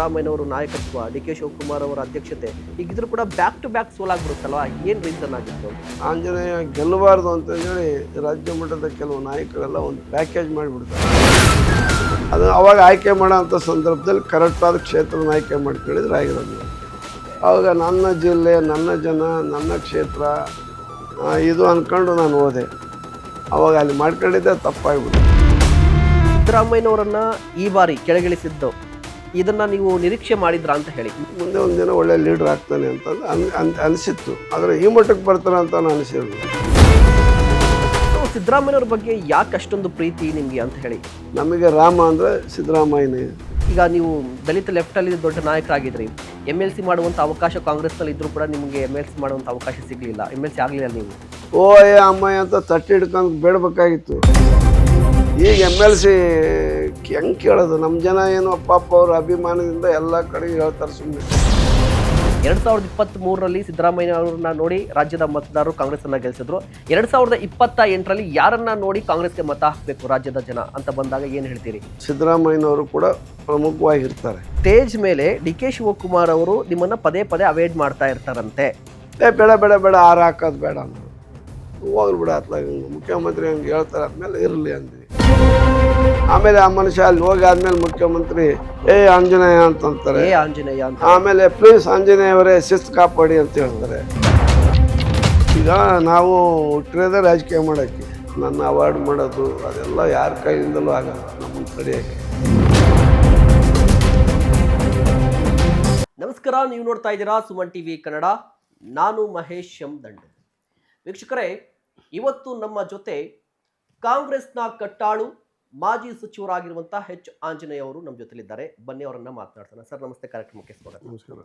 ಸಿದ್ದರಾಮಯ್ಯನವರು ನಾಯಕತ್ವ, D K Shivakumar ಅವರ ಅಧ್ಯಕ್ಷತೆ ಹೀಗಿದ್ರು ಕೂಡ ಬ್ಯಾಕ್ ಟು ಬ್ಯಾಕ್ ಸೋಲಾಗ್ಬಿಡುತ್ತಲ್ವಾ, ಏನು ರೀಸನ್ ಆಗಿತ್ತು? ಆಂಜನೇಯ ಗೆಲ್ಲಬಾರ್ದು ಅಂತಂದೇಳಿ ರಾಜ್ಯ ಮಟ್ಟದ ಕೆಲವು ನಾಯಕರೆಲ್ಲ ಒಂದು ಪ್ಯಾಕೇಜ್ ಮಾಡಿಬಿಡ್ತಾರೆ. ಅದು ಅವಾಗ ಆಯ್ಕೆ ಮಾಡೋಂಥ ಸಂದರ್ಭದಲ್ಲಿ ಕರೆಕ್ಟಾದ ಕ್ಷೇತ್ರನ ಆಯ್ಕೆ ಮಾಡ್ಕೊಂಡಿದ್ರೆ ಆಗಿರೋದು. ಆವಾಗ ನನ್ನ ಜಿಲ್ಲೆ, ನನ್ನ ಜನ, ನನ್ನ ಕ್ಷೇತ್ರ ಇದು ಅಂದ್ಕೊಂಡು ನಾನು ಹೋದೆ. ಅವಾಗ ಅಲ್ಲಿ ಮಾಡ್ಕೊಂಡಿದ್ದೆ ತಪ್ಪಾಗ್ಬಿಟ್ಟು. ಸಿದ್ದರಾಮಯ್ಯನವರನ್ನ ಈ ಬಾರಿ ಕೆಳಗಿಳಿಸಿದ್ದು ಇದನ್ನ ನೀವು ನಿರೀಕ್ಷೆ ಮಾಡಿದ್ರ ಅಂತ ಹೇಳಿ, ಮುಂದೆ ಒಂದಿನ ಒಳ್ಳೆ ಲೀಡರ್ ಆಗ್ತಾನೆ ಅಂತ ಅನಿಸಿತ್ತು. ಆದರೆ ಈ ಮಟ್ಟಕ್ಕೆ ಬರ್ತಾನೆ ಅಂತ ನಾನು ಅನಿಸಿರೋದು. ಸಿದ್ದರಾಮಯ್ಯನವ್ರ ಬಗ್ಗೆ ಯಾಕೆ ಅಷ್ಟೊಂದು ಪ್ರೀತಿ ನಿಮಗೆ ಅಂತ ಹೇಳಿ? ನಮಗೆ ರಾಮ ಅಂದರೆ ಸಿದ್ದರಾಮಯ್ಯನೇ. ಈಗ ನೀವು ದಲಿತ ಲೆಫ್ಟಲ್ಲಿ ದೊಡ್ಡ ನಾಯಕರಾಗಿದ್ರಿ, MLC ಮಾಡುವಂಥ ಅವಕಾಶ ಕಾಂಗ್ರೆಸ್ನಲ್ಲಿ ಇದ್ರೂ ಕೂಡ ನಿಮಗೆ MLC ಮಾಡುವಂಥ ಅವಕಾಶ ಸಿಗಲಿಲ್ಲ, MLC ಆಗಲಿಲ್ಲ. ನೀವು ಓಯ್ ಅಮ್ಮಯ್ಯ ಅಂತ ತಟ್ಟಿ ಹಿಡ್ಕೊಂಡು ಬೇಡಬೇಕಾಗಿತ್ತು. ಈಗ MLC ಹೆಂಗೆ ಕೇಳೋದು? ನಮ್ಮ ಜನ ಏನು ಪಾಪ ಅವ್ರ ಅಭಿಮಾನದಿಂದ ಎಲ್ಲ ಕಡೆಗೆ ಹೇಳ್ತಾರೆ ಸುಮ್ಮನೆ. 2023ರಲ್ಲಿ ಸಿದ್ದರಾಮಯ್ಯ ಅವ್ರನ್ನ ನೋಡಿ ರಾಜ್ಯದ ಮತದಾರರು ಕಾಂಗ್ರೆಸ್ ಅನ್ನ ಗೆಲ್ಲಿಸಿದ್ರು. 2028ರಲ್ಲಿ ಯಾರನ್ನ ನೋಡಿ ಕಾಂಗ್ರೆಸ್ಗೆ ಮತ ಹಾಕಬೇಕು ರಾಜ್ಯದ ಜನ ಅಂತ ಬಂದಾಗ ಏನು ಹೇಳ್ತೀರಿ? ಸಿದ್ದರಾಮಯ್ಯನವರು ಕೂಡ ಪ್ರಮುಖವಾಗಿರ್ತಾರೆ. ಸ್ಟೇಜ್ ಮೇಲೆ ಡಿ ಕೆ ಶಿವಕುಮಾರ್ ಅವರು ನಿಮ್ಮನ್ನ ಪದೇ ಪದೇ ಅವಾಯ್ಡ್ ಮಾಡ್ತಾ ಇರ್ತಾರಂತೆ. ಬೇಡ ಬೇಡ ಬೇಡ ಆರು ಹಾಕೋದು ಬೇಡ ಅಂತ ಹೋಗ್ಲಿ ಬಿಡ ಅತ್ಲಾಗ ಮುಖ್ಯಮಂತ್ರಿ ಹಂಗೆ ಹೇಳ್ತಾರೆ, ಆದ್ಮೇಲೆ ಇರಲಿ ಅಂದ್ವಿ. ಆಮೇಲೆ ಆ ಮನುಷ್ಯ ಅಲ್ಲಿ ಹೋಗಿ ಆದ್ಮೇಲೆ ಮುಖ್ಯಮಂತ್ರಿ ಆಂಜನೇಯ ಅಂತಂತಾರೆ. ಆಂಜನೇಯ ಅಂತ ಆಮೇಲೆ ಪ್ಲೀಸ್ ಆಂಜನೇಯವರೇ ಶಿಸ್ತು ಕಾಪಾಡಿ ಅಂತ ಹೇಳ್ತಾರೆ. ಈಗ ನಾವು ಹುಟ್ಟಿರೋದೇ ರಾಜಕೀಯ ಮಾಡೋಕ್ಕೆ, ನನ್ನ ಅವಾರ್ಡ್ ಮಾಡೋದು ಅದೆಲ್ಲ ಯಾರ ಕೈಯಿಂದಲೂ ಆಗಲ್ಲ ನಮ್ಮನ್ನು ತಡೆಯೋಕ್ಕೆ. ನಮಸ್ಕಾರ, ನೀವು ನೋಡ್ತಾ ಇದ್ದೀರಾ ಸುಮನ್ TV ಕನ್ನಡ. ನಾನು ಮಹೇಶ್ ಎಂ ದಂಡು. ವೀಕ್ಷಕರೇ, ಇವತ್ತು ನಮ್ಮ ಜೊತೆ ಕಾಂಗ್ರೆಸ್ನ ಕಟ್ಟಾಳು ಮಾಜಿ ಸಚಿವರಾಗಿರುವಂಥ H ಆಂಜನೇಯ ಅವರು ನಮ್ಮ ಜೊತೆಲಿದ್ದಾರೆ. ಬನ್ನಿ ಅವರನ್ನ ಮಾತನಾಡ್ತಾನೆ. ಸರ್ ನಮಸ್ತೆ, ಕಾರ್ಯಕ್ರಮಕ್ಕೆ ಸ್ವಾಗತ. ನಮಸ್ಕಾರ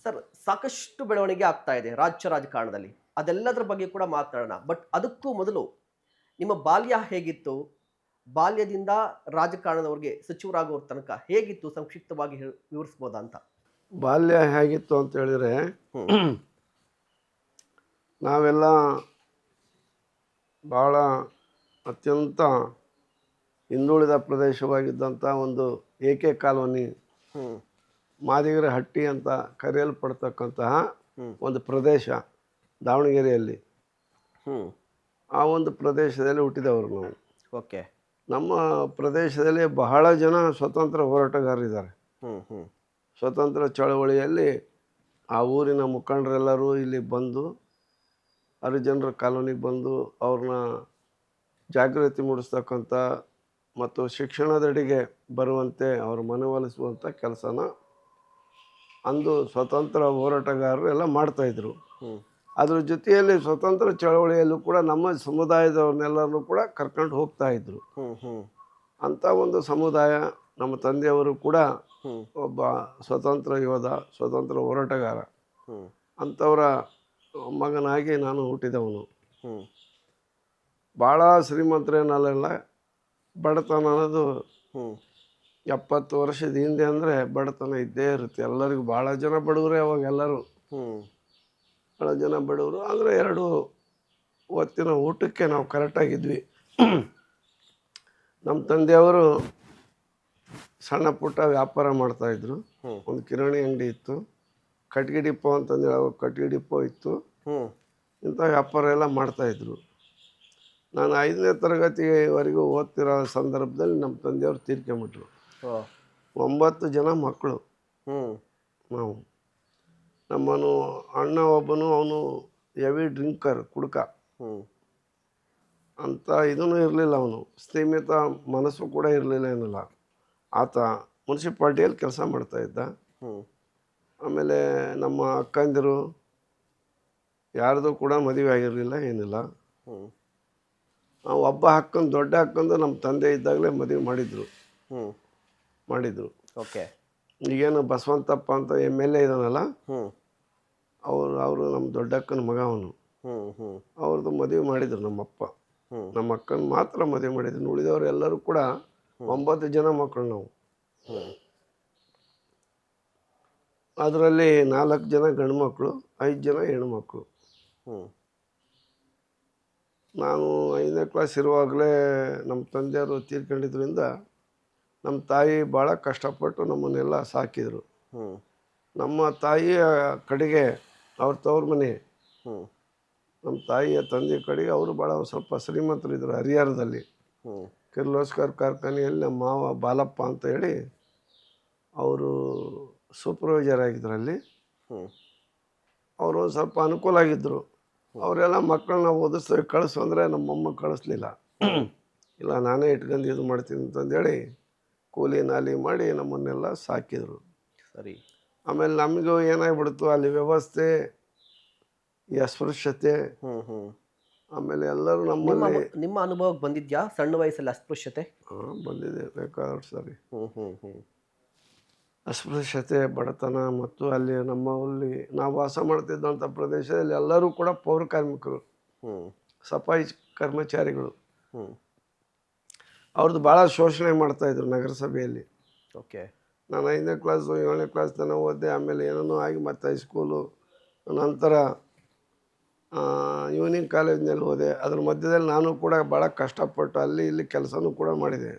ಸರ್, ಸಾಕಷ್ಟು ಬೆಳವಣಿಗೆ ಆಗ್ತಾ ಇದೆ ರಾಜ್ಯ ರಾಜಕಾರಣದಲ್ಲಿ, ಅದೆಲ್ಲದರ ಬಗ್ಗೆ ಕೂಡ ಮಾತನಾಡೋಣ. ಬಟ್ ಅದಕ್ಕೂ ಮೊದಲು ನಿಮ್ಮ ಬಾಲ್ಯ ಹೇಗಿತ್ತು, ಬಾಲ್ಯದಿಂದ ರಾಜಕಾರಣದವರೆಗೆ ಸಚಿವರಾಗೋರ ತನಕ ಹೇಗಿತ್ತು, ಸಂಕ್ಷಿಪ್ತವಾಗಿ ವಿವರಿಸ್ಬೋದಾ ಅಂತ? ಬಾಲ್ಯ ಹೇಗಿತ್ತು ಅಂತ ಹೇಳಿದರೆ, ನಾವೆಲ್ಲ ಭಾಳ ಅತ್ಯಂತ ಹಿಂದುಳಿದ ಪ್ರದೇಶವಾಗಿದ್ದಂಥ ಒಂದು ಏಕೆ ಕಾಲೋನಿ, ಮಾದಿಗರ ಹಟ್ಟಿ ಅಂತ ಕರೆಯಲ್ಪಡ್ತಕ್ಕಂತಹ ಒಂದು ಪ್ರದೇಶ ದಾವಣಗೆರೆಯಲ್ಲಿ. ಆ ಒಂದು ಪ್ರದೇಶದಲ್ಲಿ ಹುಟ್ಟಿದವರು ನಾವು. ಓಕೆ. ನಮ್ಮ ಪ್ರದೇಶದಲ್ಲಿ ಬಹಳ ಜನ ಸ್ವತಂತ್ರ ಹೋರಾಟಗಾರರಿದ್ದಾರೆ. ಸ್ವತಂತ್ರ ಚಳವಳಿಯಲ್ಲಿ ಆ ಊರಿನ ಮುಖಂಡರೆಲ್ಲರೂ ಇಲ್ಲಿ ಬಂದು ಹರಿಜನರ ಕಾಲೋನಿಗೆ ಬಂದು ಅವ್ರನ್ನ ಜಾಗೃತಿ ಮೂಡಿಸ್ತಕ್ಕಂಥ ಮತ್ತು ಶಿಕ್ಷಣದಡಿಗೆ ಬರುವಂತೆ ಅವ್ರ ಮನವೊಲಿಸುವಂಥ ಕೆಲಸನ ಅಂದು ಸ್ವತಂತ್ರ ಹೋರಾಟಗಾರರು ಎಲ್ಲ ಮಾಡ್ತಾಯಿದ್ರು. ಅದ್ರ ಜೊತೆಯಲ್ಲಿ ಸ್ವತಂತ್ರ ಚಳವಳಿಯಲ್ಲೂ ಕೂಡ ನಮ್ಮ ಸಮುದಾಯದವ್ರನ್ನೆಲ್ಲರೂ ಕೂಡ ಕರ್ಕೊಂಡು ಹೋಗ್ತಾಯಿದ್ರು. ಅಂಥ ಒಂದು ಸಮುದಾಯ. ನಮ್ಮ ತಂದೆಯವರು ಕೂಡ ಒಬ್ಬ ಸ್ವತಂತ್ರ ಯೋಧ, ಸ್ವತಂತ್ರ ಹೋರಾಟಗಾರ. ಅಂಥವರ ಮಗನಾಗಿ ನಾನು ಹುಟ್ಟಿದವನು. ಭಾಳ ಶ್ರೀಮಂತರೇನಲ್ಲ, ಬಡತನ ಅನ್ನೋದು 70 ವರ್ಷದ ಹಿಂದೆ ಅಂದರೆ ಬಡತನ ಇದ್ದೇ ಇರುತ್ತೆ. ಎಲ್ಲರಿಗೂ ಭಾಳ ಜನ ಬಡವರೇ ಅವಾಗ. ಎಲ್ಲರೂ ಭಾಳ ಜನ ಬಡವರು. ಅಂದರೆ 2 ಹೊತ್ತಿನ ಊಟಕ್ಕೆ ನಾವು ಕರೆಕ್ಟಾಗಿದ್ವಿ. ನಮ್ಮ ತಂದೆಯವರು ಸಣ್ಣ ಪುಟ್ಟ ವ್ಯಾಪಾರ ಮಾಡ್ತಾಯಿದ್ರು. ಒಂದು ಕಿರಾಣಿ ಅಂಗಡಿ ಇತ್ತು, ಕಟ್ಗೆ ಡಿಪೋ ಅಂತಂದೇಳಿ ಅವಾಗ ಕಟ್ಗೆ ಡಿಪೋ ಇತ್ತು. ಇಂಥ ವ್ಯಾಪಾರ ಎಲ್ಲ ಮಾಡ್ತಾಯಿದ್ರು. ನಾನು 5ನೇ ತರಗತಿವರೆಗೂ ಓದ್ತಿರೋ ಸಂದರ್ಭದಲ್ಲಿ ನಮ್ಮ ತಂದೆಯವರು ತೀರ್ಕೊಂಬಿಟ್ರು. 9 ಜನ ಮಕ್ಕಳು ನಾವು. ನಮ್ಮನು ಅಣ್ಣ ಒಬ್ಬನು, ಅವನು ಹೆವಿ ಡ್ರಿಂಕರ್, ಕುಡ್ಕ ಅಂತ ಇದೂ ಇರಲಿಲ್ಲ. ಅವನು ಸ್ಥೀಮಿತ ಮನಸ್ಸು ಕೂಡ ಇರಲಿಲ್ಲ ಏನಿಲ್ಲ. ಆತ ಮುನ್ಸಿಪಾಲ್ಟಿಯಲ್ಲಿ ಕೆಲಸ ಮಾಡ್ತಾಯಿದ್ದ. ಆಮೇಲೆ ನಮ್ಮ ಅಕ್ಕಂದಿರು ಯಾರ್ದು ಕೂಡ ಮದುವೆ ಆಗಿರಲಿಲ್ಲ, ಏನಿಲ್ಲ. ಒಬ್ಬ ಅಕ್ಕಂದು, ದೊಡ್ಡ ಅಕ್ಕಂದು ನಮ್ಮ ತಂದೆ ಇದ್ದಾಗಲೇ ಮದುವೆ ಮಾಡಿದರು. ಓಕೆ. ಈಗೇನು ಬಸವಂತಪ್ಪ ಅಂತ MLA ಇದ್ದಾನಲ್ಲ, ಅವರು ನಮ್ಮ ದೊಡ್ಡ ಅಕ್ಕನ ಮಗ. ಅವನು ಅವ್ರದ್ದು ಮದುವೆ ಮಾಡಿದರು ನಮ್ಮಪ್ಪ. ನಮ್ಮ ಅಕ್ಕನ ಮಾತ್ರ ಮದುವೆ ಮಾಡಿದ್ರು. ಉಳಿದವರು ಎಲ್ಲರೂ ಕೂಡ 9 ಜನ ಮಕ್ಕಳು ನಾವು. ಅದರಲ್ಲಿ 4 ಜನ ಗಂಡು ಮಕ್ಕಳು, 5 ಜನ ಹೆಣ್ಮಕ್ಳು. ನಾನು 5ನೇ ಕ್ಲಾಸ್ ಇರುವಾಗಲೇ ನಮ್ಮ ತಂದೆಯವರು ತೀರ್ಕೊಂಡಿದ್ರಿಂದ ನಮ್ಮ ತಾಯಿ ಭಾಳ ಕಷ್ಟಪಟ್ಟು ನಮ್ಮನ್ನೆಲ್ಲ ಸಾಕಿದರು. ನಮ್ಮ ತಾಯಿಯ ಕಡೆಗೆ ಅವ್ರ ತವ್ರ ಮನೆ, ನಮ್ಮ ತಾಯಿಯ ತಂದೆ ಕಡೆಗೆ ಅವರು ಭಾಳ ಸ್ವಲ್ಪ ಶ್ರೀಮಂತರಿದ್ದರು. ಹರಿಹರದಲ್ಲಿ ಕಿರ್ಲೋಸ್ಕರ್ ಕಾರ್ಖಾನೆಯಲ್ಲಿ ನಮ್ಮ ಮಾವ ಬಾಲಪ್ಪ ಅಂತ ಹೇಳಿ ಅವರು ಸೂಪರ್ವೈಸರ್ ಆಗಿದ್ರು ಅಲ್ಲಿ. ಅವರು ಒಂದು ಸ್ವಲ್ಪ ಅನುಕೂಲ ಆಗಿದ್ದರು. ಅವರೆಲ್ಲ ಮಕ್ಕಳನ್ನ ಓದಿಸ್ತೇವೆ ಕಳಿಸು ಅಂದರೆ ನಮ್ಮಮ್ಮ ಕಳಿಸ್ಲಿಲ್ಲ. ಇಲ್ಲ ನಾನೇ ಇಟ್ಕೊಂಡು ಇದು ಮಾಡ್ತೀನಿ ಅಂತಂದೇಳಿ ಕೂಲಿ ನಾಲಿ ಮಾಡಿ ನಮ್ಮನ್ನೆಲ್ಲ ಸಾಕಿದರು. ಸರಿ. ಆಮೇಲೆ ನಮಗೂ ಏನಾಗ್ಬಿಡ್ತು ಅಲ್ಲಿ ವ್ಯವಸ್ಥೆ, ಈ ಅಸ್ಪೃಶ್ಯತೆ, ಆಮೇಲೆ ಎಲ್ಲರೂ ನಮ್ಮಲ್ಲಿ ನಿಮ್ಮ ಅನುಭವಕ್ಕೆ ಬಂದಿದ್ಯಾ ಸಣ್ಣ ವಯಸ್ಸಲ್ಲಿ ಅಸ್ಪೃಶ್ಯತೆ? ಬಂದಿದೆ ಬೇಕಾದಷ್ಟು ಸರಿ. ಅಸ್ಪೃಶ್ಯತೆ, ಬಡತನ ಮತ್ತು ಅಲ್ಲಿ ನಮ್ಮಲ್ಲಿ ನಾವು ವಾಸ ಮಾಡ್ತಿದ್ದಂಥ ಪ್ರದೇಶದಲ್ಲಿ ಎಲ್ಲರೂ ಕೂಡ ಪೌರ ಕಾರ್ಮಿಕರು, ಸಫಾಯಿ ಕರ್ಮಚಾರಿಗಳು. ಅವ್ರದ್ದು ಭಾಳ ಶೋಷಣೆ ಮಾಡ್ತಾಯಿದ್ರು ನಗರಸಭೆಯಲ್ಲಿ. ಓಕೆ. ನಾನು 5ನೇ ಕ್ಲಾಸು 7ನೇ ಕ್ಲಾಸ್ ತನಕ ಓದಿದೆ. ಆಮೇಲೆ ಏನೇನೋ ಆಗಿ ಮತ್ತು ಹೈಸ್ಕೂಲು, ನಂತರ ಈವ್ನಿಂಗ್ ಕಾಲೇಜ್ನಲ್ಲಿ ಹೋದೆ. ಅದ್ರ ಮಧ್ಯದಲ್ಲಿ ನಾನು ಕೂಡ ಭಾಳ ಕಷ್ಟಪಟ್ಟು ಅಲ್ಲಿ ಇಲ್ಲಿ ಕೆಲಸನೂ ಕೂಡ ಮಾಡಿದೆ.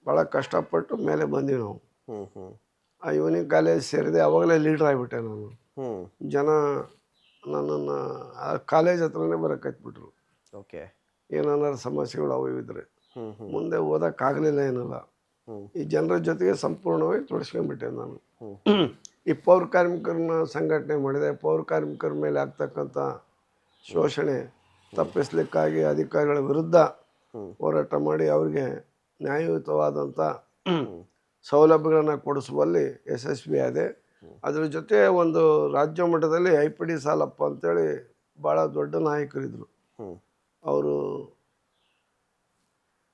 ಭಾಳ ಕಷ್ಟಪಟ್ಟು ಮೇಲೆ ಬಂದ್ವಿ ನಾವು. ಆ ಈವ್ನಿಂಗ್ ಕಾಲೇಜ್ ಸೇರಿದೆ. ಅವಾಗಲೇ ಲೀಡ್ರ್ ಆಗಿಬಿಟ್ಟೆ ನಾನು. ಜನ ನನ್ನನ್ನು ಆ ಕಾಲೇಜ್ ಹತ್ರನೇ ಬರೋಕತ್ಬಿಟ್ರು. ಓಕೆ. ಏನಾರು ಸಮಸ್ಯೆಗಳು ಅವು ಇದ್ದರೆ ಮುಂದೆ ಓದೋಕ್ಕಾಗಲಿಲ್ಲ. ಏನಲ್ಲ, ಈ ಜನರ ಜೊತೆಗೆ ಸಂಪೂರ್ಣವಾಗಿ ತೊಡಸ್ಕೊಂಡ್ಬಿಟ್ಟೆ ನಾನು. ಈ ಪೌರ ಕಾರ್ಮಿಕರನ್ನ ಸಂಘಟನೆ ಮಾಡಿದೆ. ಪೌರ ಕಾರ್ಮಿಕರ ಮೇಲೆ ಆಗ್ತಕ್ಕಂಥ ಶೋಷಣೆ ತಪ್ಪಿಸ್ಲಿಕ್ಕಾಗಿ ಅಧಿಕಾರಿಗಳ ವಿರುದ್ಧ ಹೋರಾಟ ಮಾಡಿ ಅವರಿಗೆ ನ್ಯಾಯಯುತವಾದಂಥ ಸೌಲಭ್ಯಗಳನ್ನು ಕೊಡಿಸುವಲ್ಲಿ ಯಶಸ್ವಿಯಾದೆ. ಅದ್ರ ಜೊತೆ ಒಂದು ರಾಜ್ಯ ಮಟ್ಟದಲ್ಲಿ IPD ಸಾಲಪ್ಪ ಅಂತೇಳಿ ಭಾಳ ದೊಡ್ಡ ನಾಯಕರಿದ್ದರು. ಅವರು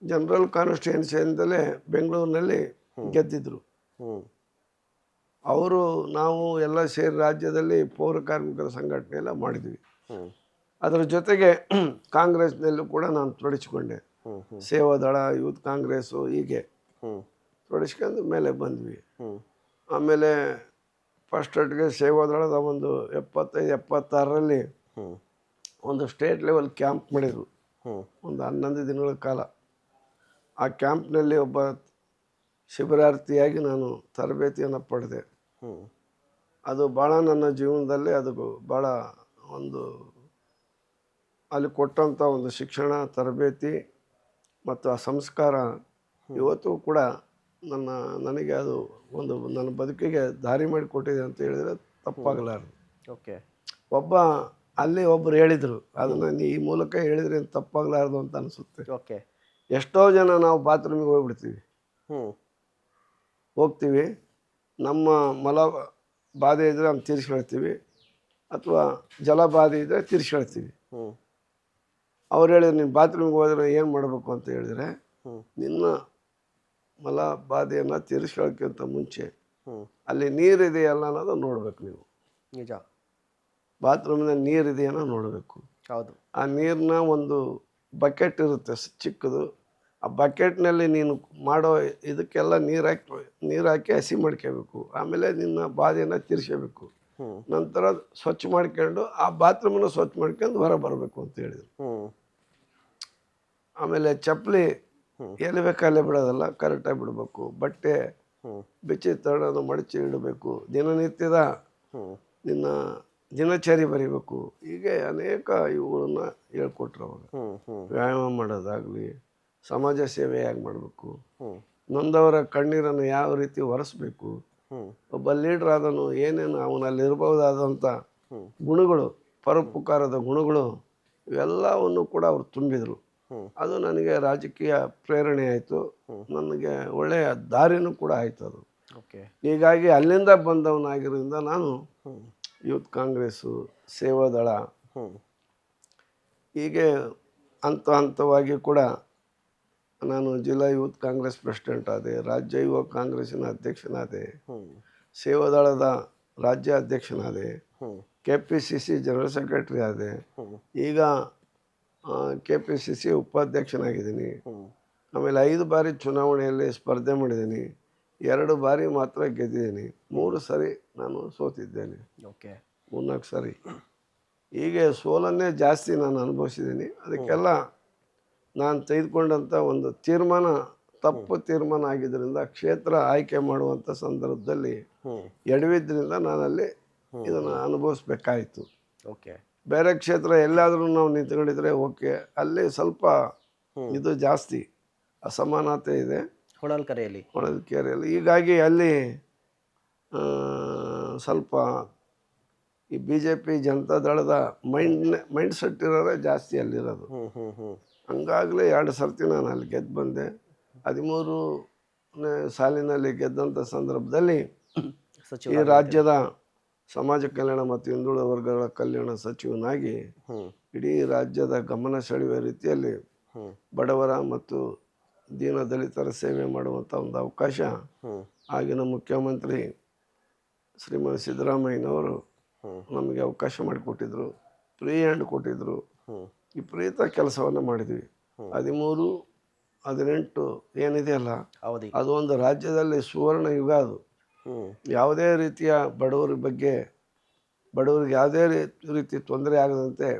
ಜನರಲ್ ಕಾನ್ಸ್ಟಿಟ್ಯೂನ್ಸಿಯಿಂದಲೇ ಬೆಂಗಳೂರಿನಲ್ಲಿ ಗೆದ್ದಿದ್ರು. ಅವರು ನಾವು ಎಲ್ಲ ಸೇರಿ ರಾಜ್ಯದಲ್ಲಿ ಪೌರ ಕಾರ್ಮಿಕರ ಸಂಘಟನೆ ಎಲ್ಲ ಮಾಡಿದ್ವಿ. ಅದರ ಜೊತೆಗೆ ಕಾಂಗ್ರೆಸ್ನಲ್ಲೂ ಕೂಡ ನಾನು ತೊಡಗಿಸ್ಕೊಂಡೆ. ಸೇವಾದಳ, ಯೂತ್ ಕಾಂಗ್ರೆಸ್ಸು, ಹೀಗೆ ತೊಡಗಿಸ್ಕೊಂಡು ಮೇಲೆ ಬಂದ್ವಿ. ಆಮೇಲೆ ಫಸ್ಟೊಟ್ಟಿಗೆ ಸೇವಾದಳದ ಒಂದು 75-76ರಲ್ಲಿ ಒಂದು ಸ್ಟೇಟ್ ಲೆವೆಲ್ ಕ್ಯಾಂಪ್ ಮಾಡಿದರು, ಒಂದು 11 ದಿನಗಳ ಕಾಲ. ಆ ಕ್ಯಾಂಪ್ನಲ್ಲಿ ಒಬ್ಬ ಶಿಬಿರಾರ್ಥಿಯಾಗಿ ನಾನು ತರಬೇತಿಯನ್ನು ಪಡೆದೆ. ಅದು ಭಾಳ ನನ್ನ ಜೀವನದಲ್ಲಿ ಅದು ಭಾಳ ಒಂದು ಅಲ್ಲಿ ಕೊಟ್ಟಂಥ ಒಂದು ಶಿಕ್ಷಣ, ತರಬೇತಿ ಮತ್ತು ಆ ಸಂಸ್ಕಾರ ಇವತ್ತು ಕೂಡ ನನಗೆ ಅದು ಒಂದು ನನ್ನ ಬದುಕಿಗೆ ದಾರಿ ಮಾಡಿಕೊಟ್ಟಿದೆ ಅಂತ ಹೇಳಿದರೆ ತಪ್ಪಾಗಲಾರದು. ಓಕೆ. ಅಲ್ಲಿ ಒಬ್ಬರು ಹೇಳಿದರು, ಅದನ್ನು ಈ ಮೂಲಕ ಹೇಳಿದ್ರೆ ತಪ್ಪಾಗಲಾರದು ಅಂತ ಅನಿಸುತ್ತೆ. ಓಕೆ. ಎಷ್ಟೋ ಜನ ನಾವು ಬಾತ್ರೂಮಿಗೆ ಹೋಗ್ಬಿಡ್ತೀವಿ, ಹೋಗ್ತೀವಿ, ನಮ್ಮ ಮಲ ಬಾಧೆ ಇದ್ದರೆ ಅದನ್ನು ತೀರಿಸ್ಕೊಳ್ತೀವಿ, ಅಥವಾ ಜಲ ಬಾಧೆ ಇದ್ದರೆ ತೀರಿಸ್ಕೊಳ್ತೀವಿ. ಅವ್ರು ಹೇಳಿದ್ರು ನೀನು ಬಾತ್ರೂಮಿಗೆ ಹೋದ್ರೆ ಏನು ಮಾಡಬೇಕು ಅಂತ ಹೇಳಿದರೆ, ನಿನ್ನ ಮಲ ಬಾಧೆಯನ್ನು ತೀರಿಸ್ಕೊಳ್ಳೋಕ್ಕಿಂತ ಮುಂಚೆ ಅಲ್ಲಿ ನೀರಿದೆಯಲ್ಲ ಅನ್ನೋದು ನೋಡ್ಬೇಕು. ನೀವು ನಿಜ, ಬಾತ್ರೂಮಿನಲ್ಲಿ ನೀರಿದೆಯನ್ನ ನೋಡಬೇಕು. ಹೌದು. ಆ ನೀರನ್ನ ಒಂದು ಬಕೆಟ್ ಇರುತ್ತೆ ಚಿಕ್ಕದು, ಆ ಬಕೆಟ್ನಲ್ಲಿ ನೀನು ಮಾಡೋ ಇದಕ್ಕೆಲ್ಲ ನೀರು ಹಾಕಿ ಹಸಿ ಮಾಡ್ಕೋಬೇಕು. ಆಮೇಲೆ ನಿನ್ನ ಬಾಧೆಯನ್ನು ತೀರಿಸ್ಕೋಬೇಕು. ನಂತರ ಸ್ವಚ್ಛ ಮಾಡ್ಕೊಂಡು ಆ ಬಾತ್ರೂಮನ್ನು ಸ್ವಚ್ಛ ಮಾಡ್ಕೊಂಡು ಹೊರ ಬರಬೇಕು ಅಂತ ಹೇಳಿದರು. ಆಮೇಲೆ ಚಪ್ಪಲಿ ಎಲ್ಲಿ ಬೇಕಲ್ಲೇ ಬಿಡೋದಲ್ಲ, ಕರೆಕ್ಟಾಗಿ ಬಿಡಬೇಕು. ಬಟ್ಟೆ ಬಿಚ್ಚಿ ತಡನ್ನು ಮಡಚಿ ಇಡಬೇಕು. ದಿನನಿತ್ಯದ ನಿನ್ನ ದಿನಚರಿ ಬರೀಬೇಕು. ಹೀಗೆ ಅನೇಕ ಇವುಗಳನ್ನ ಹೇಳ್ಕೊಟ್ರು ಅವಾಗ. ವ್ಯಾಯಾಮ ಮಾಡೋದಾಗಲಿ, ಸಮಾಜ ಸೇವೆ ಹೇಗೆ ಮಾಡಬೇಕು, ನೊಂದವರ ಕಣ್ಣೀರನ್ನು ಯಾವ ರೀತಿ ಒರೆಸ್ಬೇಕು, ಒಬ್ಬ ಲೀಡ್ರ್ ಆದನು ಏನೇನು ಅವನಲ್ಲಿ ಇರಬಹುದಾದಂಥ ಗುಣಗಳು, ಪರೋಪಕಾರದ ಗುಣಗಳು, ಇವೆಲ್ಲವನ್ನು ಕೂಡ ಅವರು ತುಂಬಿದರು. ಅದು ನನಗೆ ರಾಜಕೀಯ ಪ್ರೇರಣೆ ಆಯಿತು, ನನಗೆ ಒಳ್ಳೆಯ ದಾರಿನೂ ಕೂಡ ಆಯಿತು ಅದು. ಹೀಗಾಗಿ ಅಲ್ಲಿಂದ ಬಂದವನಾಗಿರೋದ್ರಿಂದ ನಾನು ಯೂತ್ ಕಾಂಗ್ರೆಸ್ಸು, ಸೇವಾದಳ, ಹೀಗೆ ಹಂತವಾಗಿ ಕೂಡ ನಾನು ಜಿಲ್ಲಾ ಯೂತ್ ಕಾಂಗ್ರೆಸ್ ಪ್ರೆಸಿಡೆಂಟ್ ಆದೆ, ರಾಜ್ಯ ಯುವ ಕಾಂಗ್ರೆಸ್ಸಿನ ಅಧ್ಯಕ್ಷನಾದೆ, ಸೇವಾದಳದ ರಾಜ್ಯ ಅಧ್ಯಕ್ಷನಾದೆ, KPCC ಜನರಲ್ ಸೆಕ್ರೆಟರಿ ಆದೆ, ಈಗ KPCC ಉಪಾಧ್ಯಕ್ಷನಾಗಿದ್ದೀನಿ. ಆಮೇಲೆ 5 ಬಾರಿ ಚುನಾವಣೆಯಲ್ಲಿ ಸ್ಪರ್ಧೆ ಮಾಡಿದ್ದೀನಿ, 2 ಬಾರಿ ಮಾತ್ರ ಗೆದ್ದಿದ್ದೀನಿ, 3 ಸರಿ ನಾನು ಸೋತಿದ್ದೇನೆ. ಓಕೆ. 3-4 ಸರಿ. ಹೀಗೆ ಸೋಲನ್ನೇ ಜಾಸ್ತಿ ನಾನು ಅನುಭವಿಸಿದ್ದೀನಿ. ಅದಕ್ಕೆಲ್ಲ ನಾನು ತೆಗೆದುಕೊಂಡಂಥ ಒಂದು ತೀರ್ಮಾನ ತಪ್ಪು ತೀರ್ಮಾನ ಆಗಿದ್ದರಿಂದ ಕ್ಷೇತ್ರ ಆಯ್ಕೆ ಮಾಡುವಂಥ ಸಂದರ್ಭದಲ್ಲಿ ಎಡವಿದ್ರಿಂದ ನಾನಲ್ಲಿ ಇದನ್ನು ಅನುಭವಿಸ್ಬೇಕಾಯಿತು. ಓಕೆ. ಬೇರೆ ಕ್ಷೇತ್ರ ಎಲ್ಲಾದರೂ ನಾವು ನಿಂತ್ಕೊಂಡಿದ್ರೆ ಓಕೆ, ಅಲ್ಲಿ ಸ್ವಲ್ಪ ಇದು ಜಾಸ್ತಿ ಅಸಮಾನತೆ ಇದೆ ಹೊಳಲ್ಕೆರೆಯಲ್ಲಿ. ಹೀಗಾಗಿ ಅಲ್ಲಿ ಸ್ವಲ್ಪ ಈ BJP ಜನತಾ ದಳದ ಮೈಂಡ್ ಸೆಟ್ ಇರೋರೇ ಜಾಸ್ತಿ ಅಲ್ಲಿರೋದು. ಹಂಗಾಗಲೇ 2 ಸರ್ತಿ ನಾನು ಅಲ್ಲಿ ಗೆದ್ದು ಬಂದೆ. 13ನೇ ಸಾಲಿನಲ್ಲಿ ಗೆದ್ದಂಥ ಸಂದರ್ಭದಲ್ಲಿ ಈ ರಾಜ್ಯದ ಸಮಾಜ ಕಲ್ಯಾಣ ಮತ್ತು ಹಿಂದುಳಿದ ವರ್ಗಗಳ ಕಲ್ಯಾಣ ಸಚಿವನಾಗಿ ಇಡೀ ರಾಜ್ಯದ ಗಮನ ಸೆಳೆಯುವ ರೀತಿಯಲ್ಲಿ ಬಡವರ ಮತ್ತು ದೀನ ದಲಿತರ ಸೇವೆ ಮಾಡುವಂಥ ಒಂದು ಅವಕಾಶ ಆಗಿನ ಮುಖ್ಯಮಂತ್ರಿ ಶ್ರೀಮಾನ್ ಸಿದ್ದರಾಮಯ್ಯನವರು ನಮಗೆ ಅವಕಾಶ ಮಾಡಿಕೊಟ್ಟಿದ್ರು. ಫ್ರೀ ಹ್ಯಾಂಡ್ ಕೊಟ್ಟಿದ್ರು. ವಿಪರೀತ ಕೆಲಸವನ್ನು ಮಾಡಿದ್ವಿ. 13, 18 ಏನಿದೆಯಲ್ಲ ಅದು ಒಂದು ರಾಜ್ಯದಲ್ಲಿ ಸುವರ್ಣ ಯುಗ. ಅದು ಯಾವುದೇ ರೀತಿಯ ಬಡವರಿಗೆ ಯಾವುದೇ ರೀತಿ ತೊಂದರೆ ಆಗದಂತೆ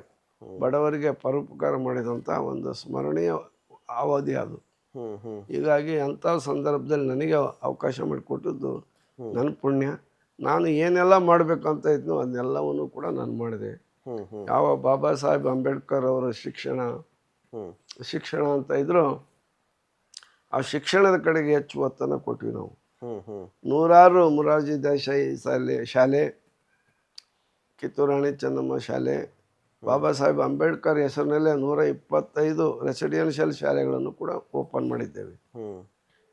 ಬಡವರಿಗೆ ಪರೋಪಕಾರ ಮಾಡಿದಂಥ ಒಂದು ಸ್ಮರಣೀಯ ಅವಧಿ ಅದು. ಹೀಗಾಗಿ ಅಂಥ ಸಂದರ್ಭದಲ್ಲಿ ನನಗೆ ಅವಕಾಶ ಮಾಡಿಕೊಟ್ಟಿದ್ದು ನನ್ನ ಪುಣ್ಯ. ನಾನು ಏನೆಲ್ಲ ಮಾಡಬೇಕಂತ ಇದ್ನೋ ಅದನ್ನೆಲ್ಲವನ್ನು ಕೂಡ ನಾನು ಮಾಡಿದೆ. ಯಾವ ಬಾಬಾ ಸಾಹೇಬ್ ಅಂಬೇಡ್ಕರ್ ಅವರ ಶಿಕ್ಷಣ ಅಂತ ಇದ್ರು, ಆ ಶಿಕ್ಷಣದ ಕಡೆಗೆ ಹೆಚ್ಚು ಒತ್ತನ್ನು ಕೊಟ್ವಿ ನಾವು. 100 ಮೊರಾರ್ಜಿ ದೇಸಾಯಿ ಶಾಲೆ, ಕಿತ್ತೂರು ರಾಣಿ ಚೆನ್ನಮ್ಮ ಶಾಲೆ, ಬಾಬಾ ಸಾಹೇಬ್ ಅಂಬೇಡ್ಕರ್ ಹೆಸರಿನಲ್ಲೇ 125 ರೆಸಿಡೆನ್ಷಿಯಲ್ ಶಾಲೆಗಳನ್ನು ಕೂಡ ಓಪನ್ ಮಾಡಿದ್ದೇವೆ.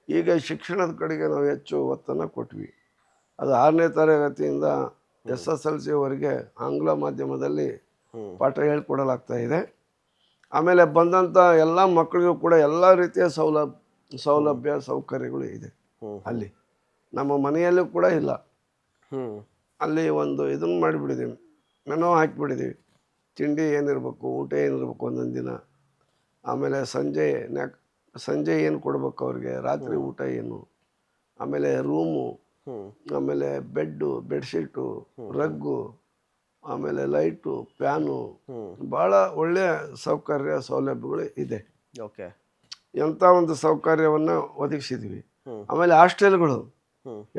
ಈಗ ಶಿಕ್ಷಣದ ಕಡೆಗೆ ನಾವು ಹೆಚ್ಚು ಒತ್ತನ್ನು ಕೊಟ್ವಿ. ಅದು 6ನೇ ತರಗತಿಯಿಂದ SSLCವರೆಗೆ ಆಂಗ್ಲ ಮಾಧ್ಯಮದಲ್ಲಿ ಪಾಠ ಹೇಳ್ಕೊಡಲಾಗ್ತಾ ಇದೆ. ಆಮೇಲೆ ಬಂದಂಥ ಎಲ್ಲ ಮಕ್ಕಳಿಗೂ ಕೂಡ ಎಲ್ಲ ರೀತಿಯ ಸೌಲಭ್ಯ ಸೌಕರ್ಯಗಳು ಇದೆ. ಅಲ್ಲಿ ನಮ್ಮ ಮನೆಯಲ್ಲೂ ಕೂಡ ಇಲ್ಲ. ಅಲ್ಲಿ ಒಂದು ಇದನ್ನು ಮಾಡಿಬಿಟ್ಟಿದ್ದೀವಿ, ಮೆನು ಹಾಕಿಬಿಟ್ಟಿದ್ದೀವಿ. ತಿಂಡಿ ಏನಿರಬೇಕು, ಊಟ ಏನಿರಬೇಕು ಒಂದೊಂದು ದಿನ, ಆಮೇಲೆ ಸಂಜೆ ಏನು ಕೊಡ್ಬೇಕು ಅವ್ರಿಗೆ, ರಾತ್ರಿ ಊಟ ಏನು, ಆಮೇಲೆ ರೂಮು, ಆಮೇಲೆ ಬೆಡ್ಶೀಟು, ರಗ್ಗು, ಆಮೇಲೆ ಲೈಟು, ಫ್ಯಾನು, ಭಾಳ ಒಳ್ಳೆಯ ಸೌಲಭ್ಯಗಳು ಇದೆ. ಓಕೆ. ಎಂಥ ಒಂದು ಸೌಕರ್ಯವನ್ನು ಒದಗಿಸಿದ್ವಿ. ಆಮೇಲೆ ಹಾಸ್ಟೆಲ್ಗಳು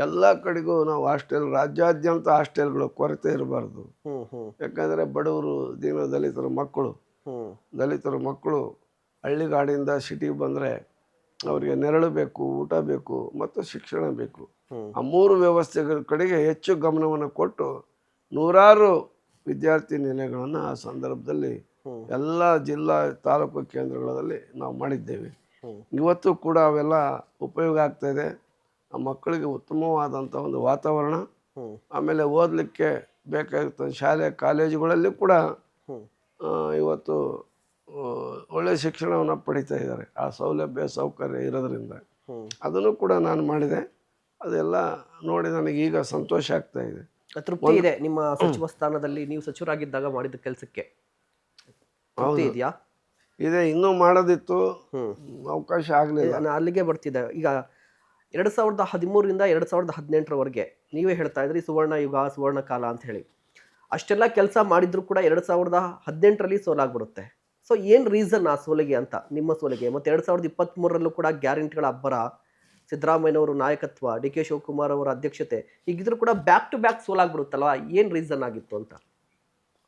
ಎಲ್ಲ ಕಡೆಗೂ ನಾವು ರಾಜ್ಯಾದ್ಯಂತ ಹಾಸ್ಟೆಲ್ಗಳು ಕೊರತೆ ಇರಬಾರ್ದು. ಯಾಕಂದರೆ ಬಡವರು ದಲಿತರ ಮಕ್ಕಳು ಹಳ್ಳಿಗಾಡಿಂದ ಸಿಟಿಗೆ ಬಂದರೆ ಅವರಿಗೆ ನೆರಳು ಬೇಕು, ಊಟ ಬೇಕು ಮತ್ತು ಶಿಕ್ಷಣ ಬೇಕು. ಆ 3 ವ್ಯವಸ್ಥೆಗಳ ಕಡೆಗೆ ಹೆಚ್ಚು ಗಮನವನ್ನು ಕೊಟ್ಟು 100 ವಿದ್ಯಾರ್ಥಿ ನಿಲಯಗಳನ್ನು ಆ ಸಂದರ್ಭದಲ್ಲಿ ಎಲ್ಲ ಜಿಲ್ಲಾ ತಾಲೂಕು ಕೇಂದ್ರಗಳಲ್ಲಿ ನಾವು ಮಾಡಿದ್ದೇವೆ. ಇವತ್ತು ಕೂಡ ಅವೆಲ್ಲ ಉಪಯೋಗ ಆಗ್ತಾ ಇದೆ. ಆ ಮಕ್ಕಳಿಗೆ ಉತ್ತಮವಾದಂಥ ಒಂದು ವಾತಾವರಣ, ಆಮೇಲೆ ಓದಲಿಕ್ಕೆ ಬೇಕಾಗಿತ್ತು ಶಾಲೆ ಕಾಲೇಜುಗಳಲ್ಲಿ ಕೂಡ ಇವತ್ತು ಒಳ್ಳೆಯ ಶಿಕ್ಷಣವನ್ನು ಪಡಿತಾ ಇದ್ದಾರೆ. ಆ ಸೌಕರ್ಯ ಇರೋದ್ರಿಂದ ಅದನ್ನು ಕೂಡ ನಾನು ಮಾಡಿದೆ. ಅದೆಲ್ಲ ನೋಡಿ ನನಗೆ ಈಗ ಸಂತೋಷ ಆಗ್ತಾ ಇದೆ, ತೃಪ್ತಿ ಇದೆ. ನಿಮ್ಮ ಸಚಿವ ಸ್ಥಾನದಲ್ಲಿ ನೀವು ಸಚಿವರಾಗಿದ್ದಾಗ ಮಾಡಿದ ಕೆಲಸಕ್ಕೆ ಇದೆಯಾ? ಇದೆ, ಇನ್ನೂ ಮಾಡೋದಿತ್ತು, ಅವಕಾಶ ಆಗಲಿಲ್ಲ. ನಾನು ಅಲ್ಲಿಗೆ ಬರ್ತಿದ್ದೆ. ಈಗ 2013ರಿಂದ 2018ರವರೆಗೆ ನೀವೇ ಹೇಳ್ತಾ ಇದ್ರಿ ಸುವರ್ಣ ಯುಗ, ಸುವರ್ಣ ಕಾಲ ಅಂತ ಹೇಳಿ. ಅಷ್ಟೆಲ್ಲ ಕೆಲಸ ಮಾಡಿದ್ರು ಕೂಡ 2018ರಲ್ಲಿ ಸೋಲಾಗ್ಬಿಡುತ್ತೆ. ಸೊ ಏನು ರೀಸನ್ ಆ ಸೋಲಿಗೆ ಅಂತ, ನಿಮ್ಮ ಸೋಲಿಗೆ? ಮತ್ತು 2023ರಲ್ಲೂ ಕೂಡ ಗ್ಯಾರಂಟಿಗಳ ಅಬ್ಬರ, ಸಿದ್ದರಾಮಯ್ಯನವರು ನಾಯಕತ್ವ, DK ಶಿವಕುಮಾರ್ ಅವರ ಅಧ್ಯಕ್ಷತೆ, ಹೀಗಿದ್ರು ಕೂಡ ಬ್ಯಾಕ್ ಟು ಬ್ಯಾಕ್ ಸೋಲಾಗ್ಬಿಡುತ್ತಲ್ವ, ಏನು ರೀಸನ್ ಆಗಿತ್ತು ಅಂತ?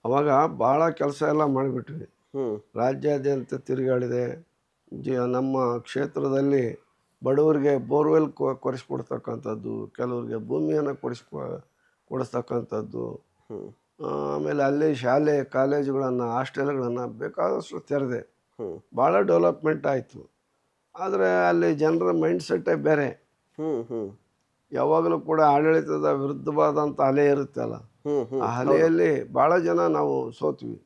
ಅವಾಗ ಭಾಳ ಕೆಲಸ ಎಲ್ಲ ಮಾಡಿಬಿಟ್ವಿ. ರಾಜ್ಯಾದ್ಯಂತ ತಿರುಗಾಡಿದೆ. ನಮ್ಮ ಕ್ಷೇತ್ರದಲ್ಲಿ ಬಡವರಿಗೆ ಬೋರ್ವೆಲ್ ಕೊಡಿಸ್ಕೊಡ್ತಕ್ಕಂಥದ್ದು, ಕೆಲವರಿಗೆ ಭೂಮಿಯನ್ನು ಕೊಡಿಸ್ತಕ್ಕಂಥದ್ದು, ಆಮೇಲೆ ಅಲ್ಲಿ ಶಾಲೆ ಕಾಲೇಜುಗಳನ್ನು ಹಾಸ್ಟೆಲ್ಗಳನ್ನು ಬೇಕಾದಷ್ಟು ತೆರೆದೆ. ಭಾಳ ಡೆವಲಪ್ಮೆಂಟ್ ಆಯಿತು. ಆದರೆ ಅಲ್ಲಿ ಜನರ ಮೈಂಡ್ಸೆಟ್ಟೇ ಬೇರೆ. ಯಾವಾಗಲೂ ಕೂಡ ಆಡಳಿತದ ವಿರುದ್ಧವಾದಂಥ ಅಲೆ ಇರುತ್ತಲ್ಲ, ಆ ಅಲೆಯಲ್ಲಿ ಭಾಳ ಜನ ನಾವು ಸೋತ್ವಿ.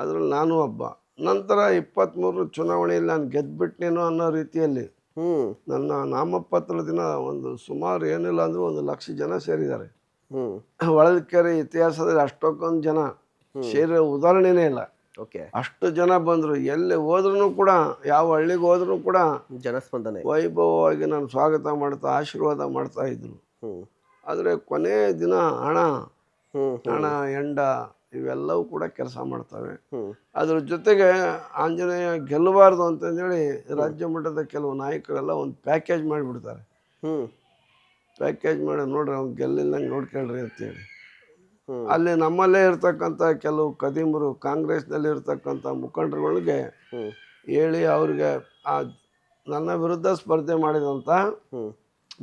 ಅದರಲ್ಲಿ ನಾನು ಒಬ್ಬ. ನಂತರ 23 ಚುನಾವಣೆಯಲ್ಲಿ ನಾನು ಗೆದ್ದುಬಿಟ್ನೇನೋ ಅನ್ನೋ ರೀತಿಯಲ್ಲಿ ನನ್ನ ನಾಮಪತ್ರ ದಿನ ಸುಮಾರು ಏನಿಲ್ಲ ಅಂದರೂ 1 ಲಕ್ಷ ಜನ ಸೇರಿದ್ದಾರೆ. ಹೊಳಲ್ಕೆರೆ ಇತಿಹಾಸದಲ್ಲಿ ಅಷ್ಟೊಂದು ಜನ ಸೇರಿರೋ ಉದಾಹರಣೆನೇ ಇಲ್ಲ. ಅಷ್ಟು ಜನ ಬಂದರು. ಎಲ್ಲಿ ಹೋದ್ರೂ ಕೂಡ, ಯಾವ ಹಳ್ಳಿಗೆ ಹೋದ್ರೂ ಕೂಡ ಜನಸ್ಪಂದನೆ ವೈಭವವಾಗಿ ನಾನು ಸ್ವಾಗತ ಮಾಡ್ತಾ ಆಶೀರ್ವಾದ ಮಾಡ್ತಾ ಇದ್ರು. ಆದರೆ ಕೊನೆ ದಿನ ಹಣ ಹೆಂಡ ಇವೆಲ್ಲವೂ ಕೂಡ ಕೆಲಸ ಮಾಡ್ತವೆ. ಹ್ಮ್ ಅದ್ರ ಜೊತೆಗೆ ಆಂಜನೇಯ ಗೆಲ್ಲಬಾರ್ದು ಅಂತಂದೇಳಿ ರಾಜ್ಯ ಮಟ್ಟದ ಕೆಲವು ನಾಯಕರೆಲ್ಲ ಒಂದು ಪ್ಯಾಕೇಜ್ ಮಾಡಿಬಿಡ್ತಾರೆ. ಹ್ಮ್ ಪ್ಯಾಕೇಜ್ ಮಾಡಿ ನೋಡ್ರಿ ಅವ್ನು ಗೆಲ್ಲಿಲ್ಲಂಗೆ ನೋಡ್ಕೊಳ್ರಿ ಅಂತೇಳಿ. ಹ್ಮ್ ಅಲ್ಲಿ ನಮ್ಮಲ್ಲೇ ಇರ್ತಕ್ಕಂಥ ಕೆಲವು ಕದೀಮರು ಕಾಂಗ್ರೆಸ್ನಲ್ಲಿ ಇರ್ತಕ್ಕಂಥ ಮುಖಂಡರುಗಳಿಗೆ ಹ್ಮ್ ಹೇಳಿ ಅವ್ರಿಗೆ ಆ ನನ್ನ ವಿರುದ್ಧ ಸ್ಪರ್ಧೆ ಮಾಡಿದಂಥ ಹ್ಮ್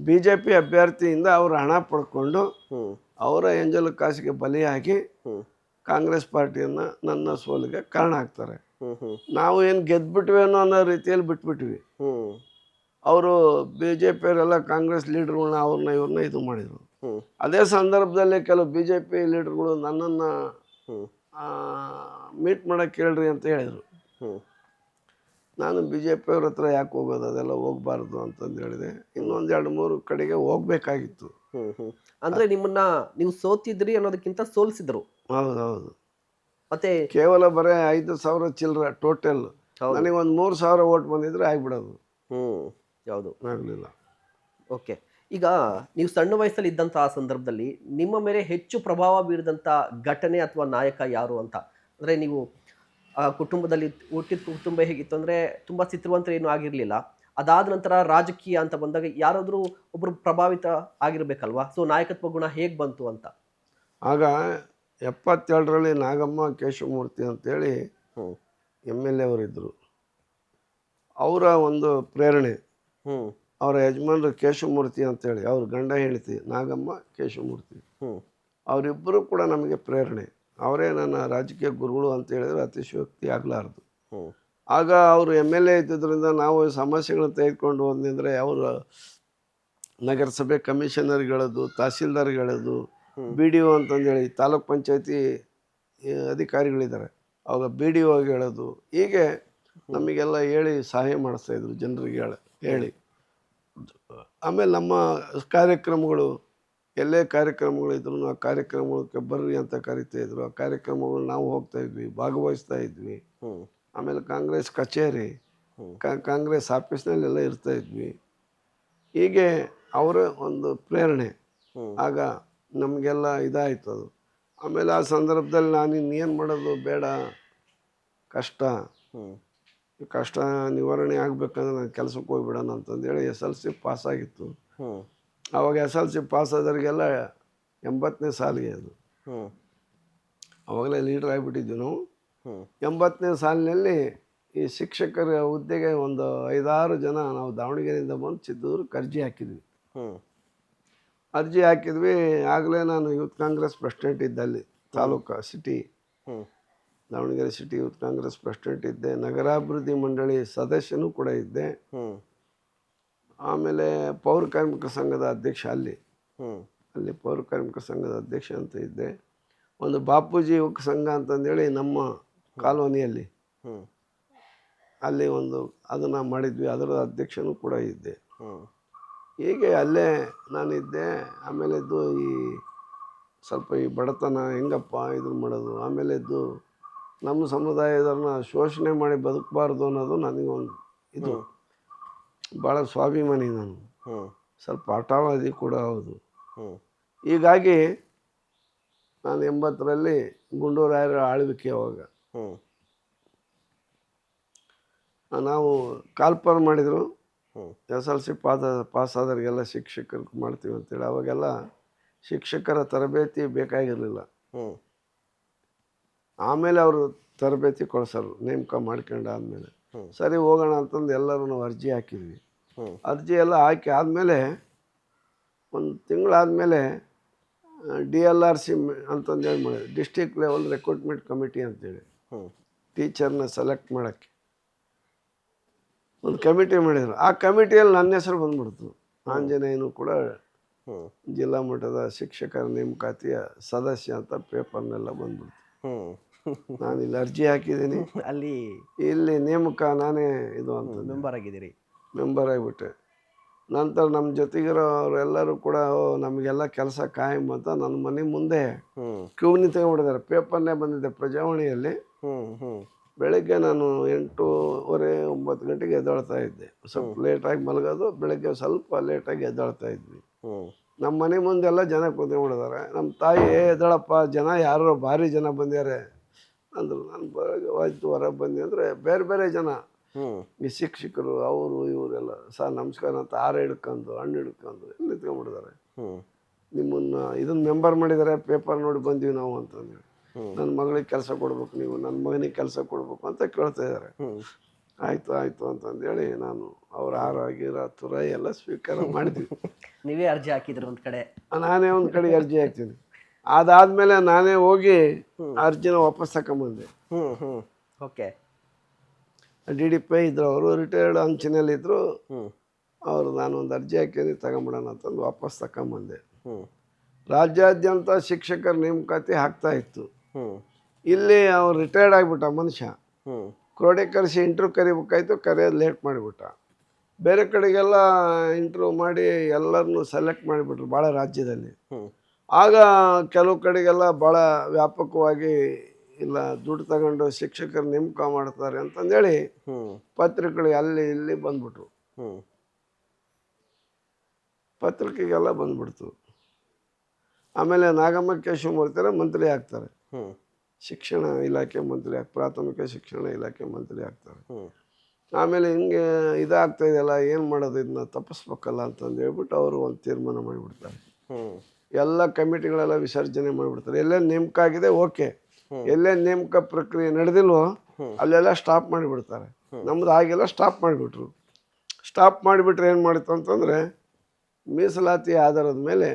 BJP ಅಭ್ಯರ್ಥಿಯಿಂದ ಅವರು ಹಣ ಪಡ್ಕೊಂಡು ಹ್ಮ್ ಅವರ ಎಂಜಲು ಕಾಸಿಗೆ ಬಲಿಯಾಗಿ ಹ್ಮ್ ಕಾಂಗ್ರೆಸ್ ಪಾರ್ಟಿಯನ್ನು ನನ್ನ ಸೋಲಿಗೆ ಕಾರಣ ಆಗ್ತಾರೆ. ಹ್ಮ್ ಹ್ಮ್ ನಾವು ಏನು ಗೆದ್ದುಬಿಟ್ವೇನೋ ಅನ್ನೋ ರೀತಿಯಲ್ಲಿ ಬಿಟ್ಬಿಟ್ವಿ. ಹ್ಮ್ ಅವರು BJP ಅವರೆಲ್ಲ ಕಾಂಗ್ರೆಸ್ ಲೀಡರ್ಗಳನ್ನ ಇವ್ರನ್ನ ಇದು ಮಾಡಿದರು. ಹ್ಮ್ ಅದೇ ಸಂದರ್ಭದಲ್ಲಿ ಕೆಲವು BJP ಲೀಡರ್ಗಳು ನನ್ನನ್ನು ಹ್ಮ್ ಮೀಟ್ ಮಾಡೋಕ್ಕೆ ಹೇಳ್ರಿ ಅಂತ ಹೇಳಿದರು. ಹ್ಮ್ ನಾನು BJP ಅವ್ರ ಹತ್ರ ಯಾಕೆ ಹೋಗೋದು, ಅದೆಲ್ಲ ಹೋಗಬಾರ್ದು ಅಂತಂದು ಹೇಳಿದೆ. ಇನ್ನೊಂದು 2-3 ಕಡೆಗೆ ಹೋಗ್ಬೇಕಾಗಿತ್ತು. ಹ್ಮ್ ಅಂದ್ರೆ ನಿಮ್ಮನ್ನ ನೀವು ಸೋತಿದ್ರಿ ಅನ್ನೋದಕ್ಕಿಂತ ಸೋಲಿಸಿದ್ರು. ಹೌದೌದು. ಮತ್ತೆ ಕೇವಲ ಬರೀ 5,000 ಚಿಲ್ಲರೆ ಟೋಟಲ್. ಹೌದು. ನನಗೆ ಒಂದು 3,000 ಓಟ್ ಬಂದಿದ್ರೆ ಆಗಿಬಿಡೋದು. ಯಾವುದು ಆಗಲಿಲ್ಲ. ಓಕೆ. ಈಗ ನೀವು ಸಣ್ಣ ವಯಸ್ಸಲ್ಲಿ ಇದ್ದಂಥ ಆ ಸಂದರ್ಭದಲ್ಲಿ ನಿಮ್ಮ ಮೇಲೆ ಹೆಚ್ಚು ಪ್ರಭಾವ ಬೀರಿದಂಥ ಘಟನೆ ಅಥವಾ ನಾಯಕ ಯಾರು ಅಂತ? ಅಂದರೆ ನೀವು ಕುಟುಂಬದಲ್ಲಿ ಹುಟ್ಟಿದ ಕುಟುಂಬ ಹೇಗಿತ್ತು ಅಂದರೆ ತುಂಬ ಚಿತ್ರವಂತರು ಏನೂ ಆಗಿರಲಿಲ್ಲ. ಅದಾದ ನಂತರ ರಾಜಕೀಯ ಅಂತ ಬಂದಾಗ ಯಾರಾದರೂ ಒಬ್ಬರು ಪ್ರಭಾವಿತ ಆಗಿರಬೇಕಲ್ವಾ? ಸೊ ನಾಯಕತ್ವ ಗುಣ ಹೇಗೆ ಬಂತು ಅಂತ? ಆಗ 77ರಲ್ಲಿ ನಾಗಮ್ಮ ಕೇಶವಮೂರ್ತಿ ಅಂತೇಳಿ MLA ಅವರಿದ್ದರು. ಅವರ ಒಂದು ಪ್ರೇರಣೆ, ಅವರ ಯಜಮಾನರು ಕೇಶವಮೂರ್ತಿ ಅಂತೇಳಿ, ಅವ್ರ ಗಂಡ ಹೆಂಡತಿ ನಾಗಮ್ಮ ಕೇಶವಮೂರ್ತಿ, ಅವರಿಬ್ಬರು ಕೂಡ ನಮಗೆ ಪ್ರೇರಣೆ. ಅವರೇ ನನ್ನ ರಾಜಕೀಯ ಗುರುಗಳು ಅಂತ ಹೇಳಿದ್ರೆ ಅತಿಶಯೋಕ್ತಿ ಆಗಲಾರ್ದು. ಆಗ ಅವರು MLA ಇದ್ದಿದ್ದರಿಂದ ನಾವು ಸಮಸ್ಯೆಗಳನ್ನ ತೆಗೆದುಕೊಂಡು ಹೋದಂದರೆ ಅವರು ನಗರಸಭೆ ಕಮಿಷನರ್ಗಳದ್ದು, ತಹಸೀಲ್ದಾರ್ಗಳದ್ದು, BDO ಅಂತಂದೇಳಿ ತಾಲೂಕ್ ಪಂಚಾಯತಿ ಅಧಿಕಾರಿಗಳಿದ್ದಾರೆ, ಅವಾಗ BDO ಹೇಳೋದು, ಹೀಗೆ ನಮಗೆಲ್ಲ ಹೇಳಿ ಸಹಾಯ ಮಾಡಿಸ್ತಾಯಿದ್ರು ಜನರಿಗೆ ಹೇಳಿ. ಆಮೇಲೆ ನಮ್ಮ ಕಾರ್ಯಕ್ರಮಗಳು, ಎಲ್ಲೇ ಕಾರ್ಯಕ್ರಮಗಳಿದ್ರು ಆ ಕಾರ್ಯಕ್ರಮಕ್ಕೆ ಬರ್ರಿ ಅಂತ ಕರಿತಾಯಿದ್ರು. ಆ ಕಾರ್ಯಕ್ರಮಗಳು ನಾವು ಹೋಗ್ತಾಯಿದ್ವಿ, ಭಾಗವಹಿಸ್ತಾ ಇದ್ವಿ. ಆಮೇಲೆ ಕಾಂಗ್ರೆಸ್ ಕಚೇರಿ, ಕಾಂಗ್ರೆಸ್ ಆಫೀಸ್ನಲ್ಲೆಲ್ಲ ಇರ್ತಾಯಿದ್ವಿ. ಹೀಗೆ ಅವರ ಒಂದು ಪ್ರೇರಣೆ ಆಗ ನಮಗೆಲ್ಲ ಇದಾಯಿತು ಅದು. ಆಮೇಲೆ ಆ ಸಂದರ್ಭದಲ್ಲಿ ನಾನು ಇನ್ನೇನು ಮಾಡೋದು, ಬೇಡ, ಕಷ್ಟ ನಿವಾರಣೆ ಆಗಬೇಕಂದ್ರೆ ನಾನು ಕೆಲಸಕ್ಕೆ ಹೋಗ್ಬಿಡೋಣ ಅಂತಂದೇಳಿ SLC ಪಾಸಾಗಿತ್ತು. ಆವಾಗ SLC ಪಾಸಾದವ್ರಿಗೆಲ್ಲ 80ನೇ ಸಾಲಿಗೆ ಅದು. ಅವಾಗಲೇ ಲೀಡ್ರ್ ಆಗಿಬಿಟ್ಟಿದ್ವಿ ನಾವು. 80ನೇ ಸಾಲಿನಲ್ಲಿ ಈ ಶಿಕ್ಷಕರ ಹುದ್ದೆಗೆ ಒಂದು 5-6 ಜನ ನಾವು ದಾವಣಗೆರೆಯಿಂದ ಬಂದು ಚಿತ್ರದುರ್ಗಕ್ಕೆ ಅರ್ಜಿ ಹಾಕಿದ್ವಿ. ಆಗಲೇ ನಾನು ಯೂತ್ ಕಾಂಗ್ರೆಸ್ ಪ್ರೆಸಿಡೆಂಟ್ ಇದ್ದೆ, ಅಲ್ಲಿ taluk city Davanagere city youth Congress president ಇದ್ದೆ, ನಗರಾಭಿವೃದ್ಧಿ ಮಂಡಳಿ ಸದಸ್ಯನೂ ಕೂಡ ಇದ್ದೆ. ಆಮೇಲೆ ಪೌರ ಕಾರ್ಮಿಕ ಸಂಘದ ಅಧ್ಯಕ್ಷ, ಅಲ್ಲಿ ಪೌರ ಕಾರ್ಮಿಕ ಸಂಘದ ಅಧ್ಯಕ್ಷ ಅಂತ ಇದ್ದೆ. ಒಂದು ಬಾಪೂಜಿ ಯುವಕ ಸಂಘ ಅಂತಂದೇಳಿ ನಮ್ಮ ಕಾಲೋನಿಯಲ್ಲಿ, ಅಲ್ಲಿ ಒಂದು ಅದನ್ನು ಮಾಡಿದ್ವಿ, ಅದರ ಅಧ್ಯಕ್ಷನೂ ಕೂಡ ಇದ್ದೆ. ಹೀಗೆ ಅಲ್ಲೇ ನಾನಿದ್ದೆ. ಆಮೇಲೆ ಸ್ವಲ್ಪ ಈ ಬಡತನ ಹೆಂಗಪ್ಪ ಇದನ್ನು ಮಾಡೋದು, ಆಮೇಲೆ ನಮ್ಮ ಸಮುದಾಯದವ್ರನ್ನ ಶೋಷಣೆ ಮಾಡಿ ಬದುಕಬಾರ್ದು ಅನ್ನೋದು ನನಗೊಂದು ಇದು ಭಾಳ ಸ್ವಾಭಿಮಾನಿ. ನಾನು ಸ್ವಲ್ಪ ಹಠವಾದಿ ಕೂಡ ಹೌದು. ಹೀಗಾಗಿ ನಾನು 80ರಲ್ಲಿ ಗುಂಡೂರಾಯರ ಆಳ್ವಿಕೆ, ಅವಾಗ ನಾವು ಕಾಲ್ಪರ್ ಮಾಡಿದರು. SLC ಪಾಸಾದವ್ರಿಗೆಲ್ಲ ಶಿಕ್ಷಕರಿಗೆ ಮಾಡ್ತೀವಿ ಅಂತೇಳಿ. ಅವಾಗೆಲ್ಲ ಶಿಕ್ಷಕರ ತರಬೇತಿ ಬೇಕಾಗಿರಲಿಲ್ಲ. ಆಮೇಲೆ ಅವರು ತರಬೇತಿ ಕೊಡ್ಸೋರು, ನೇಮಕ ಮಾಡ್ಕೊಂಡಾದ್ಮೇಲೆ. ಸರಿ ಹೋಗೋಣ ಅಂತಂದು ಎಲ್ಲರೂ ನಾವು ಅರ್ಜಿ ಹಾಕಿದ್ವಿ. ಅರ್ಜಿ ಎಲ್ಲ ಹಾಕಿ ಆದಮೇಲೆ ಒಂದು ತಿಂಗಳಾದಮೇಲೆ DLRC ಅಂತಂದೇಳಿ ಮಾಡಿದ್ರು, ಡಿಸ್ಟ್ರಿಕ್ಟ್ ಲೆವೆಲ್ ರೆಕ್ರೂಟ್ಮೆಂಟ್ ಕಮಿಟಿ ಅಂತೇಳಿ. ಟೀಚರ್ನ ಸೆಲೆಕ್ಟ್ ಮಾಡೋಕ್ಕೆ ಒಂದು ಕಮಿಟಿ ಮಾಡಿದರು. ಆ ಕಮಿಟಿಯಲ್ಲಿ ನನ್ನ ಹೆಸರು ಬಂದ್ಬಿಡ್ತು. ಆಂಜನೇಯನು ಕೂಡ ಜಿಲ್ಲಾ ಮಟ್ಟದ ಶಿಕ್ಷಕರ ನೇಮಕಾತಿಯ ಸದಸ್ಯ ಅಂತ ಪೇಪರ್ನೆಲ್ಲ ಬಂದ್ಬಿಡ್ತು. ನಾನು ಇಲ್ಲಿ ಅರ್ಜಿ ಹಾಕಿದ್ದೀನಿ, ಇಲ್ಲಿ ನೇಮಕ ನಾನೇ ಇದು ಅಂತ ಮೆಂಬರ್ ಆಗಿಬಿಟ್ಟೆ. ನಂತರ ನಮ್ಮ ಜೊತೆಗಿರೋರೆಲ್ಲರೂ ಕೂಡ ನಮಗೆಲ್ಲ ಕೆಲಸ ಕಾಯಂ ಅಂತ ನನ್ನ ಮನೆ ಮುಂದೆ ಕ್ಯೂ ನಿಂತ್ಕೊಂಡ್ಬಿಟ್ಟಿದ್ದಾರೆ. ಪೇಪರ್ನೇ ಬಂದಿದೆ ಪ್ರಜಾವಾಣಿಯಲ್ಲಿ. ಬೆಳಗ್ಗೆ ನಾನು 8:30-9 ಗಂಟೆಗೆ ಎದ್ದೇಳ್ತಾ ಇದ್ದೆ. ಸ್ವಲ್ಪ ಲೇಟಾಗಿ ಮಲಗೋದು, ಬೆಳಗ್ಗೆ ಸ್ವಲ್ಪ ಲೇಟಾಗಿ ಎದ್ದೇಳ್ತಾ ಇದ್ವಿ. ನಮ್ಮ ಮನೆ ಮುಂದೆಲ್ಲ ಜನ ಕೂತ್ಕೊಂಡಿದ್ದಾರೆ. ನಮ್ಮ ತಾಯಿ ಎದ್ದಳಪ್ಪ ಜನ ಯಾರೋ ಭಾರಿ ಜನ ಬಂದ್ಯಾರೆ ಅಂದರು. ನಾನು ಹೋಯ್ತು ಹೊರಗೆ ಬಂದೆ ಅಂದರೆ ಬೇರೆ ಬೇರೆ ಜನ ಈ ಶಿಕ್ಷಕರು ಅವರು ಇವರೆಲ್ಲ ಸರ್ ನಮಸ್ಕಾರ ಅಂತ ಹಾರ ಹಿಡ್ಕೊಂಡು ಹಣ್ಣು ಹಿಡ್ಕೊಂಡು ಎಲ್ಲ ನಿಂತ್ಕೊಂಡ್ಬಿಟ್ಟಿದ್ದಾರೆ. ನಿಮ್ಮನ್ನು ಇದನ್ನು ಮೆಂಬರ್ ಮಾಡಿದ್ದಾರೆ ಪೇಪರ್ ನೋಡಿ ಬಂದೀವಿ ನಾವು ಅಂತಂದೇಳಿ. ನನ್ನ ಮಗಳಿಗೆ ಕೆಲಸ ಕೊಡ್ಬೇಕು, ನೀವು ನನ್ನ ಮಗನಿಗೆ ಕೆಲಸ ಕೊಡ್ಬೇಕು ಅಂತ ಕೇಳ್ತಾ ಇದ್ದಾರೆ. ಆಯಿತು ಆಯಿತು ಅಂತಂದೇಳಿ ನಾನು ಅವ್ರ ಹಾರ ಗೀರ ತುರಾಯಿ ಎಲ್ಲ ಸ್ವೀಕಾರ ಮಾಡಿದ್ವಿ. ನೀವೇ ಅರ್ಜಿ ಹಾಕಿದ್ರಿ ಒಂದು ಕಡೆ? ನಾನೇ ಒಂದು ಕಡೆಗೆ ಅರ್ಜಿ ಹಾಕ್ತೀನಿ. ಅದಾದಮೇಲೆ ನಾನೇ ಹೋಗಿ ಅರ್ಜಿನ ವಾಪಸ್ ತಗೊಂಬಂದೆ. ಓಕೆ. DDP ಇದ್ರು, ಅವರು ರಿಟೈರ್ಡ್ ಅಂಚಿನಲ್ಲಿದ್ದರು. ಅವರು ನಾನು ಒಂದು ಅರ್ಜಿ ಹಾಕಿದ್ದೀನಿ ತಗೊಂಬಿಡೋಣ ಅಂತಂದು ವಾಪಸ್ ತಗೊಂಬಂದೆ. ರಾಜ್ಯಾದ್ಯಂತ ಶಿಕ್ಷಕರ ನೇಮಕಾತಿ ಆಗ್ತಾ ಇತ್ತು. ಇಲ್ಲಿ ಅವ್ರು ರಿಟೈರ್ಡ್ ಆಗಿಬಿಟ್ಟ ಮನುಷ್ಯ. ಕ್ರೋಢೀಕರಿಸಿ ಇಂಟ್ರ್ಯೂ ಕರಿಬೇಕಾಯ್ತು, ಕರೆಯೋದು ಲೇಟ್ ಮಾಡಿಬಿಟ್ಟ. ಬೇರೆ ಕಡೆಗೆಲ್ಲ ಇಂಟ್ರ್ಯೂ ಮಾಡಿ ಎಲ್ಲರನ್ನೂ ಸೆಲೆಕ್ಟ್ ಮಾಡಿಬಿಟ್ರು ಭಾಳ ರಾಜ್ಯದಲ್ಲಿ. ಆಗ ಕೆಲವು ಕಡೆಗೆಲ್ಲ ಭಾಳ ವ್ಯಾಪಕವಾಗಿ ಇಲ್ಲ ದುಡ್ಡು ತಗೊಂಡು ಶಿಕ್ಷಕರು ನೇಮಕ ಮಾಡ್ತಾರೆ ಅಂತಂದೇಳಿ ಪತ್ರಿಕೆಗಳು ಅಲ್ಲಿ ಇಲ್ಲಿ ಬಂದ್ಬಿಟ್ರು. ಪತ್ರಿಕೆಗೆಲ್ಲ ಬಂದ್ಬಿಡ್ತು. ಆಮೇಲೆ ನಾಗಮ್ಮ ಕೇಶವಮೂರ್ತಿಯರ ಮಂತ್ರಿ ಆಗ್ತಾರೆ, ಶಿಕ್ಷಣ ಇಲಾಖೆ ಮಂತ್ರಿ ಪ್ರಾಥಮಿಕ ಶಿಕ್ಷಣ ಇಲಾಖೆ ಮಂತ್ರಿ ಆಗ್ತಾರೆ. ಆಮೇಲೆ ಹಿಂಗೆ ಇದಾಗ್ತಾ ಇದೆಯಲ್ಲ, ಏನು ಮಾಡೋದು, ಇದನ್ನ ತಪ್ಪಿಸ್ಬೇಕಲ್ಲ ಅಂತಂದು ಹೇಳ್ಬಿಟ್ಟು ಅವರು ಒಂದು ತೀರ್ಮಾನ ಮಾಡಿಬಿಡ್ತಾರೆ. ಎಲ್ಲ ಕಮಿಟಿಗಳೆಲ್ಲ ವಿಸರ್ಜನೆ ಮಾಡಿಬಿಡ್ತಾರೆ. ಎಲ್ಲೇ ನೇಮಕ ಆಗಿದೆ ಓಕೆ, ಎಲ್ಲೇ ನೇಮಕ ಪ್ರಕ್ರಿಯೆ ನಡೆದಿಲ್ವೋ ಅಲ್ಲೆಲ್ಲ ಸ್ಟಾಪ್ ಮಾಡಿಬಿಡ್ತಾರೆ. ನಮ್ದು ಹಾಗೆಲ್ಲ ಸ್ಟಾಪ್ ಮಾಡಿಬಿಟ್ರು. ಸ್ಟಾಪ್ ಮಾಡಿಬಿಟ್ರೆ ಏನು ಮಾಡಿತ್ತು ಅಂತಂದರೆ ಮೀಸಲಾತಿ ಆಧಾರದ ಮೇಲೆ,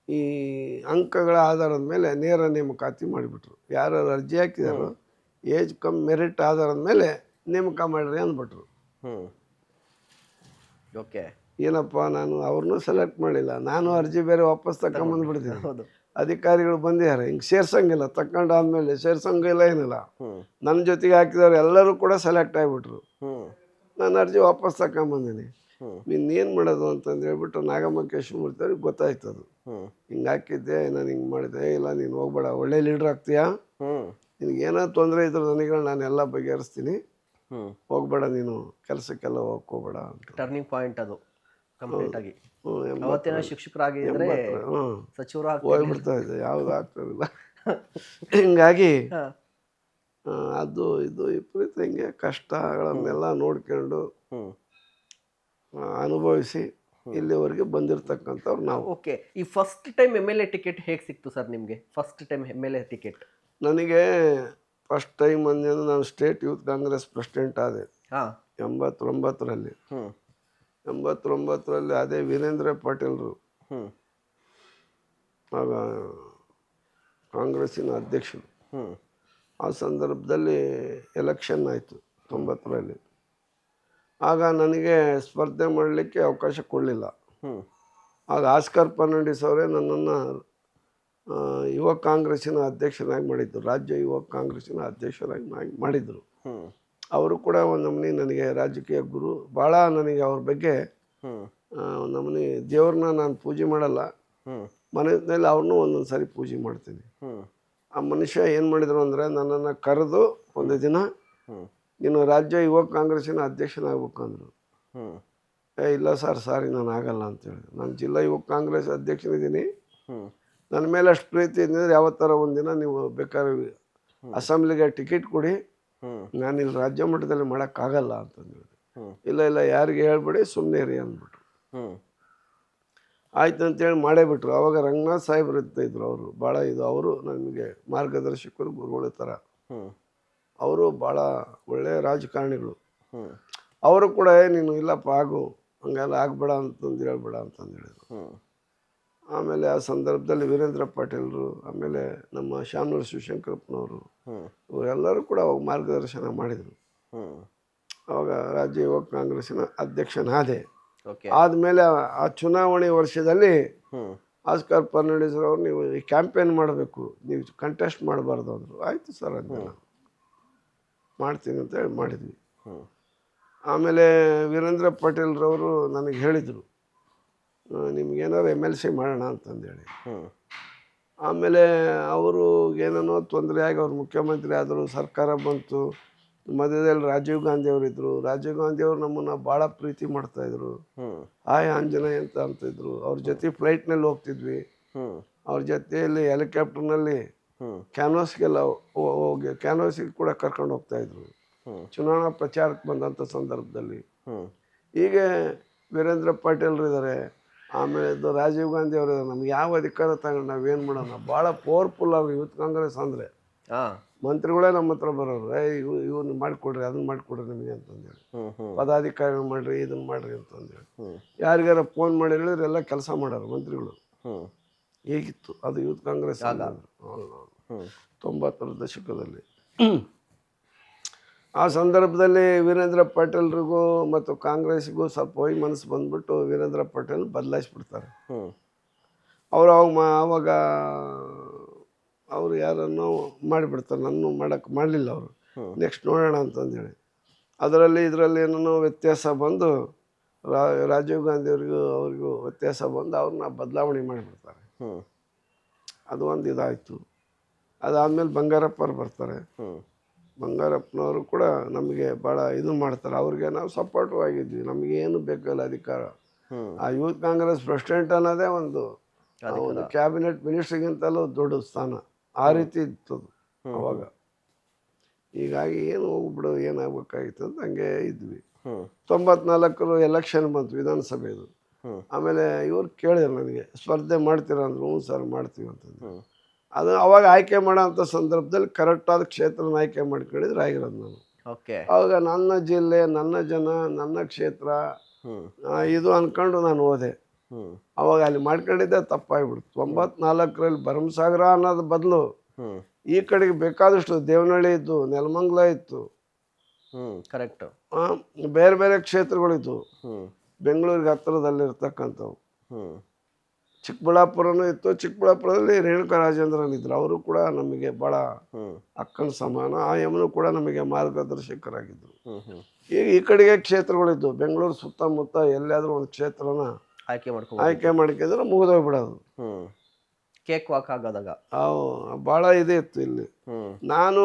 ಈ ಅಂಕಗಳ ಆಧಾರದ ಮೇಲೆ ನೇರ ನೇಮಕಾತಿ ಮಾಡಿಬಿಟ್ರು. ಯಾರು ಅರ್ಜಿ ಹಾಕಿದಾರೋ ಏಜ್ ಕಮ್ ಮೆರಿಟ್ ಆಧಾರದ ಮೇಲೆ ನೇಮಕ ಮಾಡಿರಿ ಅಂದ್ಬಿಟ್ರು. ಓಕೆ. ಏನಪ್ಪ ನಾನು ಅವ್ರನ್ನೂ ಸೆಲೆಕ್ಟ್ ಮಾಡಿಲ್ಲ, ನಾನು ಅರ್ಜಿ ಬೇರೆ ವಾಪಸ್ ತಗೊಂಬಂದ್ಬಿಡ್ತೀನಿ. ಅಧಿಕಾರಿಗಳು ಬಂದಿದ್ದಾರೆ, ಹಿಂಗೆ ಸೇರ್ಸಂಗಿಲ್ಲ, ತಗೊಂಡಾದ್ಮೇಲೆ ಸೇರ್ಸಂಗಿಲ್ಲ ಏನಿಲ್ಲ. ನನ್ನ ಜೊತೆಗೆ ಹಾಕಿದವ್ರು ಎಲ್ಲರೂ ಕೂಡ ಸೆಲೆಕ್ಟ್ ಆಗಿಬಿಟ್ರು. ನಾನು ಅರ್ಜಿ ವಾಪಸ್ ತಗೊಂಬಂದಿನಿ. ಇನ್ನೇನು ಮಾಡೋದು ಅಂತಂದು ಹೇಳ್ಬಿಟ್ಟು ನಾಗಮ್ಮ ಕೇಶವಮೂರ್ತಿ ಅವ್ರಿಗೆ ಗೊತ್ತಾಯ್ತು ಅದು. ಹಿಂಗೆ ಹಾಕಿದ್ದೆ, ನಾನು ಹಿಂಗೆ ಮಾಡಿದೆ. ಇಲ್ಲ ನೀನು ಹೋಗ್ಬೇಡ, ಒಳ್ಳೆ ಲೀಡ್ರ್ ಆಗ್ತೀಯಾ, ನಿನಗೇನೋ ತೊಂದರೆ ಇದ್ರು ನನಗೆ ನಾನೆಲ್ಲ ಬಗೆಹರಿಸ್ತೀನಿ, ಹೋಗ್ಬೇಡ ನೀನು ಕೆಲಸಕ್ಕೆಲ್ಲ ಹೋಗ್ಕೋಬೇಡ ಅಂತ. ಟರ್ನಿಂಗ್ ಪಾಯಿಂಟ್ ಅದು ಕಂಪ್ಲೀಟ್ ಆಗಿ. ಅವತ್ತಿನ ಶಿಕ್ಷಕರಾಗಿದ್ರೆ ಸಚಿವರು ಹೋಗ್ಬಿಡ್ತಾ ಇದೆ, ಯಾವುದು ಆಗ್ತಿರಲಿಲ್ಲ. ಹಿಂಗಾಗಿ ಅದು ಇದು ವಿಪರೀತ ಹಿಂಗೆ ಕಷ್ಟಗಳನ್ನೆಲ್ಲ ನೋಡ್ಕೊಂಡು ಅನುಭವಿಸಿ ಇಲ್ಲಿವರೆಗೆ ಬಂದಿರತಕ್ಕಂಥವ್ರು ನಾವು. ಓಕೆ. ಈ ಫಸ್ಟ್ ಟೈಮ್ MLA ಟಿಕೆಟ್ ಹೇಗೆ ಸಿಕ್ತು ಸರ್ ನಿಮಗೆ? ಫಸ್ಟ್ ಟೈಮ್ MLA ಟಿಕೆಟ್ ನನಗೆ ಫಸ್ಟ್ ಟೈಮ್ ಅಂದೇನು ನಾನು ಸ್ಟೇಟ್ ಯೂತ್ ಕಾಂಗ್ರೆಸ್ ಪ್ರೆಸಿಡೆಂಟ್ ಆದೆ 89ರಲ್ಲಿ. 89ರಲ್ಲಿ ಅದೇ ವೀರೇಂದ್ರ ಪಾಟೀಲ್ರು ಆಗ ಕಾಂಗ್ರೆಸ್ಸಿನ ಅಧ್ಯಕ್ಷರು. ಆ ಸಂದರ್ಭದಲ್ಲಿ ಎಲೆಕ್ಷನ್ ಆಯಿತು 90ರಲ್ಲಿ. ಆಗ ನನಗೆ ಸ್ಪರ್ಧೆ ಮಾಡಲಿಕ್ಕೆ ಅವಕಾಶ ಕೊಡಲಿಲ್ಲ. ಆಗ ಆಸ್ಕರ್ ಫರ್ನಾಂಡಿಸ್ ಅವರೇ ನನ್ನನ್ನು ಯುವ ಕಾಂಗ್ರೆಸ್ಸಿನ ಅಧ್ಯಕ್ಷನಾಗಿ ಮಾಡಿದ್ರು, ರಾಜ್ಯ ಯುವ ಕಾಂಗ್ರೆಸ್ಸಿನ ಅಧ್ಯಕ್ಷರಾಗಿ ಮಾಡಿದರು. ಅವರು ಕೂಡ ಒಂದು ನಮೂನಿ ನನಗೆ ರಾಜಕೀಯ ಗುರು. ಭಾಳ ನನಗೆ ಅವ್ರ ಬಗ್ಗೆ ಒಂದು ನಮೂನಿ ದೇವ್ರನ್ನ ನಾನು ಪೂಜೆ ಮಾಡಲ್ಲ, ಮನೆಯಲ್ಲಿ ಅವ್ರನ್ನೂ ಒಂದೊಂದು ಸಾರಿ ಪೂಜೆ ಮಾಡ್ತೀನಿ. ಆ ಮನುಷ್ಯ ಏನು ಮಾಡಿದರು ಅಂದರೆ ನನ್ನನ್ನು ಕರೆದು ಒಂದು ದಿನ ನೀನು ರಾಜ್ಯ ಯುವ ಕಾಂಗ್ರೆಸ್ಸಿನ ಅಧ್ಯಕ್ಷನಾಗಬೇಕು ಅಂದರು. ಇಲ್ಲ ಸರ್ ಸಾರಿ ನಾನು ಆಗಲ್ಲ ಅಂತೇಳಿ. ನಾನು ಜಿಲ್ಲಾ ಯುವ ಕಾಂಗ್ರೆಸ್ ಅಧ್ಯಕ್ಷನಿದ್ದೀನಿ, ನನ್ನ ಮೇಲೆ ಅಷ್ಟು ಪ್ರೀತಿ ಇದ್ದರೆ ಯಾವತ್ತಾರ ಒಂದಿನ ನೀವು ಬೇಕಾದ್ರೆ ಅಸೆಂಬ್ಲಿಗೆ ಟಿಕೆಟ್ ಕೊಡಿ, ನಾನು ಇಲ್ಲಿ ರಾಜ್ಯ ಮಟ್ಟದಲ್ಲಿ ಮಾಡೋಕ್ಕಾಗಲ್ಲ ಅಂತಂದೇಳಿ. ಇಲ್ಲ ಇಲ್ಲ ಯಾರಿಗೆ ಹೇಳ್ಬೇಡಿ ಸುಮ್ಮನೆ ಇರಿ ಅಂದ್ಬಿಟ್ರು. ಆಯ್ತು ಅಂತೇಳಿ ಮಾಡೇ ಬಿಟ್ರು. ಆವಾಗ ರಂಗನಾಥ್ ಸಾಹೇಬ್ರು ಇದ್ರು, ಅವರು ಭಾಳ ಇದು, ಅವರು ನನಗೆ ಮಾರ್ಗದರ್ಶಕರು ಗುರುಗಳ ಥರ. ಅವರು ಭಾಳ ಒಳ್ಳೆಯ ರಾಜಕಾರಣಿಗಳು. ಅವರು ಕೂಡ ನೀನು ಇಲ್ಲಪ್ಪ ಆಗು, ಹಂಗೆಲ್ಲ ಆಗಬೇಡ ಅಂತಂದು ಹೇಳ್ಬೇಡ ಅಂತಂದು ಹೇಳಿದರು. ಆಮೇಲೆ ಆ ಸಂದರ್ಭದಲ್ಲಿ ವೀರೇಂದ್ರ ಪಾಟೀಲ್ರು, ಆಮೇಲೆ ನಮ್ಮ ಶಾಮನೂರು ಶಿವಶಂಕರಪ್ಪನವರು, ಇವರೆಲ್ಲರೂ ಕೂಡ ಅವಾಗ ಮಾರ್ಗದರ್ಶನ ಮಾಡಿದರು. ಅವಾಗ ರಾಜ್ಯ ಯುವ ಕಾಂಗ್ರೆಸ್ಸಿನ ಅಧ್ಯಕ್ಷನಾದೆ. ಆದಮೇಲೆ ಆ ಚುನಾವಣೆ ವರ್ಷದಲ್ಲಿ ಆಸ್ಕರ್ ಫರ್ನಾಂಡಿಸ್ ಅವರು ನೀವು ಈ ಕ್ಯಾಂಪೇನ್ ಮಾಡಬೇಕು, ನೀವು ಕಂಟೆಸ್ಟ್ ಮಾಡಬಾರ್ದು ಅಂದರು. ಆಯಿತು ಸರ್ ಅಂತ ಮಾಡ್ತೀನಿ ಅಂತ ಹೇಳಿ ಮಾಡಿದ್ವಿ. ಆಮೇಲೆ ವೀರೇಂದ್ರ ಪಾಟೀಲ್ರವರು ನನಗೆ ಹೇಳಿದರು, ನಿಮ್ಗೇನಾದ್ರು MLC ಮಾಡೋಣ ಅಂತಂದೇಳಿ. ಆಮೇಲೆ ಅವರು ಏನೇನೋ ತೊಂದರೆ ಆಗಿ ಅವ್ರು ಮುಖ್ಯಮಂತ್ರಿ ಆದರು, ಸರ್ಕಾರ ಬಂತು, ಮಧ್ಯದಲ್ಲಿ ರಾಜೀವ್ ಗಾಂಧಿ ಅವರು ಇದ್ರು. ರಾಜೀವ್ ಗಾಂಧಿ ಅವರು ನಮ್ಮನ್ನ ಭಾಳ ಪ್ರೀತಿ ಮಾಡ್ತಾ ಇದ್ರು. ಆಯ್ ಆಂಜನೇಯ ಅಂತ ಅಂತಿದ್ರು. ಅವ್ರ ಜೊತೆ ಫ್ಲೈಟ್ನಲ್ಲಿ ಹೋಗ್ತಿದ್ವಿ. ಅವ್ರ ಜೊತೆಯಲ್ಲಿ ಹೆಲಿಕಾಪ್ಟರ್ನಲ್ಲಿ ಕ್ಯಾನ್ವಾಸ್ಗೆಲ್ಲ ಹೋಗಿ ಕ್ಯಾನ್ವಾಸಿಗೆ ಕೂಡ ಕರ್ಕೊಂಡು ಹೋಗ್ತಾ ಇದ್ರು ಚುನಾವಣಾ ಪ್ರಚಾರಕ್ಕೆ ಬಂದಂಥ ಸಂದರ್ಭದಲ್ಲಿ. ಹೀಗೆ ವೀರೇಂದ್ರ ಪಾಟೀಲ್ರು ಇದ್ದಾರೆ, ಆಮೇಲೆ ರಾಜೀವ್ ಗಾಂಧಿ ಅವರು ಇದ್ದಾರೆ. ನಮ್ಗೆ ಯಾವ ಅಧಿಕಾರ ತಗೊಂಡು ನಾವೇನು ಮಾಡೋಣ, ಭಾಳ ಪವರ್ಫುಲ್ ಆಗಿ ಯೂತ್ ಕಾಂಗ್ರೆಸ್ ಅಂದರೆ ಮಂತ್ರಿಗಳೇ ನಮ್ಮ ಹತ್ರ ಬರೋರು, ಇವನ್ನ ಮಾಡಿಕೊಡ್ರಿ ಅದನ್ನ ಮಾಡಿಕೊಡ್ರಿ ನಿಮಗೆ ಅಂತಂದೇಳಿ, ಪದಾಧಿಕಾರಿಗಳು ಮಾಡ್ರಿ ಇದನ್ನ ಮಾಡ್ರಿ ಅಂತಂದೇಳಿ. ಯಾರಿಗಾರ ಫೋನ್ ಮಾಡಿ ಹೇಳಿದ್ರೆ ಎಲ್ಲ ಕೆಲಸ ಮಾಡೋರು ಮಂತ್ರಿಗಳು. ಹೇಗಿತ್ತು ಅದು ಯೂತ್ ಕಾಂಗ್ರೆಸ್ 90ರ ದಶಕದಲ್ಲಿ. ಆ ಸಂದರ್ಭದಲ್ಲಿ ವೀರೇಂದ್ರ ಪಾಟೀಲ್ರಿಗೂ ಮತ್ತು ಕಾಂಗ್ರೆಸ್ಗೂ ಸ್ವಲ್ಪ ಹೋಗಿ ಮನಸ್ಸು ಬಂದ್ಬಿಟ್ಟು ವೀರೇಂದ್ರ ಪಾಟೀಲ್ ಬದಲಾಯಿಸ್ಬಿಡ್ತಾರೆ. ಅವರು ಅವಾಗ ಅವರು ಯಾರನ್ನು ಮಾಡಿಬಿಡ್ತಾರೆ, ನನ್ನ ಮಾಡಲಿಲ್ಲ ಅವರು. ನೆಕ್ಸ್ಟ್ ನೋಡೋಣ ಅಂತಂದೇಳಿ ಇದರಲ್ಲಿ ಏನೋ ವ್ಯತ್ಯಾಸ ಬಂದು ರಾಜೀವ್ ಗಾಂಧಿ ಅವ್ರಿಗೂ ವ್ಯತ್ಯಾಸ ಬಂದು ಅವ್ರನ್ನ ಬದಲಾವಣೆ ಮಾಡಿಬಿಡ್ತಾರೆ. ಅದು ಒಂದು ಇದಾಯಿತು. ಅದಾದಮೇಲೆ ಬಂಗಾರಪ್ಪರು ಬರ್ತಾರೆ. ಬಂಗಾರಪ್ಪನವರು ಕೂಡ ನಮಗೆ ಭಾಳ ಇದು ಮಾಡ್ತಾರೆ. ಅವ್ರಿಗೆ ನಾವು ಸಪೋರ್ಟಿವ್ ಆಗಿದ್ವಿ, ನಮಗೇನು ಬೇಕಲ್ಲ ಅಧಿಕಾರ. ಆ ಯೂತ್ ಕಾಂಗ್ರೆಸ್ ಪ್ರೆಸಿಡೆಂಟ್ ಅನ್ನೋದೇ ಒಂದು ಕ್ಯಾಬಿನೆಟ್ ಮಿನಿಸ್ಟ್ರಿಗಿಂತಲೂ ದೊಡ್ಡ ಸ್ಥಾನ. ಆ ರೀತಿ ಇತ್ತು ಅವಾಗ. ಹೀಗಾಗಿ ಏನು ಹೋಗ್ಬಿಡು ಏನಾಗಬೇಕಾಗಿತ್ತು ಅಂತ ಹಂಗೆ ಇದ್ವಿ. 94 ಎಲೆಕ್ಷನ್ ಬಂತು ವಿಧಾನಸಭೆದು. ಆಮೇಲೆ ಇವ್ರು ಕೇಳಿದ್ರು ನನಗೆ, ಸ್ಪರ್ಧೆ ಮಾಡ್ತೀರಾ ಅಂದ್ರು. ಹ್ಞೂ ಸರ್ ಮಾಡ್ತೀವಿ ಅಂತಂದು. ಅದು ಅವಾಗ ಆಯ್ಕೆ ಮಾಡೋ ಅಂಥ ಸಂದರ್ಭದಲ್ಲಿ ಕರೆಕ್ಟಾದ ಕ್ಷೇತ್ರನ ಆಯ್ಕೆ ಮಾಡ್ಕೊಂಡಿದ್ರೆ ಆಗಿರೋದು ನಾನು. ಅವಾಗ ನನ್ನ ಜಿಲ್ಲೆ, ನನ್ನ ಜನ, ನನ್ನ ಕ್ಷೇತ್ರ ಇದು ಅಂದ್ಕೊಂಡು ನಾನು ಹೋದೆ. ಅವಾಗ ಅಲ್ಲಿ ಮಾಡ್ಕೊಂಡಿದ್ದೆ ತಪ್ಪಾಗ್ಬಿಡ್ತು. 94ರಲ್ಲಿ ಭರಮಸಾಗರ ಅನ್ನೋದು ಬದಲು ಈ ಕಡೆಗೆ ಬೇಕಾದಷ್ಟು ದೇವನಹಳ್ಳಿ ಇತ್ತು, ನೆಲಮಂಗಲ ಇತ್ತು, ಕರೆಕ್ಟ್, ಬೇರೆ ಬೇರೆ ಕ್ಷೇತ್ರಗಳಿತ್ತು ಬೆಂಗಳೂರಿಗೆ ಹತ್ತಿರದಲ್ಲಿರ್ತಕ್ಕಂಥವು. ಚಿಕ್ಕಬಳ್ಳಾಪುರನೂ ಇತ್ತು. ಚಿಕ್ಕಬಳ್ಳಾಪುರದಲ್ಲಿ ರೇಣುಕಾ ರಾಜೇಂದ್ರನ್ ಇದ್ರು. ಅವರು ಕೂಡ ನಮಗೆ ಭಾಳ ಅಕ್ಕನ ಸಮಾನ. ಆ ಯಮನು ಕೂಡ ನಮಗೆ ಮಾರ್ಗದರ್ಶಕರಾಗಿದ್ದರು. ಈಗ ಈ ಕಡೆಗೆ ಕ್ಷೇತ್ರಗಳಿದ್ದು ಬೆಂಗಳೂರು ಸುತ್ತಮುತ್ತ ಎಲ್ಲಾದರೂ ಒಂದು ಕ್ಷೇತ್ರನ ಆಯ್ಕೆ ಮಾಡ್ಕಿದ್ರೆ ಮುಗಿದೋಗ್ಬಿಡೋದು. ಕೇಕ್ ವಾಕ್ ಆಗೋದಾಗ ಭಾಳ ಇದೇ ಇತ್ತು ಇಲ್ಲಿ. ನಾನು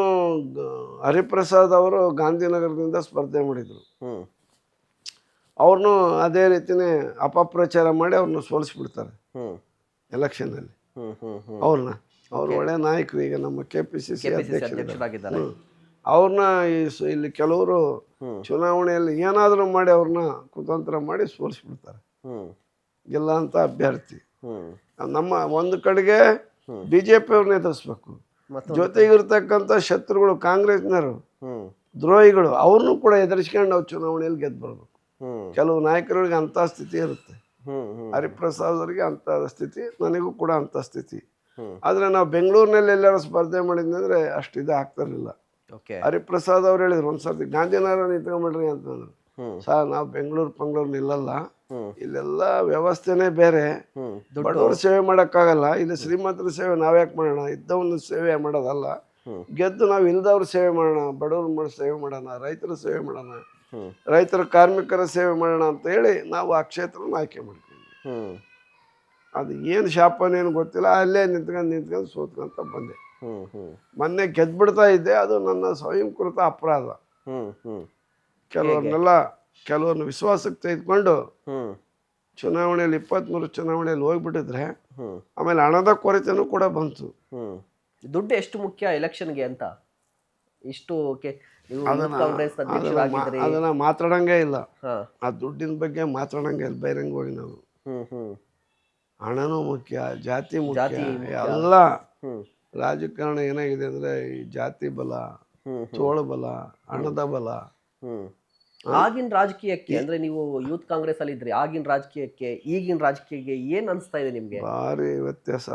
ಹರಿಪ್ರಸಾದ್ ಅವರು ಗಾಂಧಿನಗರದಿಂದ ಸ್ಪರ್ಧೆ ಮಾಡಿದರು. ಅವ್ರನ್ನೂ ಅದೇ ರೀತಿನೇ ಅಪಪ್ರಚಾರ ಮಾಡಿ ಅವ್ರನ್ನ ಸೋಲಿಸ್ಬಿಡ್ತಾರೆ ಎಲೆಕ್ಷನ್ನಲ್ಲಿ. ಅವ್ರನ್ನ ಅವ್ರು ಒಳ್ಳೆ ನಾಯಕರು, ಈಗ ನಮ್ಮ KPCC ಅಧ್ಯಕ್ಷರಾಗಿದ್ದಾರೆ. ಅವ್ರನ್ನ ಇಲ್ಲಿ ಕೆಲವರು ಚುನಾವಣೆಯಲ್ಲಿ ಏನಾದರೂ ಮಾಡಿ ಅವ್ರನ್ನ ಕುತಂತ್ರ ಮಾಡಿ ಸೋಲಿಸ್ಬಿಡ್ತಾರೆ. ಗೆಲ್ಲ ಅಂತ ಅಭ್ಯರ್ಥಿ ನಮ್ಮ ಒಂದು ಕಡೆಗೆ BJP ಅವ್ರನ್ನ ಎದುರಿಸ್ಬೇಕು, ಜೊತೆಗಿರ್ತಕ್ಕಂಥ ಶತ್ರುಗಳು ಕಾಂಗ್ರೆಸ್ನವರು ದ್ರೋಹಿಗಳು ಅವ್ರನ್ನೂ ಕೂಡ ಎದುರಿಸ್ಕೊಂಡು ನಾವು ಚುನಾವಣೆಯಲ್ಲಿ ಗೆದ್ದು ಬರ್ಬೇಕು. ಕೆಲವು ನಾಯಕರಿಗೆ ಅಂಥ ಸ್ಥಿತಿ ಇರುತ್ತೆ. ಹರಿಪ್ರಸಾದ್ ಅವರಿಗೆ ಅಂಥ ಸ್ಥಿತಿ, ನನಗೂ ಕೂಡ ಅಂಥ ಸ್ಥಿತಿ. ಆದರೆ ನಾವು ಬೆಂಗಳೂರಿನಲ್ಲಿ ಎಲ್ಲರೂ ಸ್ಪರ್ಧೆ ಮಾಡಿದ್ನಂದ್ರೆ ಅಷ್ಟು ಇದು ಆಗ್ತಿರ್ಲಿಲ್ಲ. ಹರಿಪ್ರಸಾದ್ ಅವ್ರು ಹೇಳಿದ್ರು ಒಂದ್ಸರ್ತಿ ಗಾಂಧಿನಗರ ನಿಂತ್ಕೊಂಡ್ಬಿಡ್ರಿ ಅಂತಂದ್ರು. ಸರ್ ನಾವು ಬೆಂಗಳೂರು ನಿಲ್ಲಲ್ಲ, ಇಲ್ಲೆಲ್ಲ ವ್ಯವಸ್ಥೆನೇ ಬೇರೆ, ಬಡವ್ರ ಸೇವೆ ಮಾಡೋಕ್ಕಾಗಲ್ಲ. ಇಲ್ಲಿ ಶ್ರೀಮಂತರ ಸೇವೆ ನಾವ್ಯಾಕೆ ಮಾಡೋಣ, ಇದ್ದವನ್ನ ಸೇವೆ ಮಾಡೋದಲ್ಲ, ಗೆದ್ದು ನಾವು ಇಲ್ದವ್ರ ಸೇವೆ ಮಾಡೋಣ, ಬಡವ್ರ ಸೇವೆ ಮಾಡೋಣ, ರೈತರ ಸೇವೆ ಮಾಡೋಣ, ರೈತರ ಕಾರ್ಮಿಕರ ಸೇವೆ ಮಾಡೋಣ ಅಂತ ಹೇಳಿ ನಾವು ಆ ಕ್ಷೇತ್ರನ ಆಯ್ಕೆ ಮಾಡ್ತೀವಿ. ಅದು ಏನು ಶಾಪನೇನು ಗೊತ್ತಿಲ್ಲ, ಅಲ್ಲೇ ನಿಂತ್ಕೊಂಡು ಸೋತ್ಕೊಂತ ಬಂದೆ. ಮೊನ್ನೆ ಗೆದ್ಬಿಡ್ತಾ ಇದ್ದೆ, ಅದು ನನ್ನ ಸ್ವಯಂಕೃತ ಅಪರಾಧ. ಕೆಲವ್ರನ್ನ ವಿಶ್ವಾಸಕ್ಕೆ ತೆಗೆದುಕೊಂಡು ಚುನಾವಣೆಯಲ್ಲಿ 23 ಚುನಾವಣೆಯಲ್ಲಿ ಹೋಗ್ಬಿಟ್ಟಿದ್ರೆ ಆಮೇಲೆ ಹಣದ ಕೊರತೆನೂ ಕೂಡ ಬಂತು. ದುಡ್ಡು ಎಷ್ಟು ಮುಖ್ಯ ಎಲೆಕ್ಷನ್ಗೆ ಅಂತ ಇಷ್ಟು ಅದನ್ನ ಮಾತಾಡಂಗೇ ಇಲ್ಲ. ಆ ದುಡ್ಡಿನ ಬಗ್ಗೆ ಮಾತಾಡಂಗೆ ಇಲ್ಲ ಬಹಿರಂಗವಾಗಿ ನಾವು. ಹಣನೂ ಮುಖ್ಯ, ಜಾತಿ ಮುಖ್ಯ, ಎಲ್ಲ. ರಾಜಕಾರಣ ಏನಾಗಿದೆ ಅಂದ್ರೆ ಈ ಜಾತಿ ಬಲ, ಚೋಳ ಬಲ, ಹಣದ ಬಲ. ಆಗಿನ ರಾಜಕೀಯಕ್ಕೆ ಅಂದ್ರೆ ನೀವು ಯೂತ್ ಕಾಂಗ್ರೆಸ್ ಅಲ್ಲಿ ಇದ್ರಿ, ಆಗಿನ ರಾಜಕೀಯಕ್ಕೆ ಈಗಿನ ರಾಜಕೀಯಕ್ಕೆ ಏನ್ ಅನ್ಸ್ತಾ ಇದೆ ನಿಮ್ಗೆ? ಭಾರಿ ವ್ಯತ್ಯಾಸ.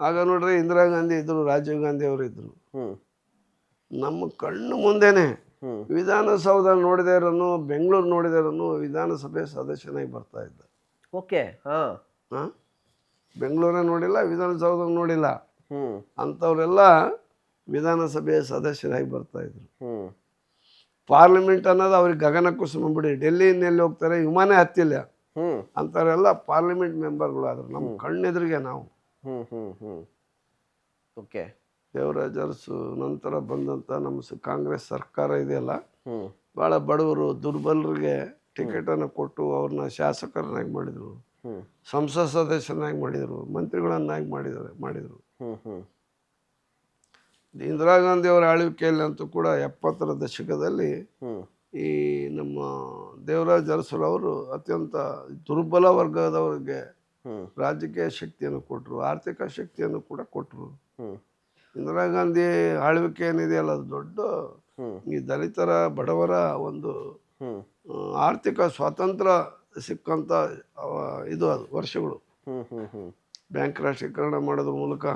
ಆಗ ನೋಡ್ರಿ ಇಂದಿರಾ ಗಾಂಧಿ ಇದ್ರು, ರಾಜೀವ್ ಗಾಂಧಿ ಅವರು ಇದ್ರು. ನಮ್ಮ ಕಣ್ಣು ಮುಂದೆನೆ ವಿಧಾನಸೌಧ ನೋಡಿದವರನ್ನು, ಬೆಂಗಳೂರು ನೋಡಿದವರನ್ನು ವಿಧಾನಸಭೆ ಸದಸ್ಯನಾಗಿ ಬರ್ತಾ ಇದ್ದ. ಬೆಂಗಳೂರೇ ನೋಡಿಲ್ಲ, ವಿಧಾನಸೌಧ ನೋಡಿಲ್ಲ ಅಂಥವ್ರೆಲ್ಲ ವಿಧಾನಸಭೆಯ ಸದಸ್ಯರಾಗಿ ಬರ್ತಾ ಇದ್ರು. ಪಾರ್ಲಿಮೆಂಟ್ ಅನ್ನೋದು ಅವ್ರಿಗೆ ಗಗನ ಕುಸುಮ ಬಿಡಿ. ಡೆಲ್ಲಿನಲ್ಲಿ ಹೋಗ್ತಾರೆ, ವಿಮಾನ ಹತ್ತಿಲ್ಲ ಅಂಥವ್ರೆಲ್ಲ ಪಾರ್ಲಿಮೆಂಟ್ ಮೆಂಬರ್ಗಳು ಆದ್ರು ನಮ್ಮ ಕಣ್ಣೆದುರಿಗೆ. ನಾವು ದೇವರಾಜ ಅರಸು ನಂತರ ಬಂದಂಥ ನಮ್ಮ ಕಾಂಗ್ರೆಸ್ ಸರ್ಕಾರ ಇದೆಯಲ್ಲ, ಭಾಳ ಬಡವರು ದುರ್ಬಲರಿಗೆ ಟಿಕೆಟನ್ನು ಕೊಟ್ಟು ಅವ್ರನ್ನ ಶಾಸಕರನ್ನಾಗಿ ಮಾಡಿದರು, ಸಂಸತ್ ಸದಸ್ಯರನ್ನಾಗಿ ಮಾಡಿದರು, ಮಂತ್ರಿಗಳನ್ನಾಗಿ ಮಾಡಿದರು. ಇಂದಿರಾ ಗಾಂಧಿ ಅವರ ಆಳ್ವಿಕೆಯಲ್ಲಿ ಅಂತೂ ಕೂಡ 70ರ ದಶಕದಲ್ಲಿ ಈ ನಮ್ಮ ದೇವರಾಜ ಅರಸುರವರು ಅತ್ಯಂತ ದುರ್ಬಲ ವರ್ಗದವರಿಗೆ ರಾಜಕೀಯ ಶಕ್ತಿಯನ್ನು ಕೊಟ್ಟರು, ಆರ್ಥಿಕ ಶಕ್ತಿಯನ್ನು ಕೂಡ ಕೊಟ್ಟರು. ಇಂದಿರಾ ಗಾಂಧಿ ಆಳ್ವಿಕೆ ಏನಿದೆಯಲ್ಲ, ಅದು ದೊಡ್ಡ ಈ ದಲಿತರ ಬಡವರ ಒಂದು ಆರ್ಥಿಕ ಸ್ವಾತಂತ್ರ್ಯ ಸಿಕ್ಕಂಥ ಇದು ಅದು ವರ್ಷಗಳು. ಬ್ಯಾಂಕ್ ರಾಷ್ಟ್ರೀಕರಣ ಮಾಡೋದ್ರ ಮೂಲಕ,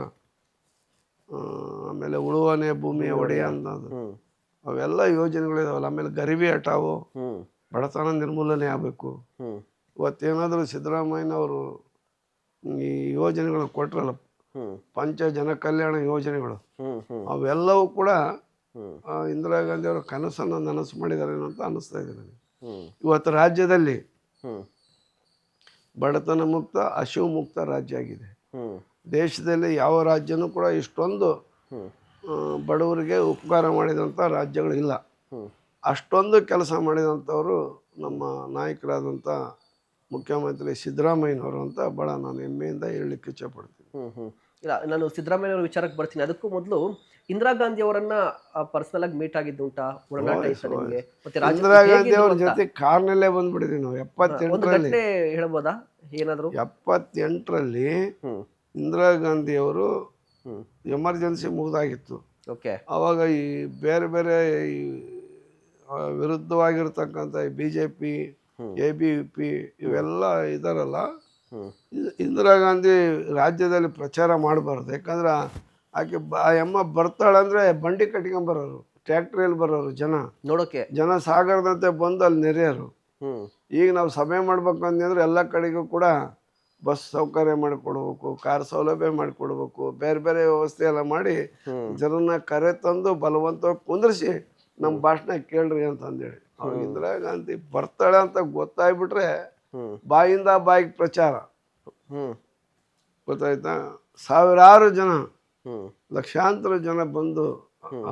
ಆಮೇಲೆ ಉಳುವನೆ ಭೂಮಿಯ ಒಡೆಯ ಅನ್ನೋದು, ಅವೆಲ್ಲ ಯೋಜನೆಗಳಿದಾವಲ್ಲ. ಆಮೇಲೆ ಗರೀಬಿ ಹಟಾವು, ಬಡತನ ನಿರ್ಮೂಲನೆ ಆಗಬೇಕು. ಇವತ್ತೇನಾದರೂ ಸಿದ್ದರಾಮಯ್ಯನವರು ಈ ಯೋಜನೆಗಳು ಕೊಟ್ರಲ್ಲ, ಪಂಚ ಜನ ಕಲ್ಯಾಣ ಯೋಜನೆಗಳು, ಅವೆಲ್ಲವೂ ಕೂಡ ಇಂದಿರಾ ಗಾಂಧಿ ಅವರ ಕನಸನ್ನು ನನಸು ಮಾಡಿದ್ದಾರೆ ಅಂತ ಅನ್ನಿಸ್ತಾ ಇದೆ ನನಗೆ. ಇವತ್ತು ರಾಜ್ಯದಲ್ಲಿ ಬಡತನ ಮುಕ್ತ, ಹಸಿವು ಮುಕ್ತ ರಾಜ್ಯ ಆಗಿದೆ. ದೇಶದಲ್ಲಿ ಯಾವ ರಾಜ್ಯನೂ ಕೂಡ ಇಷ್ಟೊಂದು ಬಡವರಿಗೆ ಉಪಕಾರ ಮಾಡಿದಂಥ ರಾಜ್ಯಗಳು ಇಲ್ಲ. ಅಷ್ಟೊಂದು ಕೆಲಸ ಮಾಡಿದಂಥವರು ನಮ್ಮ ನಾಯಕರಾದಂಥ ಮುಖ್ಯಮಂತ್ರಿ ಸಿದ್ದರಾಮಯ್ಯನವರು ಅಂತ ಭಾಳ ನಾನು ಹೆಮ್ಮೆಯಿಂದ ಹೇಳಲಿಕ್ಕೆ ಇಚ್ಛೆಪಡ್ತೀನಿ. ಇಲ್ಲ, ನಾನು ಸಿದ್ದರಾಮಯ್ಯನವ್ರ ವಿಚಾರಕ್ಕೆ ಬರ್ತೀನಿ. ಅದಕ್ಕೂ ಮೊದಲು ಇಂದಿರಾ ಗಾಂಧಿ ಅವರನ್ನ ಪರ್ಸನಲ್ ಆಗಿ ಮೀಟ್ ಆಗಿದ್ದುಂಟಾ, ಒಡನಾಟ ಇತ್ತ ನಿಮಗೆ? ಮತ್ತೆ ಇಂದಿರಾ ಗಾಂಧಿ ಅವ್ರ ಜೊತೆ ಕಾರ್ನಲ್ಲೇ ಬಂದ್ಬಿಟ್ಟಿದ್ವಿ ನಾವು 78ರಲ್ಲಿ. ಹೇಳ್ಬೋದಾ ಏನಾದ್ರು? 78ರಲ್ಲಿ ಇಂದಿರಾ ಗಾಂಧಿ ಅವರು ಎಮರ್ಜೆನ್ಸಿ ಮುಗ್ದಾಗಿತ್ತು. ಅವಾಗ ಈ ಬೇರೆ ಬೇರೆ ಈ ವಿರುದ್ಧವಾಗಿರ್ತಕ್ಕಂಥ BJP, ABVP ಇವೆಲ್ಲ ಇದಾರಲ್ಲ, ಇಂದಿರಾ ಗಾಂಧಿ ರಾಜ್ಯದಲ್ಲಿ ಪ್ರಚಾರ ಮಾಡಬಾರ್ದು. ಯಾಕಂದ್ರೆ ಆಕೆ ಅಮ್ಮ ಬರ್ತಾಳಂದ್ರೆ ಬಂಡಿ ಕಟ್ಕೊಂಬರೋರು, ಟ್ಯಾಕ್ಟ್ರಿಯಲ್ಲಿ ಬರೋರು ಜನ ನೋಡೋಕೆ, ಜನ ಸಾಗರದಂತೆ ಬಂದು ಅಲ್ಲಿ ನೆರೆಯೋರು. ಈಗ ನಾವು ಸಭೆ ಮಾಡ್ಬೇಕು ಅಂತಂದ್ರೆ ಎಲ್ಲ ಕಡೆಗೂ ಕೂಡ ಬಸ್ ಸೌಕರ್ಯ ಮಾಡಿಕೊಡ್ಬೇಕು, ಕಾರ್ ಸೌಲಭ್ಯ ಮಾಡಿಕೊಡ್ಬೇಕು, ಬೇರೆ ಬೇರೆ ವ್ಯವಸ್ಥೆ ಎಲ್ಲ ಮಾಡಿ ಜನನ ಕರೆ ತಂದು ಬಲವಂತವಾಗಿ ಕುಂದ್ರಿಸಿ ನಮ್ಮ ಭಾಷಣ ಕೇಳ್ರಿ ಅಂತಂದೇಳಿ. ಅವಾಗ ಇಂದಿರಾ ಗಾಂಧಿ ಬರ್ತಾಳೆ ಅಂತ ಗೊತ್ತಾಗ್ಬಿಟ್ರೆ ಬಾಯಿಂದ ಬಾಯಿಗೆ ಪ್ರಚಾರ, ಗೊತ್ತಾಯ್ತಾ? ಸಾವಿರಾರು ಜನ, ಲಕ್ಷಾಂತರ ಜನ ಬಂದು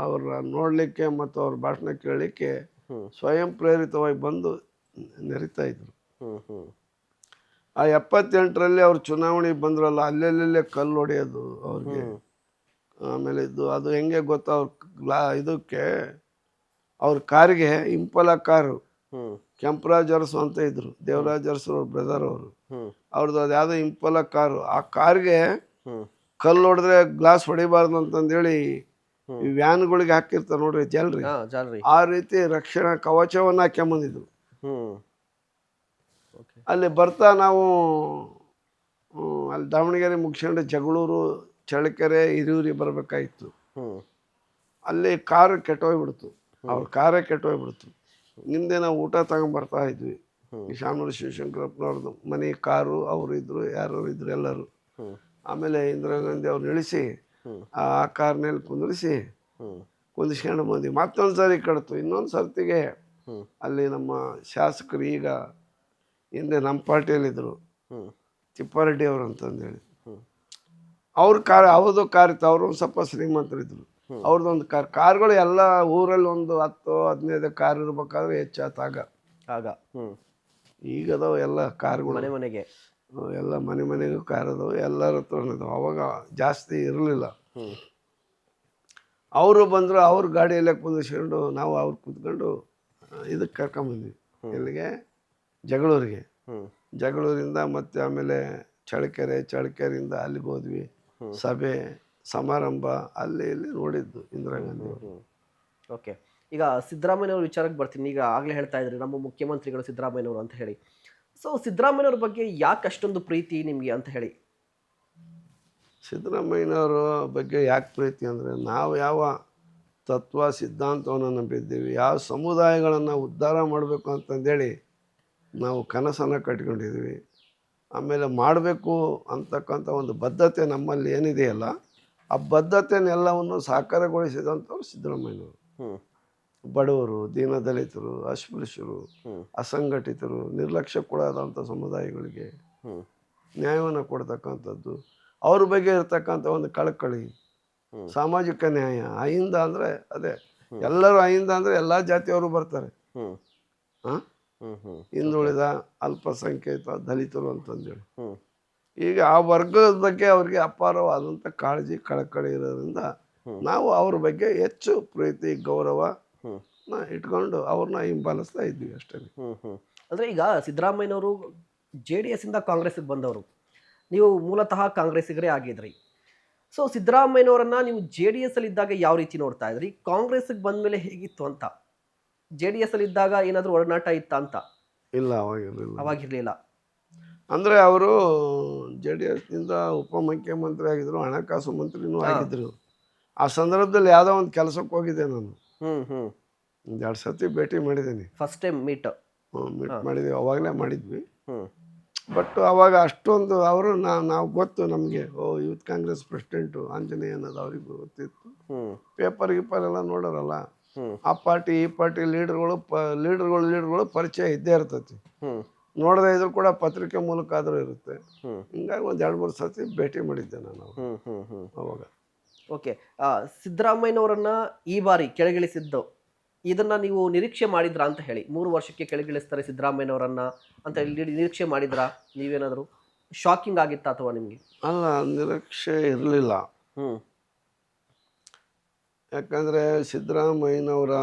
ಅವ್ರ ನೋಡ್ಲಿಕ್ಕೆ ಮತ್ತು ಅವ್ರ ಭಾಷಣ ಕೇಳಲಿಕ್ಕೆ ಸ್ವಯಂ ಪ್ರೇರಿತವಾಗಿ ಬಂದು ನೆರಿತಾ ಇದ್ರು. ಆ 78ರಲ್ಲಿ ಅವ್ರು ಚುನಾವಣೆಗೆ ಬಂದ್ರಲ್ಲ, ಅಲ್ಲೆಲ್ಲೇ ಕಲ್ಲು ಹೊಡೆಯೋದು ಅವ್ರಿಗೆ. ಆಮೇಲೆ ಅದು ಹೆಂಗೆ ಗೊತ್ತಾ, ಅವ್ರ ಇದಕ್ಕೆ ಅವ್ರ ಕಾರಿಗೆ ಇಂಪಲ ಕಾರು, ಕೆಂಪರಾಜ್ ಅರಸು ಅಂತ ಇದ್ರು, ದೇವರಾಜ್ ಅರಸು ಅವ್ರ ಬ್ರದರ್ ಅವರು, ಅವ್ರದ್ದು ಅದು ಯಾವುದೋ ಇಂಪಲ ಕಾರು. ಆ ಕಾರ್ಗೆ ಕಲ್ಲು ಹೊಡೆದ್ರೆ ಗ್ಲಾಸ್ ಹೊಡಿಬಾರ್ದು ಅಂತಂದೇಳಿ ಈ ವ್ಯಾನ್ಗಳಿಗೆ ಹಾಕಿರ್ತಾರೆ ನೋಡ್ರಿ ಜಲ್ರಿ, ಆ ರೀತಿ ರಕ್ಷಣಾ ಕವಚವನ್ನು ಹಾಕ್ಯಂಬಂದಿದ್ರು. ಅಲ್ಲಿ ಬರ್ತಾ ನಾವು ಅಲ್ಲಿ ದಾವಣಗೆರೆ ಮುಗಿಸ್ಕೊಂಡು ಜಗಳೂರು, ಚಳ್ಳಕೆರೆ, ಹಿರಿಯೂರಿಗೆ ಬರಬೇಕಾಗಿತ್ತು. ಅಲ್ಲಿ ಕಾರು ಕೆಟ್ಟೋಗ್ಬಿಡ್ತು, ಅವ್ರ ಕಾರೇ ಕೆಟ್ಟೋಗ್ಬಿಡ್ತು. ಹಿಂದೆ ನಾವು ಊಟ ತಗೊಂಡ್ಬರ್ತಾ ಇದ್ವಿ, ಈ ಶಾಮನೂರು ಶಿವಶಂಕರಪ್ಪನವ್ರದ್ದು ಮನೆ ಕಾರು, ಅವರು ಇದ್ರು, ಯಾರು ಇದ್ರು ಎಲ್ಲರೂ. ಆಮೇಲೆ ಇಂದಿರಾ ಗಾಂಧಿ ಅವ್ರನ್ನ ಇಳಿಸಿ ಆ ಕಾರ್ನಲ್ಲಿ ಕುಂದಿಸ್ಕೊಂಡು ಬಂದ್ವಿ. ಮತ್ತೊಂದು ಸಾರಿ ಕಡ್ತು, ಇನ್ನೊಂದು ಸರ್ತಿಗೆ ಅಲ್ಲಿ ನಮ್ಮ ಶಾಸಕರು, ಈಗ ಹಿಂದೆ ನಮ್ಮ ಪಾರ್ಟಿಯಲ್ಲಿದ್ದರು, ತಿಪ್ಪಾರೆಡ್ಡಿ ಅವರು ಅಂತಂದೇಳಿ, ಅವ್ರ ಕಾರ್, ಅವ್ರದ್ದು ಕಾರ್ ಇತ್ತು. ಅವರು ಒಂದು ಸ್ವಲ್ಪ ಶ್ರೀಮಂತರಿದ್ರು, ಅವ್ರದ್ದೊಂದು ಕಾರ್ಗಳು ಎಲ್ಲ ಊರಲ್ಲಿ ಒಂದು 10-15 ಕಾರ್ ಇರ್ಬೇಕಾದ್ರೆ ಹೆಚ್ಚಾತಾಗ ಆಗ. ಈಗದವು ಎಲ್ಲ ಕಾರ್ಗಳು ಮನೆ ಮನೆಗೆ, ಎಲ್ಲ ಮನೆ ಮನೆಗೂ ಕಾರ್ ಅದಾವೆ, ಎಲ್ಲರ ಹತ್ರ ಇದಾವೆ. ಅವಾಗ ಜಾಸ್ತಿ ಇರಲಿಲ್ಲ. ಅವರು ಬಂದರು, ಅವ್ರ ಗಾಡಿಯಲ್ಲೇ ಕುಂದಿಸ್ಕೊಂಡು ನಾವು ಅವ್ರು ಕುತ್ಕೊಂಡು ಇದಕ್ಕೆ ಕರ್ಕೊಂಬಂದ್ವಿ, ಎಲ್ಲಿಗೆ? ಜಗಳೂರಿಗೆ. ಜಗಳೂರಿಂದ ಮತ್ತೆ ಆಮೇಲೆ ಚಳ್ಳಕೆರೆಯಿಂದ ಅಲ್ಲಿಗೆ ಹೋದ್ವಿ. ಸಭೆ ಸಮಾರಂಭ ಅಲ್ಲಿ ಇಲ್ಲಿ ನೋಡಿದ್ದು ಇಂದಿರಾ ಗಾಂಧಿ ಅವರು. ಓಕೆ, ಈಗ ಸಿದ್ದರಾಮಯ್ಯನವ್ರ ವಿಚಾರಕ್ಕೆ ಬರ್ತೀನಿ. ಈಗ ಆಗಲೇ ಹೇಳ್ತಾ ಇದ್ರಿ ನಮ್ಮ ಮುಖ್ಯಮಂತ್ರಿಗಳು ಸಿದ್ದರಾಮಯ್ಯನವರು ಅಂತ ಹೇಳಿ. ಸೊ ಸಿದ್ದರಾಮಯ್ಯನವ್ರ ಬಗ್ಗೆ ಯಾಕೆ ಅಷ್ಟೊಂದು ಪ್ರೀತಿ ನಿಮಗೆ ಅಂತ ಹೇಳಿ? ಸಿದ್ದರಾಮಯ್ಯನವರ ಬಗ್ಗೆ ಯಾಕೆ ಪ್ರೀತಿ ಅಂದರೆ, ನಾವು ಯಾವ ತತ್ವ ಸಿದ್ಧಾಂತವನ್ನು ನಂಬಿದ್ದೀವಿ, ಯಾವ ಸಮುದಾಯಗಳನ್ನು ಉದ್ಧಾರ ಮಾಡಬೇಕು ಅಂತಂದೇಳಿ ನಾವು ಕನಸನ್ನು ಕಟ್ಕೊಂಡಿದ್ದೀವಿ. ಆಮೇಲೆ ಮಾಡಬೇಕು ಅಂತಕ್ಕಂಥ ಒಂದು ಬದ್ಧತೆ ನಮ್ಮಲ್ಲಿ ಏನಿದೆಯಲ್ಲ, ಆ ಬದ್ಧತೆನೆಲ್ಲವನ್ನು ಸಾಕಾರಗೊಳಿಸಿದಂಥವ್ರು ಸಿದ್ದರಾಮಯ್ಯನವರು. ಬಡವರು, ದೀನದಲಿತರು, ಅಸ್ಪೃಶ್ಯರು, ಅಸಂಘಟಿತರು, ನಿರ್ಲಕ್ಷ್ಯಕ್ಕೊಳಗಾದಂಥ ಸಮುದಾಯಗಳಿಗೆ ನ್ಯಾಯವನ್ನು ಕೊಡ್ತಕ್ಕಂಥದ್ದು, ಅವ್ರ ಬಗ್ಗೆ ಇರ್ತಕ್ಕಂಥ ಒಂದು ಕಳಕಳಿ, ಸಾಮಾಜಿಕ ನ್ಯಾಯ, ಅಹಿಂದ ಅಂದರೆ ಅದೇ ಎಲ್ಲರೂ ಅಹಿಂದ ಅಂದರೆ ಎಲ್ಲ ಜಾತಿಯವರು ಬರ್ತಾರೆ. ಹಾಂ, ಹಿಂದುಳಿದ, ಅಲ್ಪಸಂಖ್ಯಾತ, ದಲಿತರು ಅಂತಂದೇಳಿ. ಈಗ ಆ ವರ್ಗದ ಬಗ್ಗೆ ಅವ್ರಿಗೆ ಅಪಾರವಾದಂಥ ಕಾಳಜಿ ಕಳಕಳಿ ಇರೋದ್ರಿಂದ ನಾವು ಅವ್ರ ಬಗ್ಗೆ ಹೆಚ್ಚು ಪ್ರೀತಿ ಗೌರವ ಇಟ್ಕೊಂಡು ಅವ್ರನ್ನ ಹಿಂಬಾಲಿಸ್ತಾ ಇದ್ವಿ ಅಷ್ಟೇ. ಅಂದರೆ ಈಗ ಸಿದ್ದರಾಮಯ್ಯನವರು JDS ಇಂದ ಕಾಂಗ್ರೆಸ್ಗೆ ಬಂದವರು, ನೀವು ಮೂಲತಃ ಕಾಂಗ್ರೆಸ್ಸಿಗರೇ ಆಗಿದ್ರಿ. ಸೊ ಸಿದ್ದರಾಮಯ್ಯನವರನ್ನ ನೀವು JDS ಅಲ್ಲಿ ಇದ್ದಾಗ ಯಾವ ರೀತಿ ನೋಡ್ತಾ ಇದ್ರಿ, ಕಾಂಗ್ರೆಸ್ಗೆ ಬಂದ ಮೇಲೆ ಹೇಗಿತ್ತು ಅಂತ? JDS ಅಲ್ಲಿ ಇದ್ದಾಗ ಏನಾದರೂ ಒಡನಾಟ ಇತ್ತ ಅಂತ? ಇಲ್ಲ, ಅವಾಗಿರಲಿಲ್ಲ. ಅಂದರೆ ಅವರು JDS ನಿಂದ ಉಪಮುಖ್ಯಮಂತ್ರಿ ಆಗಿದ್ರು, ಹಣಕಾಸು ಮಂತ್ರಿನೂ ಆಗಿದ್ರು. ಆ ಸಂದರ್ಭದಲ್ಲಿ ಯಾವುದೋ ಒಂದು ಕೆಲಸಕ್ಕೆ ಹೋಗಿದ್ದೆ ನಾನು. ಒಂದು 2 ಸತಿ ಭೇಟಿ ಮಾಡಿದ್ದೀನಿ. ಫಸ್ಟ್ ಟೈಮ್ ಮೀಟ್ ಮಾಡಿದ್ವಿ, ಅವಾಗಲೇ ಮಾಡಿದ್ವಿ. ಬಟ್ ಅವಾಗ ಅಷ್ಟೊಂದು ಅವರು ನಾವು ಗೊತ್ತು ನಮಗೆ, ಯೂತ್ ಕಾಂಗ್ರೆಸ್ ಪ್ರೆಸಿಡೆಂಟು ಆಂಜನೇಯ ಅನ್ನೋದು ಅವ್ರಿಗೆ ಗೊತ್ತಿತ್ತು. ಪೇಪರ್ ಗೀಪರ್ ಎಲ್ಲ ನೋಡೋರಲ್ಲ, ಆ ಪಾರ್ಟಿ ಈ ಪಾರ್ಟಿ ಲೀಡರ್ಗಳು ಪರಿಚಯ ಇದ್ದೇ ಇರ್ತೈತಿ. ನೋಡದೇ ಇದ್ರು ಕೂಡ ಪತ್ರಿಕೆ ಮೂಲಕ ಆದರೂ ಇರುತ್ತೆ. ಹಿಂಗಾಗಿ ಒಂದು 2-3 ಸತಿ ಭೇಟಿ ಮಾಡಿದ್ದೆ ನಾನು ಅವಾಗ. ಓಕೆ, ಸಿದ್ದರಾಮಯ್ಯನವರನ್ನ ಈ ಬಾರಿ ಕೆಳಗಿಳಿಸಿದ್ದು ಇದನ್ನ ನೀವು ನಿರೀಕ್ಷೆ ಮಾಡಿದ್ರಾ ಅಂತ ಹೇಳಿ? 3 ವರ್ಷಕ್ಕೆ ಕೆಳಗಿಳಿಸ್ತಾರೆ ಸಿದ್ದರಾಮಯ್ಯನವರನ್ನ ಅಂತ ಹೇಳಿ ನಿರೀಕ್ಷೆ ಮಾಡಿದ್ರಾ? ನೀವೇನಾದರೂ ಶಾಕಿಂಗ್ ಆಗಿತ್ತಾ ಅಥವಾ ನಿಮಗೆ? ಅಲ್ಲ, ನಿರೀಕ್ಷೆ ಇರಲಿಲ್ಲ. ಯಾಕಂದರೆ ಸಿದ್ದರಾಮಯ್ಯನವರ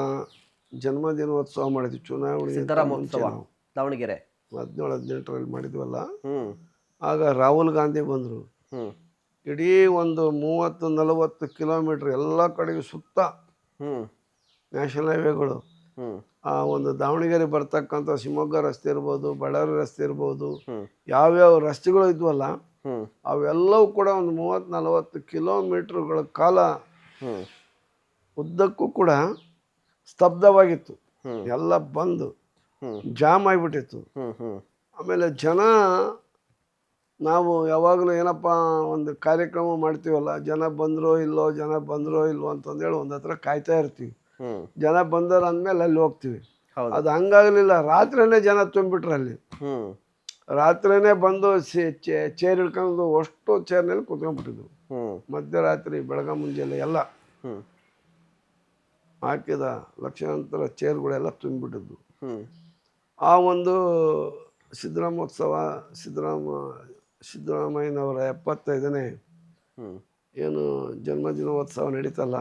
ಜನ್ಮದಿನೋತ್ಸವ ಮಾಡಿದ್ವಿ, ಚುನಾವಣೆ ಸಿದ್ದರಾಮೋತ್ಸವ ದಾವಣಗೆರೆ 17-18ರಲ್ಲಿ ಮಾಡಿದ್ವಲ್ಲ. ಆಗ ರಾಹುಲ್ ಗಾಂಧಿ ಬಂದರು. ಇಡೀ ಒಂದು 30-40 ಕಿಲೋಮೀಟ್ರ್ ಎಲ್ಲ ಕಡೆಗೆ ಸುತ್ತ ನ್ಯಾಷನಲ್ ಹೈವೇಗಳು, ಆ ಒಂದು ದಾವಣಗೆರೆ ಬರ್ತಕ್ಕಂಥ ಶಿವಮೊಗ್ಗ ರಸ್ತೆ ಇರ್ಬೋದು, ಬಳ್ಳಾರಿ ರಸ್ತೆ ಇರ್ಬೋದು, ಯಾವ್ಯಾವ ರಸ್ತೆಗಳು ಇದ್ವಲ್ಲ ಅವೆಲ್ಲವೂ ಕೂಡ ಒಂದು 30-40 ಕಿಲೋಮೀಟ್ರುಗಳ ಕಾಲ ಉದ್ದಕ್ಕೂ ಕೂಡ ಸ್ತಬ್ಧವಾಗಿತ್ತು. ಎಲ್ಲ ಬಂದು ಜಾಮ್ ಆಗಿಬಿಟ್ಟಿತ್ತು. ಆಮೇಲೆ ಜನ, ನಾವು ಯಾವಾಗಲೂ ಏನಪ್ಪ ಒಂದು ಕಾರ್ಯಕ್ರಮ ಮಾಡ್ತೀವಲ್ಲ, ಜನ ಬಂದರೋ ಇಲ್ಲೋ ಅಂತಂದೇಳಿ ಒಂದು ಹತ್ರ ಕಾಯ್ತಾ ಇರ್ತೀವಿ. ಜನ ಬಂದರು ಅಂದಮೇಲೆ ಅಲ್ಲಿ ಹೋಗ್ತೀವಿ. ಅದು ಹಂಗಾಗಲಿಲ್ಲ, ರಾತ್ರಿನೇ ಜನ ತುಂಬಿಟ್ರು ಅಲ್ಲಿ. ರಾತ್ರಿನೇ ಬಂದು ಚೇರ್ ಹಿಡ್ಕೊಂಡು ಅಷ್ಟು ಚೇರ್ನಲ್ಲಿ ಕುತ್ಕೊಂಡ್ಬಿಟ್ಟಿದ್ವು. ಮಧ್ಯರಾತ್ರಿ ಬೆಳಗ ಮುಂಜಾನೆ ಎಲ್ಲ ಹಾಕಿದ ಲಕ್ಷಾಂತರ ಚೇರ್ಗಳೆಲ್ಲ ತುಂಬಿಬಿಟ್ಟಿದ್ವು. ಆ ಒಂದು ಸಿದ್ದರಾಮಯ್ಯನವರ 75ನೇ ಏನು ಜನ್ಮದಿನೋತ್ಸವ ನಡೀತಲ್ಲ,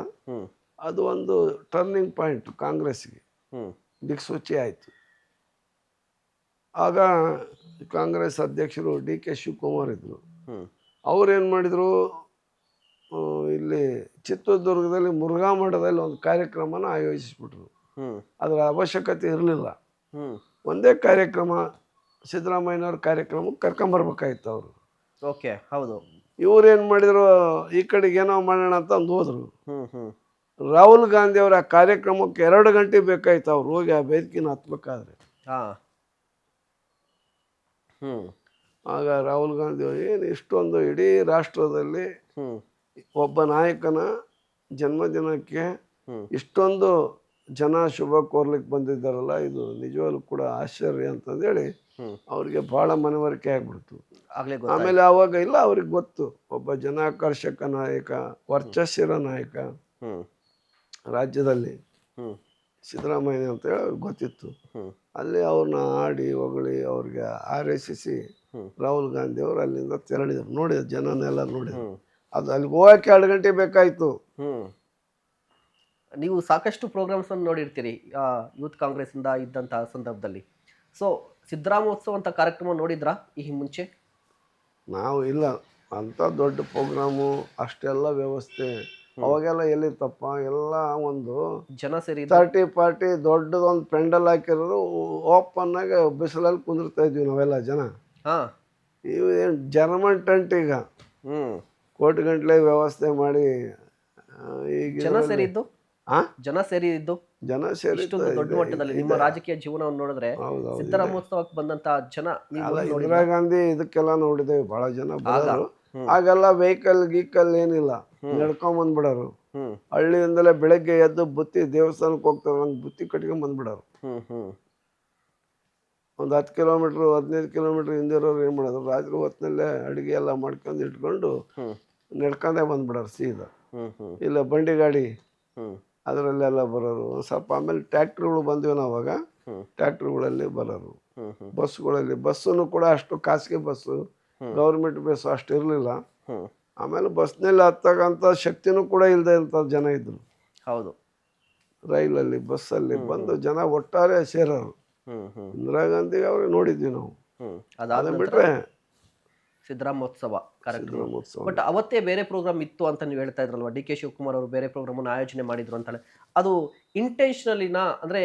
ಅದು ಒಂದು ಟರ್ನಿಂಗ್ ಪಾಯಿಂಟ್ ಕಾಂಗ್ರೆಸ್ಗೆ, ದಿಕ್ಸೂಚಿ ಆಯಿತು. ಆಗ ಕಾಂಗ್ರೆಸ್ ಅಧ್ಯಕ್ಷರು DK ಶಿವಕುಮಾರ್ ಇದ್ದರು. ಅವ್ರೇನು ಮಾಡಿದರು, ಇಲ್ಲಿ ಚಿತ್ರದುರ್ಗದಲ್ಲಿ ಮುರುಘಾ ಮಠದಲ್ಲಿ ಒಂದು ಕಾರ್ಯಕ್ರಮನ ಆಯೋಜಿಸ್ಬಿಟ್ರು. ಅದರ ಅವಶ್ಯಕತೆ ಇರಲಿಲ್ಲ. ಒಂದೇ ಕಾರ್ಯಕ್ರಮ, ಸಿದ್ದರಾಮಯ್ಯನವ್ರ ಕಾರ್ಯಕ್ರಮಕ್ಕೆ ಕರ್ಕೊಂಬರ್ಬೇಕಾಗಿತ್ತು ಅವರು. ಓಕೆ, ಹೌದು. ಇವ್ರೇನು ಮಾಡಿದ್ರು, ಈ ಕಡೆಗೆ ಏನೋ ಮಾಡೋಣ ಅಂತ ಒಂದು ಹೋದರು. ರಾಹುಲ್ ಗಾಂಧಿ ಅವರ ಕಾರ್ಯಕ್ರಮಕ್ಕೆ 2 ಗಂಟೆ ಬೇಕಾಯ್ತು ಅವ್ರು ಹೋಗಿ ಆ ವೇದಿಕೆನ ಹತ್ಬೇಕಾದ್ರೆ. ಆಗ ರಾಹುಲ್ ಗಾಂಧಿ ಅವರು ಏನು ಇಷ್ಟೊಂದು ಇಡೀ ರಾಷ್ಟ್ರದಲ್ಲಿ ಒಬ್ಬ ನಾಯಕನ ಜನ್ಮದಿನಕ್ಕೆ ಇಷ್ಟೊಂದು ಜನ ಶುಭ ಕೋರ್ಲಿಕ್ಕೆ ಬಂದಿದ್ದಾರಲ್ಲ, ಇದು ನಿಜವಾಗ್ಲೂ ಕೂಡ ಆಶ್ಚರ್ಯ ಅಂತಂದೇಳಿ ಅವ್ರಿಗೆ ಭಾಳ ಮನವರಿಕೆ ಆಗ್ಬಿಡ್ತು. ಆಮೇಲೆ ಆವಾಗ ಇಲ್ಲ, ಅವ್ರಿಗೆ ಗೊತ್ತು ಒಬ್ಬ ಜನಾಕರ್ಷಕ ನಾಯಕ, ವರ್ಚಸ್ಸಿರೋ ನಾಯಕ ರಾಜ್ಯದಲ್ಲಿ ಸಿದ್ದರಾಮಯ್ಯ ಅಂತ ಹೇಳಿ ಅವ್ರಿಗೆ ಗೊತ್ತಿತ್ತು. ಅಲ್ಲಿ ಅವ್ರನ್ನ ಆಡಿ ಹೊಗಳಿ ಅವ್ರಿಗೆ ಹಾರೈಸಿಸಿ ರಾಹುಲ್ ಗಾಂಧಿ ಅವರು ಅಲ್ಲಿಂದ ತೆರಳಿದರು. ನೋಡಿದ್ರು, ಜನನೆಲ್ಲ ನೋಡಿದ್ರು. ಅದು ಅಲ್ಲಿಗೆ ಹೋಗಕ್ಕೆ 2 ಗಂಟೆ ಬೇಕಾಯಿತು. ನೀವು ಸಾಕಷ್ಟು ಪ್ರೋಗ್ರಾಮ್ಸ್ ಅನ್ನು ನೋಡಿರ್ತೀರಿ ಯೂತ್ ಕಾಂಗ್ರೆಸ್ ಇಂದ ಇದ್ದಂತಹ ಸಂದರ್ಭದಲ್ಲಿ. ಸೊ ಸಿದ್ದರಾಮೋತ್ಸವ ಅಂತ ಕಾರ್ಯಕ್ರಮ ನೋಡಿದ್ರಾ ಈ ಮುಂಚೆ? ನಾವು ಇಲ್ಲ, ಅಂಥ ದೊಡ್ಡ ಪ್ರೋಗ್ರಾಮು ಅಷ್ಟೆಲ್ಲ ವ್ಯವಸ್ಥೆ ಅವಾಗೆಲ್ಲ ಎಲ್ಲಿತ್ತಪ್ಪ. ಎಲ್ಲ ಒಂದು ಜನ ಸೇರಿ 30-40 ದೊಡ್ಡದೊಂದು ಪೆಂಡಲ್ ಹಾಕಿರೋರು ಓಪನ್ ಆಗಿ ಬಿಸಿಲಲ್ಲಿ ಕುಂದಿರ್ತಾ ಇದ್ವಿ ನಾವೆಲ್ಲ ಜನ. ಇವು ಏನು ಜರ್ಮನ್ ಟೆಂಟ್, ಈಗ ಕೋಟಿ ಗಂಟ್ಲೆ ವ್ಯವಸ್ಥೆ ಮಾಡಿ ಈಗ ಜನ ಸೇರಿದ್ದು ದೊಡ್ಡ ಮಟ್ಟದಲ್ಲಿ ನಿಮ್ಮ ರಾಜಕೀಯ ಜೀವನವನ್ನು ನೋಡಿದ್ರೆ ಸಿದ್ದರಾಮೋತ್ಸವಕ್ಕೆ ಬಂದಂತ ಜನ. ಇಂದಿರಾ ಗಾಂಧಿ ಇದಕ್ಕೆಲ್ಲ ನೋಡಿದ್ದೇವೆ, ಬಹಳ ಜನ ಬರೋರು. ಆಗೆಲ್ಲ ವೆಹಿಕಲ್ ಏನಿಲ್ಲ, ನಡ್ಕೊಂಡ್ ಬಂದ್ಬಿಡೋರು. ಹಳ್ಳಿಯಿಂದಲೇ ಬೆಳಗ್ಗೆ ಎದ್ದು ಬುತ್ತಿ ದೇವಸ್ಥಾನಕ್ಕೆ ಹೋಗ್ತಾರೆ, ನಂಗೆ ಬುತ್ತಿ ಕಟ್ಕೊಂಡ್ ಬಂದ್ಬಿಡೋರು. ಒಂದು 10 ಕಿಲೋಮೀಟ್ರ್ 15 ಕಿಲೋಮೀಟ್ರ್ ಹಿಂದಿರೋರು ಏನು ಮಾಡೋದು, ರಾತ್ರಿ ಹೊತ್ತಿನಲ್ಲೇ ಅಡುಗೆ ಎಲ್ಲ ಮಾಡ್ಕೊಂಡು ಇಟ್ಕೊಂಡು ನಡ್ಕೊಂಡೇ ಬಂದ್ಬಿಡೋರು ಸೀದಾ. ಇಲ್ಲ ಬಂಡಿ ಗಾಡಿ ಹ್ಮ್ ಅದರಲ್ಲೆಲ್ಲ ಬರೋರು. ಒಂದು ಸ್ವಲ್ಪ ಆಮೇಲೆ ಟ್ಯಾಕ್ಟ್ರುಗಳು ಬಂದ್ವಿ ನಾವಾಗ, ಟ್ಯಾಕ್ಟ್ರುಗಳಲ್ಲಿ ಬರೋರು. ಬಸ್ಸುಗಳಲ್ಲಿ ಬಸ್ಸನ್ನು ಕೂಡ ಅಷ್ಟು ಖಾಸಗಿ ಬಸ್ಸು, ಗೌರ್ಮೆಂಟ್ ಬಸ್ಸು ಅಷ್ಟು ಇರಲಿಲ್ಲ. ಆಮೇಲೆ ಬಸ್ನಲ್ಲಿ ಹತ್ತಕ್ಕಂಥ ಶಕ್ತಿನೂ ಕೂಡ ಇಲ್ಲದೆ ಇರೋಂಥ ಜನ ಇದ್ದರು. ಹೌದು. ರೈಲಲ್ಲಿ ಬಸ್ಸಲ್ಲಿ ಬಂದು ಜನ ಒಟ್ಟಾರೆ ಸೇರೋರು. ಇಂದಿರಾ ಗಾಂಧಿ ಅವ್ರಿಗೆ ನೋಡಿದ್ವಿ ನಾವು. ಅದಾದ ಬಿಟ್ರೆ ಸಿದ್ದರಾಮೋತ್ಸವ ಕಾರ್ಯಕ್ರಮ. ಸಿದ್ದರಾಮೋತ್ಸವ ಬಟ್ ಅವತ್ತೇ ಬೇರೆ ಪ್ರೋಗ್ರಾಮ್ ಇತ್ತು ಅಂತ ನೀವು ಹೇಳ್ತಾ ಇದ್ರಲ್ವಾ, ಡಿ ಕೆ ಶಿವಕುಮಾರ್ ಅವರು ಬೇರೆ ಪ್ರೋಗ್ರಾಮ್ ಅನ್ನು ಆಯೋಜನೆ ಮಾಡಿದ್ರು ಅಂತ. ಅದು ಇಂಟೆನ್ಷನಲಿನಾ, ಅಂದ್ರೆ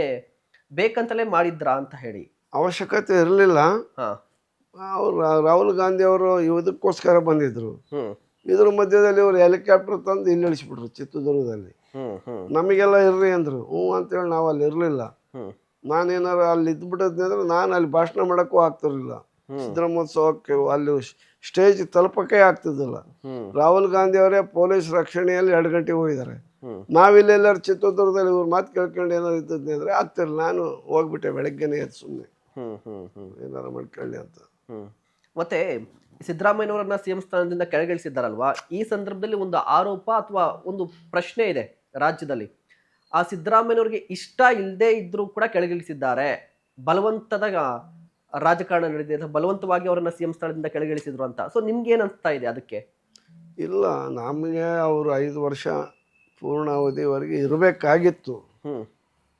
ಬೇಕಂತಲೇ ಮಾಡಿದ್ರಾ ಅಂತ ಹೇಳಿ? ಅವಶ್ಯಕತೆ ಇರಲಿಲ್ಲ. ಹಾ. ಅವ್ರು ರಾಹುಲ್ ಗಾಂಧಿ ಅವರು ಇದಕ್ಕೋಸ್ಕರ ಬಂದಿದ್ರು. ಇದ್ರ ಮಧ್ಯದಲ್ಲಿ ಇವರು ಹೆಲಿಕಾಪ್ಟರ್ ತಂದು ಇಲ್ಲಿ ಇಳಿಸ್ಬಿಟ್ರು ಚಿತ್ರದುರ್ಗದಲ್ಲಿ. ನಮಗೆಲ್ಲ ಇರ್ರಿ ಅಂದ್ರು. ಅಂತೇಳಿ ನಾವು ಅಲ್ಲಿ ಇರಲಿಲ್ಲ. ನಾನೇನಾರು ಅಲ್ಲಿ ಇದ್ಬಿಟ್ಟಿದ್ನಿ ಅಂದ್ರೆ ನಾನು ಅಲ್ಲಿ ಭಾಷಣ ಮಾಡೋಕ್ಕೂ ಆಗ್ತಿರ್ಲಿಲ್ಲ. ಸಿದ್ದರಾಮೋತ್ಸವಕ್ಕೆ ಅಲ್ಲಿ ಸ್ಟೇಜ್ ತಲುಪಕ್ಕೆ ಆಗ್ತಿದ್ದಿಲ್ಲ. ರಾಹುಲ್ ಗಾಂಧಿ ಅವರೇ ಪೊಲೀಸ್ ರಕ್ಷಣೆಯಲ್ಲಿ 2 ಗಂಟೆಗೆ ಹೋಗಿದ್ದಾರೆ. ನಾವಿಲ್ಲೆಲ್ಲರೂ ಚಿತ್ರದುರ್ಗದಲ್ಲಿ ಇವ್ರ ಮಾತು ಕೇಳ್ಕೊಂಡು ಏನಾರು ಇದ್ದದ್ನಿ ಅಂದ್ರೆ ಆಗ್ತಿರಲಿಲ್ಲ. ನಾನು ಹೋಗ್ಬಿಟ್ಟೆ ಬೆಳಗ್ಗೆನೇ ಎದ್ದು ಸುಮ್ಮನೆ ಏನಾರು ಮಾಡ್ಕೊಳ್ಳಿ ಅಂತ. ಮತ್ತೆ ಸಿದ್ದರಾಮಯ್ಯನವರನ್ನ ಸಿಎಂ ಸ್ಥಾನದಿಂದ ಕೆಳಗಿಳಿಸಿದ್ದಾರಲ್ವಾ, ಈ ಸಂದರ್ಭದಲ್ಲಿ ಒಂದು ಆರೋಪ ಅಥವಾ ಒಂದು ಪ್ರಶ್ನೆ ಇದೆ ರಾಜ್ಯದಲ್ಲಿ. ಆ ಸಿದ್ದರಾಮಯ್ಯನವ್ರಿಗೆ ಇಷ್ಟ ಇಲ್ಲದೆ ಇದ್ರೂ ಕೂಡ ಕೆಳಗಿಳಿಸಿದ್ದಾರೆ, ಬಲವಂತದ ರಾಜಕಾರಣ ನಡೆದಿದೆ, ಅಥವಾ ಬಲವಂತವಾಗಿ ಅವರನ್ನ ಸಿಎಂ ಸ್ಥಾನದಿಂದ ಕೆಳಗಿಳಿಸಿದ್ರು ಅಂತ. ಸೊ ನಿಮ್ಗೆ ಏನ್ ಅನಿಸ್ತಾ ಇದೆ ಅದಕ್ಕೆ? ಇಲ್ಲ, ನಮಗೆ ಅವರು 5 ವರ್ಷ ಪೂರ್ಣಾವಧಿವರೆಗೆ ಇರಬೇಕಾಗಿತ್ತು.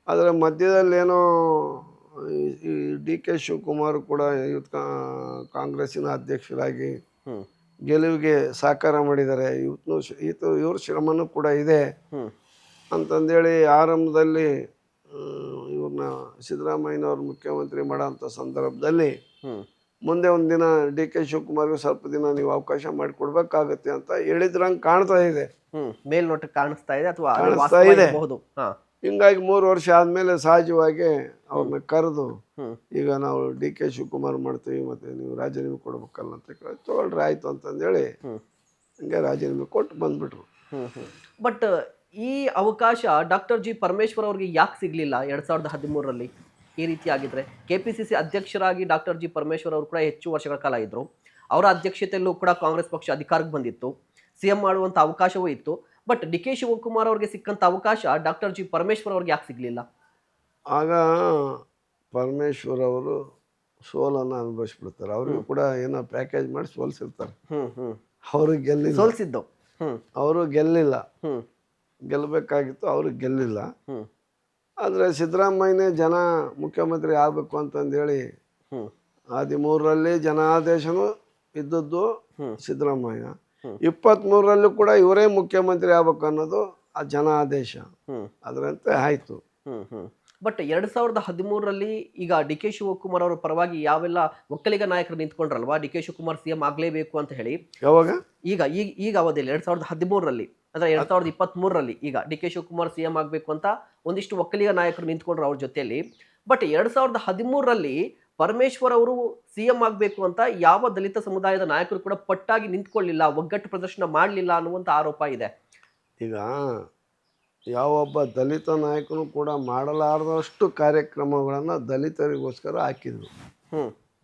ಅದರ ಮಧ್ಯದಲ್ಲಿ ಏನೋ ಈ ಡಿ ಕೆ ಶಿವಕುಮಾರ್ ಕೂಡ ಕಾಂಗ್ರೆಸ್ಸಿನ ಅಧ್ಯಕ್ಷರಾಗಿ ಗೆಲುವಿಗೆ ಸಹಕಾರ ಮಾಡಿದ್ದಾರೆ. ಇವ್ರ ಶ್ರಮನೂ ಕೂಡ ಇದೆ ಅಂತಂದೇಳಿ ಆರಂಭದಲ್ಲಿ ಇವ್ರನ್ನ ಸಿದ್ದರಾಮಯ್ಯನವ್ರು ಮುಖ್ಯಮಂತ್ರಿ ಮಾಡೋಂಥ ಸಂದರ್ಭದಲ್ಲಿ ಮುಂದೆ ಒಂದು ದಿನ ಡಿ ಕೆ ಶಿವಕುಮಾರ್ಗೆ ಸ್ವಲ್ಪ ದಿನ ನೀವು ಅವಕಾಶ ಮಾಡಿಕೊಡ್ಬೇಕಾಗತ್ತೆ ಅಂತ ಹೇಳಿದ್ರಂಗೆ ಕಾಣ್ತಾ ಇದೆ. ಮೇಲ್ನೋಟಕ್ಕೆ ಕಾಣಿಸ್ತಾ ಇದೆ ಅಥವಾ ಕಾಣಿಸ್ತಾ ಇದೆ. ಹಿಂಗಾಗಿ 3 ವರ್ಷ ಆದಮೇಲೆ ಸಹಜವಾಗಿ ಅವ್ರನ್ನ ಕರೆದು ಈಗ ನಾವು ಡಿ ಕೆ ಶಿವಕುಮಾರ್ ಮಾಡ್ತೀವಿ, ಮತ್ತೆ ನೀವು ರಾಜೀನಾಮೆ ಕೊಡ್ಬೇಕಲ್ಲ ಅಂತ ಕೇಳಿ ತಗೊಳ್ರಿ ಆಯ್ತು ಅಂತಂದೇಳಿ ಹಂಗೆ ರಾಜೀನಾಮೆ ಕೊಟ್ಟು ಬಂದ್ಬಿಟ್ರು. ಬಟ್ ಈ ಅವಕಾಶ ಡಾಕ್ಟರ್ ಜಿ ಪರಮೇಶ್ವರ್ ಅವ್ರಿಗೆ ಯಾಕೆ ಸಿಗ್ಲಿಲ್ಲ 2013ರಲ್ಲಿ? ಈ ರೀತಿ ಆಗಿದ್ರೆ ಕೆಪಿಸಿಸಿ ಅಧ್ಯಕ್ಷರಾಗಿ ಡಾಕ್ಟರ್ ಜಿ ಪರಮೇಶ್ವರ್ ಅವರು ಕೂಡ ಹೆಚ್ಚು ವರ್ಷಗಳ ಕಾಲ ಇದ್ರು. ಅವರ ಅಧ್ಯಕ್ಷತೆಯಲ್ಲೂ ಕೂಡ ಕಾಂಗ್ರೆಸ್ ಪಕ್ಷ ಅಧಿಕಾರಕ್ಕೆ ಬಂದಿತ್ತು, ಸಿಎಂ ಮಾಡುವಂತ ಅವಕಾಶವೂ ಇತ್ತು. ಬಟ್ ಡಿ ಕೆ ಶಿವಕುಮಾರ್ ಅವ್ರಿಗೆ ಸಿಕ್ಕಂತ ಅವಕಾಶ ಡಾಕ್ಟರ್ ಜಿ ಪರಮೇಶ್ವರ್ ಅವ್ರಿಗೆ ಯಾಕೆ ಸಿಗ್ಲಿಲ್ಲ? ಆಗ ಪರಮೇಶ್ವರ್ ಅವರು ಸೋಲನ್ನು ಅನುಭವಿಸ್ಬಿಡ್ತಾರೆ. ಅವ್ರಿಗೂ ಕೂಡ ಏನೋ ಪ್ಯಾಕೇಜ್ ಮಾಡಿ ಸೋಲ್ಸಿರ್ತಾರೆ. ಅವರು ಗೆಲ್ಲಿಲ್ಲ, ಸೋಲ್ಸಿದ್ದು ಅವರು ಗೆಲ್ಲಿಲ್ಲ. ಗೆಲ್ಲಬೇಕಾಗಿತ್ತು, ಅವರು ಗೆಲ್ಲಿಲ್ಲ. ಆದರೆ ಸಿದ್ದರಾಮಯ್ಯನೇ ಜನ ಮುಖ್ಯಮಂತ್ರಿ ಆಗಬೇಕು ಅಂತಂದೇಳಿ 13ರಲ್ಲಿ ಜನಾದೇಶನೂ ಇದ್ದದ್ದು ಸಿದ್ದರಾಮಯ್ಯ. 23ರಲ್ಲೂ ಕೂಡ ಇವರೇ ಮುಖ್ಯಮಂತ್ರಿ ಆಗ್ಬೇಕು ಅನ್ನೋದು ಆ ಜನಾದೇಶ. ಅದರಂತೆ ಆಯ್ತು. ಬಟ್ 2013ರಲ್ಲಿ ಈಗ ಡಿ ಕೆ ಶಿವಕುಮಾರ್ ಅವರ ಪರವಾಗಿ ಯಾವೆಲ್ಲ ಒಕ್ಕಲಿಗ ನಾಯಕರು ನಿಂತ್ಕೊಂಡ್ರಲ್ವಾ, ಡಿ ಕೆ ಶಿವಕುಮಾರ್ ಸಿಎಂ ಆಗ್ಲೇಬೇಕು ಅಂತ ಹೇಳಿ. ಯಾವಾಗ? ಈಗ ಅವಧಿಯಲ್ಲಿ 2013ರಲ್ಲಿ, ಅಂದ್ರೆ 2023ರಲ್ಲಿ ಈಗ ಡಿ ಕೆ ಶಿವಕುಮಾರ್ ಸಿಎಂ ಆಗ್ಬೇಕು ಅಂತ ಒಂದಿಷ್ಟು ಒಕ್ಕಲಿಗ ನಾಯಕರು ನಿಂತ್ಕೊಂಡ್ರು ಅವ್ರ ಜೊತೆಯಲ್ಲಿ. ಬಟ್ 2013ರಲ್ಲಿ ಪರಮೇಶ್ವರ್ ಅವರು ಸಿಎಂ ಆಗ್ಬೇಕು ಅಂತ ಯಾವ ದಲಿತ ಸಮುದಾಯದ ನಾಯಕರು ಕೂಡ ಪಟ್ಟಾಗಿ ನಿಂತ್ಕೊಳ್ಳಿಲ್ಲ, ಒಗ್ಗಟ್ಟು ಪ್ರದರ್ಶನ ಮಾಡಲಿಲ್ಲ ಅನ್ನುವಂತ ಆರೋಪ ಇದೆ. ಈಗ ಯಾವೊಬ್ಬ ದಲಿತ ನಾಯಕನು ಕೂಡ ಮಾಡಲಾರದಷ್ಟು ಕಾರ್ಯಕ್ರಮಗಳನ್ನು ದಲಿತರಿಗೋಸ್ಕರ ಹಾಕಿದ್ರು.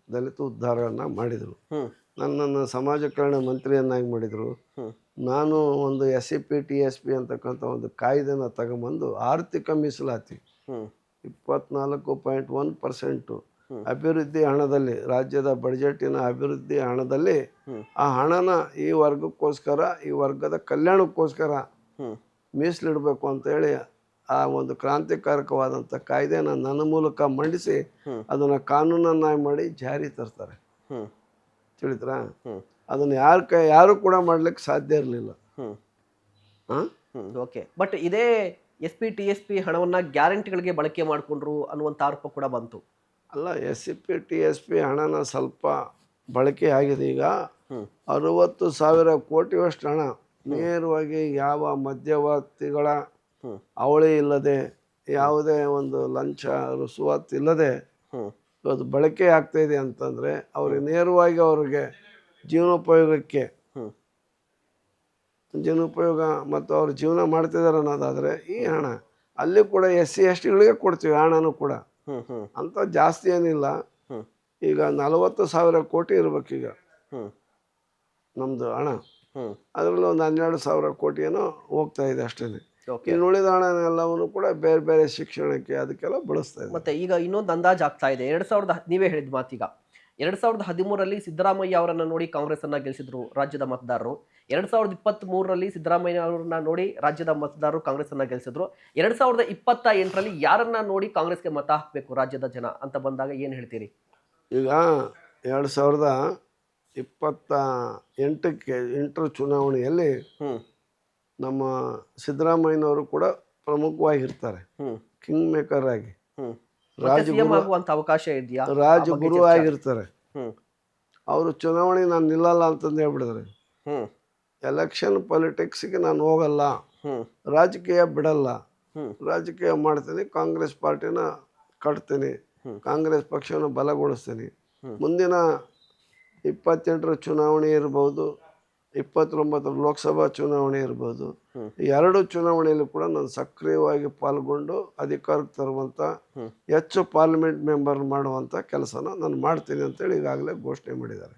ದಲಿತ ಉದ್ಧಾರವನ್ನು ಮಾಡಿದರು. ನನ್ನನ್ನು ಸಮಾಜ ಕಲ್ಯಾಣ ಮಂತ್ರಿಯನ್ನಾಗಿ ಮಾಡಿದರು. ನಾನು ಒಂದು SCP-TSP ಅಂತಕ್ಕಂಥ ಒಂದು ಕಾಯ್ದೆನ ತಗೊಂಬಂದು ಆರ್ಥಿಕ ಮೀಸಲಾತಿ 24.1% ಅಭಿವೃದ್ಧಿ ಹಣದಲ್ಲಿ, ರಾಜ್ಯದ ಬಡ್ಜೆಟಿನ ಅಭಿವೃದ್ಧಿ ಹಣದಲ್ಲಿ ಆ ಹಣನ ಈ ವರ್ಗಕ್ಕೋಸ್ಕರ, ಈ ವರ್ಗದ ಕಲ್ಯಾಣಕ್ಕೋಸ್ಕರ ಮೀಸಲಿಡಬೇಕು ಅಂತೇಳಿ ಆ ಒಂದು ಕ್ರಾಂತಿಕಾರಕವಾದಂಥ ಕಾಯ್ದೆನ ನನ್ನ ಮೂಲಕ ಮಂಡಿಸಿ ಅದನ್ನು ಕಾನೂನನ್ನಾಗಿ ಮಾಡಿ ಜಾರಿ ತರ್ತಾರೆ. ತಿಳಿದ್ರಾ? ಅದನ್ನು ಯಾರು ಕೂಡ ಮಾಡ್ಲಿಕ್ಕೆ ಸಾಧ್ಯ ಇರಲಿಲ್ಲ. ಓಕೆ. ಬಟ್ ಇದೇ SP-TSP ಹಣವನ್ನ ಗ್ಯಾರಂಟಿಗಳಿಗೆ ಬಳಕೆ ಮಾಡಿಕೊಂಡ್ರು ಅನ್ನುವಂಥ ಆರೋಪ ಕೂಡ ಬಂತು. ಅಲ್ಲ, SCP-TSP ಹಣನ ಸ್ವಲ್ಪ ಬಳಕೆ ಆಗಿದೆ. ಈಗ 60,000 ಕೋಟಿಯಷ್ಟು ಹಣ ನೇರವಾಗಿ ಯಾವ ಮಧ್ಯವರ್ತಿಗಳ ಅವಳಿ ಇಲ್ಲದೆ, ಯಾವುದೇ ಒಂದು ಲಂಚ ರುಸುವಾತ್ ಇಲ್ಲದೆ ಅದು ಬಳಕೆ ಆಗ್ತಾ ಇದೆ ಅಂತಂದರೆ ಅವ್ರಿಗೆ ನೇರವಾಗಿ ಅವ್ರಿಗೆ ಜೀವನೋಪಯೋಗಕ್ಕೆ ಜೀವನೋಪಯೋಗ ಮತ್ತು ಅವ್ರು ಜೀವನ ಮಾಡ್ತಿದ್ದಾರೆ ಅನ್ನೋದಾದರೆ ಈ ಹಣ ಅಲ್ಲಿ ಕೂಡ SC-STಗಳಿಗೆ ಕೊಡ್ತೀವಿ. ಹಣನೂ ಕೂಡ ಅಂತ ಜಾಸ್ತಿ ಏನಿಲ್ಲ. ಈಗ 40,000 ಕೋಟಿ ಇರ್ಬೇಕೀಗ ನಮ್ಮದು ಹಣ. ಅದರಲ್ಲಿ ಒಂದು 12,000 ಕೋಟಿ ಏನೋ ಹೋಗ್ತಾ ಇದೆ ಅಷ್ಟೇ. ಓಕೆ. ಇನ್ನು ಉಳಿದ ಹಣನೆಲ್ಲವನ್ನು ಕೂಡ ಬೇರೆ ಬೇರೆ ಶಿಕ್ಷಣಕ್ಕೆ ಅದಕ್ಕೆಲ್ಲ ಬಳಸ್ತಾ ಇದೆ. ಮತ್ತೆ ಈಗ ಇನ್ನೊಂದು ಅಂದಾಜು ಆಗ್ತಾ ಇದೆ, ನೀವೇ ಹೇಳಿದ ಮಾತೀಗ 2013ರಲ್ಲಿ ಸಿದ್ದರಾಮಯ್ಯ ಅವರನ್ನ ನೋಡಿ ಕಾಂಗ್ರೆಸ್ ಅನ್ನ ಗೆಲ್ಲಿಸಿದ್ರು ರಾಜ್ಯದ ಮತದಾರರು. 2023ರಲ್ಲಿ ಸಿದ್ದರಾಮಯ್ಯ ಅವರನ್ನ ನೋಡಿ ರಾಜ್ಯದ ಮತದಾರರು ಕಾಂಗ್ರೆಸ್ ಅನ್ನ ಗೆಲ್ಲಿಸಿದ್ರು. 2028ರಲ್ಲಿ ಯಾರನ್ನ ನೋಡಿ ಕಾಂಗ್ರೆಸ್ಗೆ ಮತ ಹಾಕಬೇಕು ರಾಜ್ಯದ ಜನ ಅಂತ ಬಂದಾಗ ಏನ್ ಹೇಳ್ತೀರಿ? ಈಗ 2028 ಚುನಾವಣೆಯಲ್ಲಿ ನಮ್ಮ ಸಿದ್ದರಾಮಯ್ಯನವರು ಕೂಡ ಪ್ರಮುಖವಾಗಿರ್ತಾರೆ, ಕಿಂಗ್ ಮೇಕರ್ ಆಗಿ, ಸಿಎಂ ಆಗುವಂತ ಅವಕಾಶ ಇದೆಯಾ? ರಾಜಗುರು ಆಗಿರ್ತಾರೆ. ಅವರು ಚುನಾವಣೆ ನಾನು ನಿಲ್ಲಲ್ಲ ಅಂತಂದು ಹೇಳ್ಬಿಡಿದ್ರೆ, ಎಲೆಕ್ಷನ್ ಪಾಲಿಟಿಕ್ಸ್ಗೆ ನಾನು ಹೋಗಲ್ಲ, ರಾಜಕೀಯ ಬಿಡಲ್ಲ, ರಾಜಕೀಯ ಮಾಡ್ತೀನಿ, ಕಾಂಗ್ರೆಸ್ ಪಾರ್ಟಿನ ಕಟ್ತೀನಿ, ಕಾಂಗ್ರೆಸ್ ಪಕ್ಷವನ್ನು ಬಲಗೊಳಿಸ್ತೀನಿ, ಮುಂದಿನ 28ರ ಚುನಾವಣೆ ಇರ್ಬೋದು, 29ರ ಲೋಕಸಭಾ ಚುನಾವಣೆ ಇರ್ಬೋದು, ಎರಡು ಚುನಾವಣೆಯಲ್ಲೂ ಕೂಡ ನಾನು ಸಕ್ರಿಯವಾಗಿ ಪಾಲ್ಗೊಂಡು ಅಧಿಕಾರಕ್ಕೆ ತರುವಂಥ, ಹೆಚ್ಚು ಪಾರ್ಲಿಮೆಂಟ್ ಮೆಂಬರ್ ಮಾಡುವಂಥ ಕೆಲಸನ ನಾನು ಮಾಡ್ತೀನಿ ಅಂತೇಳಿ ಈಗಾಗಲೇ ಘೋಷಣೆ ಮಾಡಿದ್ದಾರೆ.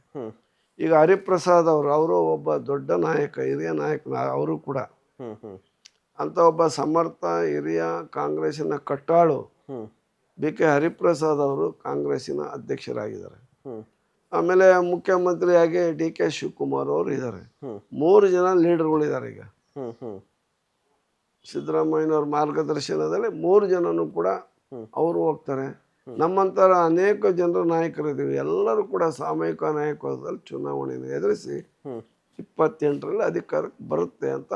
ಈಗ ಹರಿಪ್ರಸಾದ್ ಅವರು ಒಬ್ಬ ದೊಡ್ಡ ನಾಯಕ, ಹಿರಿಯ ನಾಯಕ, ಅವರು ಕೂಡ ಅಂತ ಒಬ್ಬ ಸಮರ್ಥ ಹಿರಿಯ ಕಾಂಗ್ರೆಸ್ಸಿನ ಕಟ್ಟಾಳು ಬಿ ಕೆ ಹರಿಪ್ರಸಾದ್ ಅವರು ಕಾಂಗ್ರೆಸ್ಸಿನ ಅಧ್ಯಕ್ಷರಾಗಿದ್ದಾರೆ. ಆಮೇಲೆ ಮುಖ್ಯಮಂತ್ರಿಯಾಗಿ ಡಿ ಕೆ ಶಿವಕುಮಾರ್ ಅವರು ಇದ್ದಾರೆ. 3 ಜನ ಲೀಡರ್ಗಳಿದ್ದಾರೆ. ಈಗ ಸಿದ್ದರಾಮಯ್ಯನವ್ರ ಮಾರ್ಗದರ್ಶನದಲ್ಲಿ 3 ಜನನು ಕೂಡ ಅವರು ಹೋಗ್ತಾರೆ. ನಮ್ಮಂತರ ಅನೇಕ ಜನರ ನಾಯಕರಿದ್ದೀವಿ, ಎಲ್ಲರೂ ಕೂಡ ಸಾಮೂಹಿಕ ನಾಯಕತ್ವದಲ್ಲಿ ಚುನಾವಣೆಯನ್ನು ಎದುರಿಸಿ 28ರಲ್ಲಿ ಅಧಿಕಾರಕ್ಕೆ ಬರುತ್ತೆ ಅಂತ.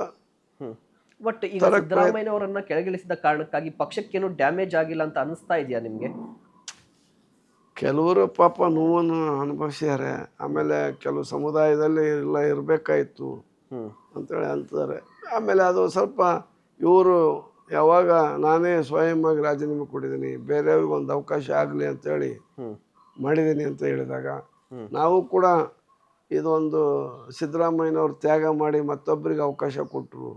ಬಟ್ ಈಗ ಸಿದ್ದರಾಮಯ್ಯನವರನ್ನ ಕೆಳಗಿಳಿಸಿದ ಕಾರಣಕ್ಕಾಗಿ ಪಕ್ಷಕ್ಕೇನು ಡ್ಯಾಮೇಜ್ ಆಗಿಲ್ಲ ಅಂತ ಅನಿಸ್ತಾ ಇದೆಯಾ ನಿಮ್ಗೆ? ಕೆಲವರು ಪಾಪ ನೋವನ್ನು ಅನುಭವಿಸಿದ್ದಾರೆ. ಆಮೇಲೆ ಕೆಲವು ಸಮುದಾಯದಲ್ಲಿ ಎಲ್ಲ ಇರಬೇಕಾಯಿತು ಅಂತೇಳಿ ಅಂತಾರೆ. ಆಮೇಲೆ ಅದು ಸ್ವಲ್ಪ ಇವರು ಯಾವಾಗ ನಾನೇ ಸ್ವಯಂವಾಗಿ ರಾಜೀನಾಮೆ ಕೊಟ್ಟಿದ್ದೀನಿ, ಬೇರೆಯವ್ರಿಗೆ ಒಂದು ಅವಕಾಶ ಆಗಲಿ ಅಂತೇಳಿ ಮಾಡಿದ್ದೀನಿ ಅಂತ ಹೇಳಿದಾಗ, ನಾವು ಕೂಡ ಇದೊಂದು ಸಿದ್ದರಾಮಯ್ಯನವ್ರು ತ್ಯಾಗ ಮಾಡಿ ಮತ್ತೊಬ್ಬರಿಗೆ ಅವಕಾಶ ಕೊಟ್ಟರು.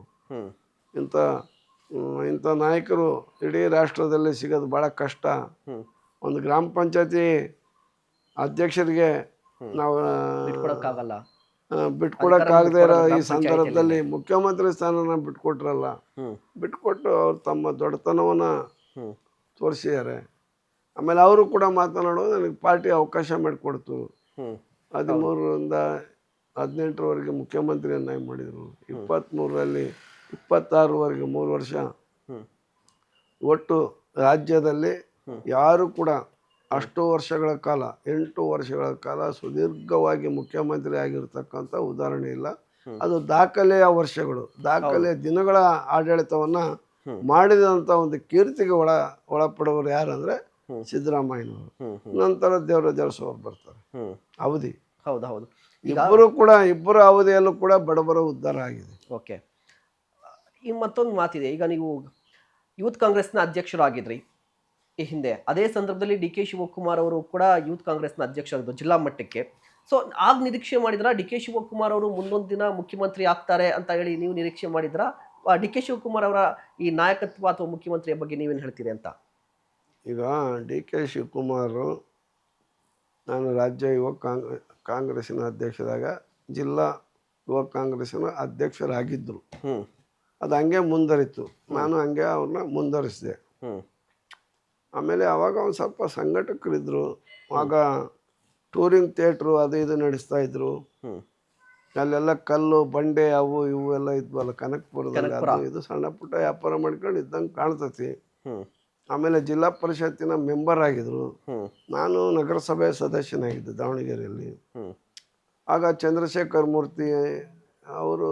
ಇಂಥ ನಾಯಕರು ಇಡೀ ರಾಷ್ಟ್ರದಲ್ಲಿ ಸಿಗೋದು ಭಾಳ ಕಷ್ಟ. ಒಂದು ಗ್ರಾಮ ಪಂಚಾಯತಿ ಅಧ್ಯಕ್ಷರಿಗೆ ನಾವು ಬಿಟ್ಕೊಡಕ್ಕಾಗದೇ ಇರೋ ಈ ಸಂದರ್ಭದಲ್ಲಿ ಮುಖ್ಯಮಂತ್ರಿ ಸ್ಥಾನನ ಬಿಟ್ಕೊಟ್ರಲ್ಲ, ಬಿಟ್ಕೊಟ್ಟು ಅವ್ರು ತಮ್ಮ ದೊಡ್ಡತನವನ್ನು ತೋರಿಸಿದ್ದಾರೆ. ಆಮೇಲೆ ಅವರು ಕೂಡ ಮಾತನಾಡೋದು ನನಗೆ ಪಾರ್ಟಿ ಅವಕಾಶ ಮಾಡಿಕೊಡ್ತು. 13ರಿಂದ 18ರವರೆಗೆ ಮುಖ್ಯಮಂತ್ರಿಯನ್ನಾಗಿ ಮಾಡಿದರು. 23ರಲ್ಲಿ 26ವರೆಗೆ 3 ವರ್ಷ. ಒಟ್ಟು ರಾಜ್ಯದಲ್ಲಿ ಯಾರು ಕೂಡ ಅಷ್ಟು ವರ್ಷಗಳ ಕಾಲ 8 ವರ್ಷಗಳ ಕಾಲ ಸುದೀರ್ಘವಾಗಿ ಮುಖ್ಯಮಂತ್ರಿ ಆಗಿರ್ತಕ್ಕಂಥ ಉದಾಹರಣೆ ಇಲ್ಲ. ಅದು ದಾಖಲೆಯ ವರ್ಷಗಳು, ದಾಖಲೆಯ ದಿನಗಳ ಆಡಳಿತವನ್ನು ಮಾಡಿದಂಥ ಒಂದು ಕೀರ್ತಿಗೆ ಒಳಪಡುವವರು ಯಾರಂದರೆ ಸಿದ್ದರಾಮಯ್ಯನವರು. ನಂತರ ದೇವರಾಜ ಅರಸು ಅವ್ರು ಬರ್ತಾರೆ. ಅವಧಿ ಹೌದು ಇಬ್ಬರು ಅವಧಿಯಲ್ಲೂ ಕೂಡ ಬಡಬರ ಉದ್ಧಾರ ಆಗಿದೆ. ಓಕೆ. ಈ ಮತ್ತೊಂದು ಮಾತಿದೆ, ಈಗ ನೀವು ಯೂತ್ ಕಾಂಗ್ರೆಸ್ನ ಅಧ್ಯಕ್ಷರಾಗಿದ್ರಿ ಈ ಹಿಂದೆ. ಅದೇ ಸಂದರ್ಭದಲ್ಲಿ ಡಿ ಕೆ ಶಿವಕುಮಾರ್ ಅವರು ಕೂಡ ಯೂತ್ ಕಾಂಗ್ರೆಸ್ನ ಅಧ್ಯಕ್ಷರಾಗಿದ್ದು ಜಿಲ್ಲಾ ಮಟ್ಟಕ್ಕೆ. ಸೊ ಆಗ ನಿರೀಕ್ಷೆ ಮಾಡಿದ್ರ ಡಿ ಕೆ ಶಿವಕುಮಾರ್ ಅವರು ಮುಂದೊಂದು ದಿನ ಮುಖ್ಯಮಂತ್ರಿ ಆಗ್ತಾರೆ ಅಂತ ಹೇಳಿ ನೀವು ನಿರೀಕ್ಷೆ ಮಾಡಿದ್ರ? ಡಿ ಕೆ ಶಿವಕುಮಾರ್ ಅವರ ಈ ನಾಯಕತ್ವ ಅಥವಾ ಮುಖ್ಯಮಂತ್ರಿಯ ಬಗ್ಗೆ ನೀವೇನು ಹೇಳ್ತೀರಿ ಅಂತ? ಈಗ ಡಿ ಕೆ ಶಿವಕುಮಾರ್ ನಾನು ರಾಜ್ಯ ಯುವ ಕಾಂಗ್ರೆಸ್ಸಿನ ಅಧ್ಯಕ್ಷರಾಗ ಜಿಲ್ಲಾ ಯುವ ಕಾಂಗ್ರೆಸ್ಸಿನ ಅಧ್ಯಕ್ಷರಾಗಿದ್ದರು. ಅದು ಹಂಗೆ ಮುಂದುವರಿತು, ನಾನು ಹಂಗೆ ಅವ್ರನ್ನ ಮುಂದುವರಿಸಿದೆ. ಆಮೇಲೆ ಆವಾಗ ಒಂದು ಸ್ವಲ್ಪ ಸಂಘಟಕರಿದ್ದರು. ಆಗ ಟೂರಿಂಗ್ ಥಿಯೇಟ್ರು ಅದು ಇದು ನಡೆಸ್ತಾ ಇದ್ರು. ಅಲ್ಲೆಲ್ಲ ಕಲ್ಲು ಬಂಡೆ ಅವು ಇವು ಎಲ್ಲ ಇದ್ವಲ್ಲ ಕನಕಪುರದಲ್ಲಿ, ಅದು ಇದು ಸಣ್ಣ ಪುಟ್ಟ ವ್ಯಾಪಾರ ಮಾಡ್ಕೊಂಡು ಇದ್ದಂಗೆ ಕಾಣ್ತತಿ. ಆಮೇಲೆ ಜಿಲ್ಲಾ ಪರಿಷತ್ತಿನ ಮೆಂಬರ್ ಆಗಿದ್ರು. ನಾನು ನಗರಸಭೆ ಸದಸ್ಯನಾಗಿದ್ದೆ ದಾವಣಗೆರೆಯಲ್ಲಿ. ಆಗ ಚಂದ್ರಶೇಖರ್ ಮೂರ್ತಿ ಅವರು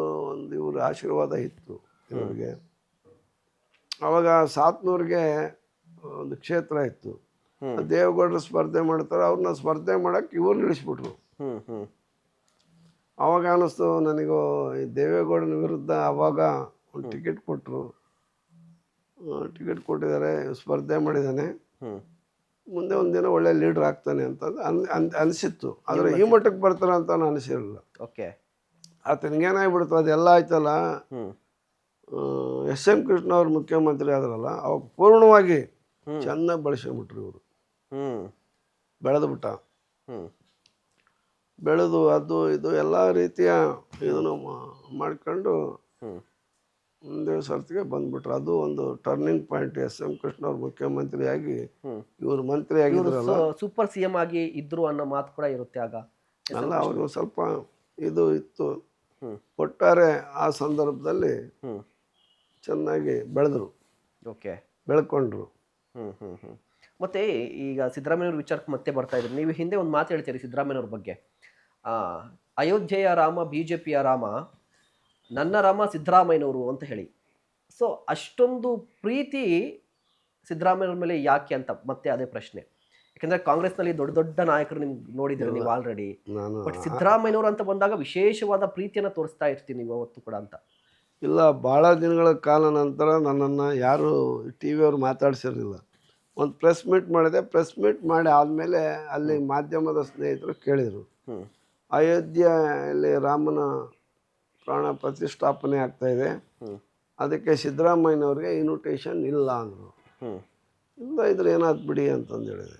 ಇವ್ರ ಆಶೀರ್ವಾದ ಇತ್ತು ಇವ್ರಿಗೆ. ಆವಾಗ ಸಾತ್ನೂರಿಗೆ ಒಂದು ಕ್ಷೇತ್ರ ಇತ್ತು, ದೇವೇಗೌಡರು ಸ್ಪರ್ಧೆ ಮಾಡ್ತಾರೆ, ಅವ್ರನ್ನ ಸ್ಪರ್ಧೆ ಮಾಡಕ್ಕೆ ಇವ್ರು ನಿಲ್ಲಿಸ್ಬಿಟ್ರು. ಆವಾಗ ಅನ್ನಿಸ್ತು ನನಗೂ ಈ ದೇವೇಗೌಡನ ವಿರುದ್ಧ ಆವಾಗ ಒಂದು ಟಿಕೆಟ್ ಕೊಟ್ಟರು. ಟಿಕೆಟ್ ಕೊಟ್ಟಿದ್ದಾರೆ, ಸ್ಪರ್ಧೆ ಮಾಡಿದ್ದಾನೆ, ಮುಂದೆ ಒಂದಿನ ಒಳ್ಳೆ ಲೀಡ್ರ್ ಆಗ್ತಾನೆ ಅಂತ ಅನಿಸಿತ್ತು. ಆದರೆ ಈ ಮಟ್ಟಕ್ಕೆ ಬರ್ತಾರೆ ಅಂತ ನಾನು ಅನಿಸಿರಲಿಲ್ಲ. ಓಕೆ. ಆತನಿಗೇನಾಗ್ಬಿಡ್ತು, ಅದೆಲ್ಲ ಆಯ್ತಲ್ಲ, ಎಸ್ ಎಂ ಕೃಷ್ಣ ಅವ್ರು ಮುಖ್ಯಮಂತ್ರಿ ಆದ್ರಲ್ಲ, ಅವಾಗ ಪೂರ್ಣವಾಗಿ ಚೆನ್ನಾಗಿ ಬಳಸ್ಕೊಂಡ್ಬಿಟ್ರು ಇವರು. ಬೆಳೆದು ಅದು ಇದು ಎಲ್ಲ ರೀತಿಯ ಇದನ್ನು ಮಾಡ್ಕೊಂಡು ಹ್ಮ್ ಒಂದೇ ಸರ್ತಿಗೆ ಬಂದ್ಬಿಟ್ರು. ಅದು ಒಂದು turning point. S M Krishna ಅವ್ರು ಮುಖ್ಯಮಂತ್ರಿಯಾಗಿ ಹ್ಮ್ ಇವರು ಮಂತ್ರಿ ಆಗಿದ್ರಲ್ಲ, ಸೂಪರ್ ಸಿಎಂ ಆಗಿ ಇದ್ರು ಅನ್ನೋ ಮಾತು ಕೂಡ ಇರುತ್ತೆ ಆಗ. ಅಲ್ಲ ಅವ್ರಿಗೆ ಸ್ವಲ್ಪ ಇದು ಇತ್ತು. ಹ್ಮ್ ಒಟ್ಟಾರೆ ಆ ಸಂದರ್ಭದಲ್ಲಿ ಹ್ಮ್ ಚೆನ್ನಾಗಿ ಬೆಳೆದ್ರು, ಓಕೆ. ಬೆಳ್ಕೊಂಡ್ರು. ಮತ್ತೆ ಈಗ ಸಿದ್ದರಾಮಯ್ಯವ್ರ ವಿಚಾರಕ್ಕೆ ಮತ್ತೆ ಬರ್ತಾ ಇದ್ರಿ. ನೀವು ಹಿಂದೆ ಒಂದು ಮಾತು ಹೇಳ್ತೀರಿ ಸಿದ್ದರಾಮಯ್ಯವ್ರ ಬಗ್ಗೆ, ಆ ಅಯೋಧ್ಯೆಯ ರಾಮ ಬಿಜೆಪಿಯ ರಾಮ, ನನ್ನ ರಾಮ ಸಿದ್ದರಾಮಯ್ಯನವರು ಅಂತ ಹೇಳಿ. ಸೊ ಅಷ್ಟೊಂದು ಪ್ರೀತಿ ಸಿದ್ದರಾಮಯ್ಯವ್ರ ಮೇಲೆ ಯಾಕೆ ಅಂತ ಮತ್ತೆ ಅದೇ ಪ್ರಶ್ನೆ. ಯಾಕಂದ್ರೆ ಕಾಂಗ್ರೆಸ್ನಲ್ಲಿ ದೊಡ್ಡ ದೊಡ್ಡ ನಾಯಕರು ನಿಮ್ಗೆ ನೋಡಿದ್ದೀರಿ ನೀವು ಆಲ್ರೆಡಿ. ನಾನು ಬಟ್ ಸಿದ್ದರಾಮಯ್ಯನವರು ಅಂತ ಬಂದಾಗ ವಿಶೇಷವಾದ ಪ್ರೀತಿಯನ್ನು ತೋರಿಸ್ತಾ ಇರ್ತೀನಿ ನೀವು ಅವತ್ತು ಕೂಡ ಅಂತ. ಇಲ್ಲ, ಭಾಳ ದಿನಗಳ ಕಾಲ ನಂತರ ನನ್ನನ್ನು ಯಾರು ಟಿ ವಿಯವ್ರು ಮಾತಾಡ್ಸಿರಲಿಲ್ಲ. ಒಂದು ಪ್ರೆಸ್ ಮೀಟ್ ಮಾಡಿದೆ. ಪ್ರೆಸ್ ಮೀಟ್ ಮಾಡಿ ಆದಮೇಲೆ ಅಲ್ಲಿ ಮಾಧ್ಯಮದ ಸ್ನೇಹಿತರು ಕೇಳಿದರು, ಅಯೋಧ್ಯೆಯಲ್ಲಿ ರಾಮನ ಪ್ರಾಣ ಪ್ರತಿಷ್ಠಾಪನೆ ಆಗ್ತಾಯಿದೆ, ಅದಕ್ಕೆ ಸಿದ್ದರಾಮಯ್ಯನವ್ರಿಗೆ ಇನ್ವಿಟೇಷನ್ ಇಲ್ಲ ಅಂದರು. ಇಲ್ಲ ಇದ್ರೆ ಏನಾಯ್ತು ಬಿಡಿ ಅಂತಂದು ಹೇಳಿದೆ.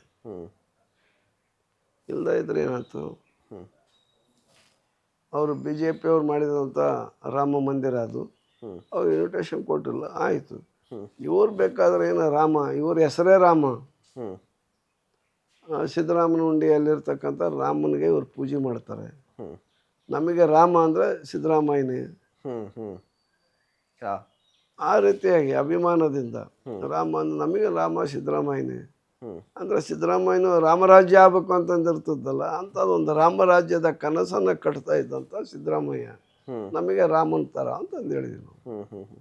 ಇಲ್ಲ ಇದ್ರೆ ಏನಾಯ್ತು, ಅವರು ಬಿ ಜೆ ಪಿಯವ್ರು ಮಾಡಿದಂಥ ರಾಮ ಮಂದಿರ ಅದು, ಅವ್ರು ಇನ್ವಿಟೇಷನ್ ಕೊಟ್ಟಿಲ್ಲ. ಆಯಿತು, ಇವ್ರು ಬೇಕಾದ್ರೆ ಏನೋ ರಾಮ, ಇವ್ರ ಹೆಸರೇ ರಾಮ, ಸಿದ್ದರಾಮನ ಉಂಡಿಯಲ್ಲಿರ್ತಕ್ಕಂಥ ರಾಮನಿಗೆ ಇವ್ರು ಪೂಜೆ ಮಾಡ್ತಾರೆ. ನಮಗೆ ರಾಮ ಅಂದರೆ ಸಿದ್ದರಾಮಯ್ಯನೇ. ಆ ರೀತಿಯಾಗಿ ಅಭಿಮಾನದಿಂದ ರಾಮ ಅಂದ್ರೆ ನಮಗೆ ರಾಮ ಸಿದ್ದರಾಮಯ್ಯನೇ ಅಂದರೆ ಸಿದ್ದರಾಮಯ್ಯನು ರಾಮರಾಜ್ಯ ಆಗ್ಬೇಕು ಅಂತಂದಿರ್ತದಲ್ಲ, ಅಂಥದ್ದೊಂದು ರಾಮರಾಜ್ಯದ ಕನಸನ್ನು ಕಟ್ತಾ ಇದ್ದಂಥ ಸಿದ್ದರಾಮಯ್ಯ ನಮಗೆ ರಾಮನ ಥರ ಅಂತಂದು ಹೇಳಿದ್ವಿ ನಾವು.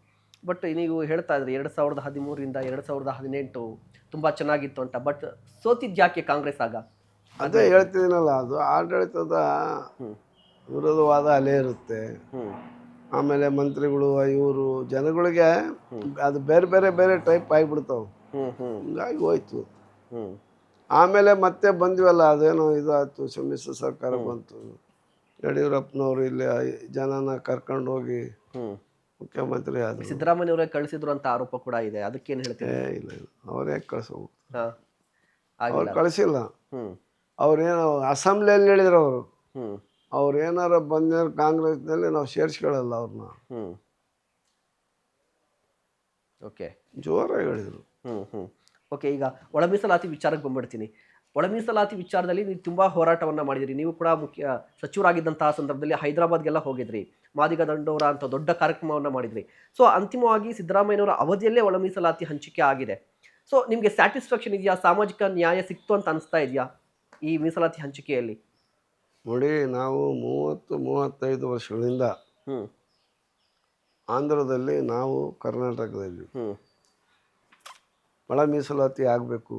ಬಟ್ ನೀವು ಹೇಳ್ತಾ ಇದ್ರಿ 2013ರಿಂದ 2018 ತುಂಬ ಚೆನ್ನಾಗಿತ್ತು ಅಂತ. ಬಟ್ ಸೋತಿದ್ಯಾಕೆ ಕಾಂಗ್ರೆಸ್ ಆಗ? ಅದೇ ಹೇಳ್ತಿದ್ದೀನಲ್ಲ, ಅದು ಆಡಳಿತದ ವಿರೋಧವಾದ ಅಲೆ ಇರುತ್ತೆ. ಆಮೇಲೆ ಮಂತ್ರಿಗಳು ಇವರು ಜನಗಳಿಗೆ ಅದು ಬೇರೆ ಬೇರೆ ಬೇರೆ ಟೈಪ್ ಆಗಿಬಿಡ್ತಾವೆ. ಹಿಂಗಾಗಿ ಹೋಯ್ತು. ಆಮೇಲೆ ಮತ್ತೆ ಬಂದ್ವಲ್ಲ, ಅದೇನೋ ಇದಾಯ್ತು, ಸಮ್ಮಿಶ್ರ ಸರ್ಕಾರ ಬಂತು. ಯಡಿಯೂರಪ್ಪನವರು ಇಲ್ಲಿ ಜನನ ಕರ್ಕೊಂಡು ಹೋಗಿ ಮುಖ್ಯಮಂತ್ರಿ ಆದರು. ಸಿದ್ದರಾಮಯ್ಯವ್ರೆ ಕಳಿಸಿದ್ರು ಅಂತ ಆರೋಪ ಕೂಡ ಇದೆ, ಅದಕ್ಕೇನು ಹೇಳ್ತೀವಿ? ಇಲ್ಲ ಇಲ್ಲ, ಅವರೇ ಕಳಿಸೋದು. ಆಗಿಲ್ಲ. ಅವ್ರು ಕಳಿಸಿಲ್ಲ. ಅವ್ರೇನು ಅಸೆಂಬ್ಲಿಯಲ್ಲಿ ಹೇಳಿದ್ರು ಅವರು, ಅವ್ರು ಏನಾರ ಬಂದ್ರೆ ಕಾಂಗ್ರೆಸ್ನಲ್ಲಿ ನಾವು ಸೇರಿಸ್ಕೊಳ್ಳಲ್ಲ ಅವ್ರನ್ನ. ಓಕೆ, ಜೋರಾಗಿ ಹೇಳಿದರು. ಓಕೆ, ಈಗ ಒಳ ಮೀಸಲಾತಿ ವಿಚಾರಕ್ಕೆ ಬಂದ್ಬಿಡ್ತೀನಿ. ಒಳ ಮೀಸಲಾತಿ ವಿಚಾರದಲ್ಲಿ ನೀವು ತುಂಬ ಹೋರಾಟವನ್ನು ಮಾಡಿದಿರಿ. ನೀವು ಕೂಡ ಮುಖ್ಯ ಸಚಿವರಾಗಿದ್ದಂತಹ ಸಂದರ್ಭದಲ್ಲಿ ಹೈದರಾಬಾದ್ಗೆಲ್ಲ ಹೋಗಿದ್ರಿ, ಮಾದಿಗ ದಂಡೋರ ಅಂತ ದೊಡ್ಡ ಕಾರ್ಯಕ್ರಮವನ್ನು ಮಾಡಿದ್ರಿ. ಸೊ ಅಂತಿಮವಾಗಿ ಸಿದ್ದರಾಮಯ್ಯನವರ ಅವಧಿಯಲ್ಲೇ ಒಳ ಮೀಸಲಾತಿ ಹಂಚಿಕೆ ಆಗಿದೆ. ಸೊ ನಿಮಗೆ ಸ್ಯಾಟಿಸ್ಫ್ಯಾಕ್ಷನ್ ಇದೆಯಾ? ಸಾಮಾಜಿಕ ನ್ಯಾಯ ಸಿಕ್ತು ಅಂತ ಅನಿಸ್ತಾ ಇದೆಯಾ ಈ ಮೀಸಲಾತಿ ಹಂಚಿಕೆಯಲ್ಲಿ? ನೋಡಿ, ನಾವು 30-35 ವರ್ಷಗಳಿಂದ ಆಂಧ್ರದಲ್ಲಿ, ನಾವು ಕರ್ನಾಟಕದಲ್ಲಿ ಒಳ ಮೀಸಲಾತಿ ಆಗಬೇಕು.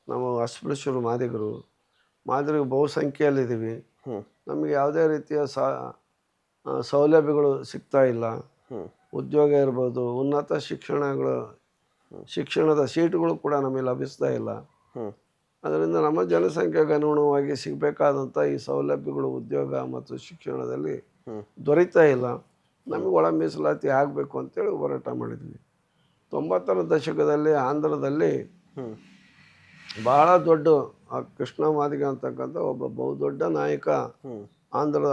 ನಾವು ಅಸ್ಪೃಶ್ಯರು, ಮಾದಿಗರು ಬಹುಸಂಖ್ಯೆಯಲ್ಲಿದ್ದೀವಿ. ನಮಗೆ ಯಾವುದೇ ರೀತಿಯ ಸೌಲಭ್ಯಗಳು ಸಿಗ್ತಾ ಇಲ್ಲ. ಉದ್ಯೋಗ ಇರ್ಬೋದು, ಉನ್ನತ ಶಿಕ್ಷಣದ ಸೀಟುಗಳು ಕೂಡ ನಮಗೆ ಲಭಿಸ್ತಾ ಇಲ್ಲ. ಅದರಿಂದ ನಮ್ಮ ಜನಸಂಖ್ಯೆಗೆ ಅನುಗುಣವಾಗಿ ಸಿಗಬೇಕಾದಂಥ ಈ ಸೌಲಭ್ಯಗಳು ಉದ್ಯೋಗ ಮತ್ತು ಶಿಕ್ಷಣದಲ್ಲಿ ದೊರೀತಾ ಇಲ್ಲ. ನಮಗೆ ಒಳ ಮೀಸಲಾತಿ ಆಗಬೇಕು ಅಂತೇಳಿ ಹೋರಾಟ ಮಾಡಿದ್ವಿ. 90ರ ದಶಕದಲ್ಲಿ ಆಂಧ್ರದಲ್ಲಿ ಭಾಳ ದೊಡ್ಡ ಕೃಷ್ಣ ಮಾದಿಗ ಅಂತಕ್ಕಂಥ ಒಬ್ಬ ಬಹುದೊಡ್ಡ ನಾಯಕ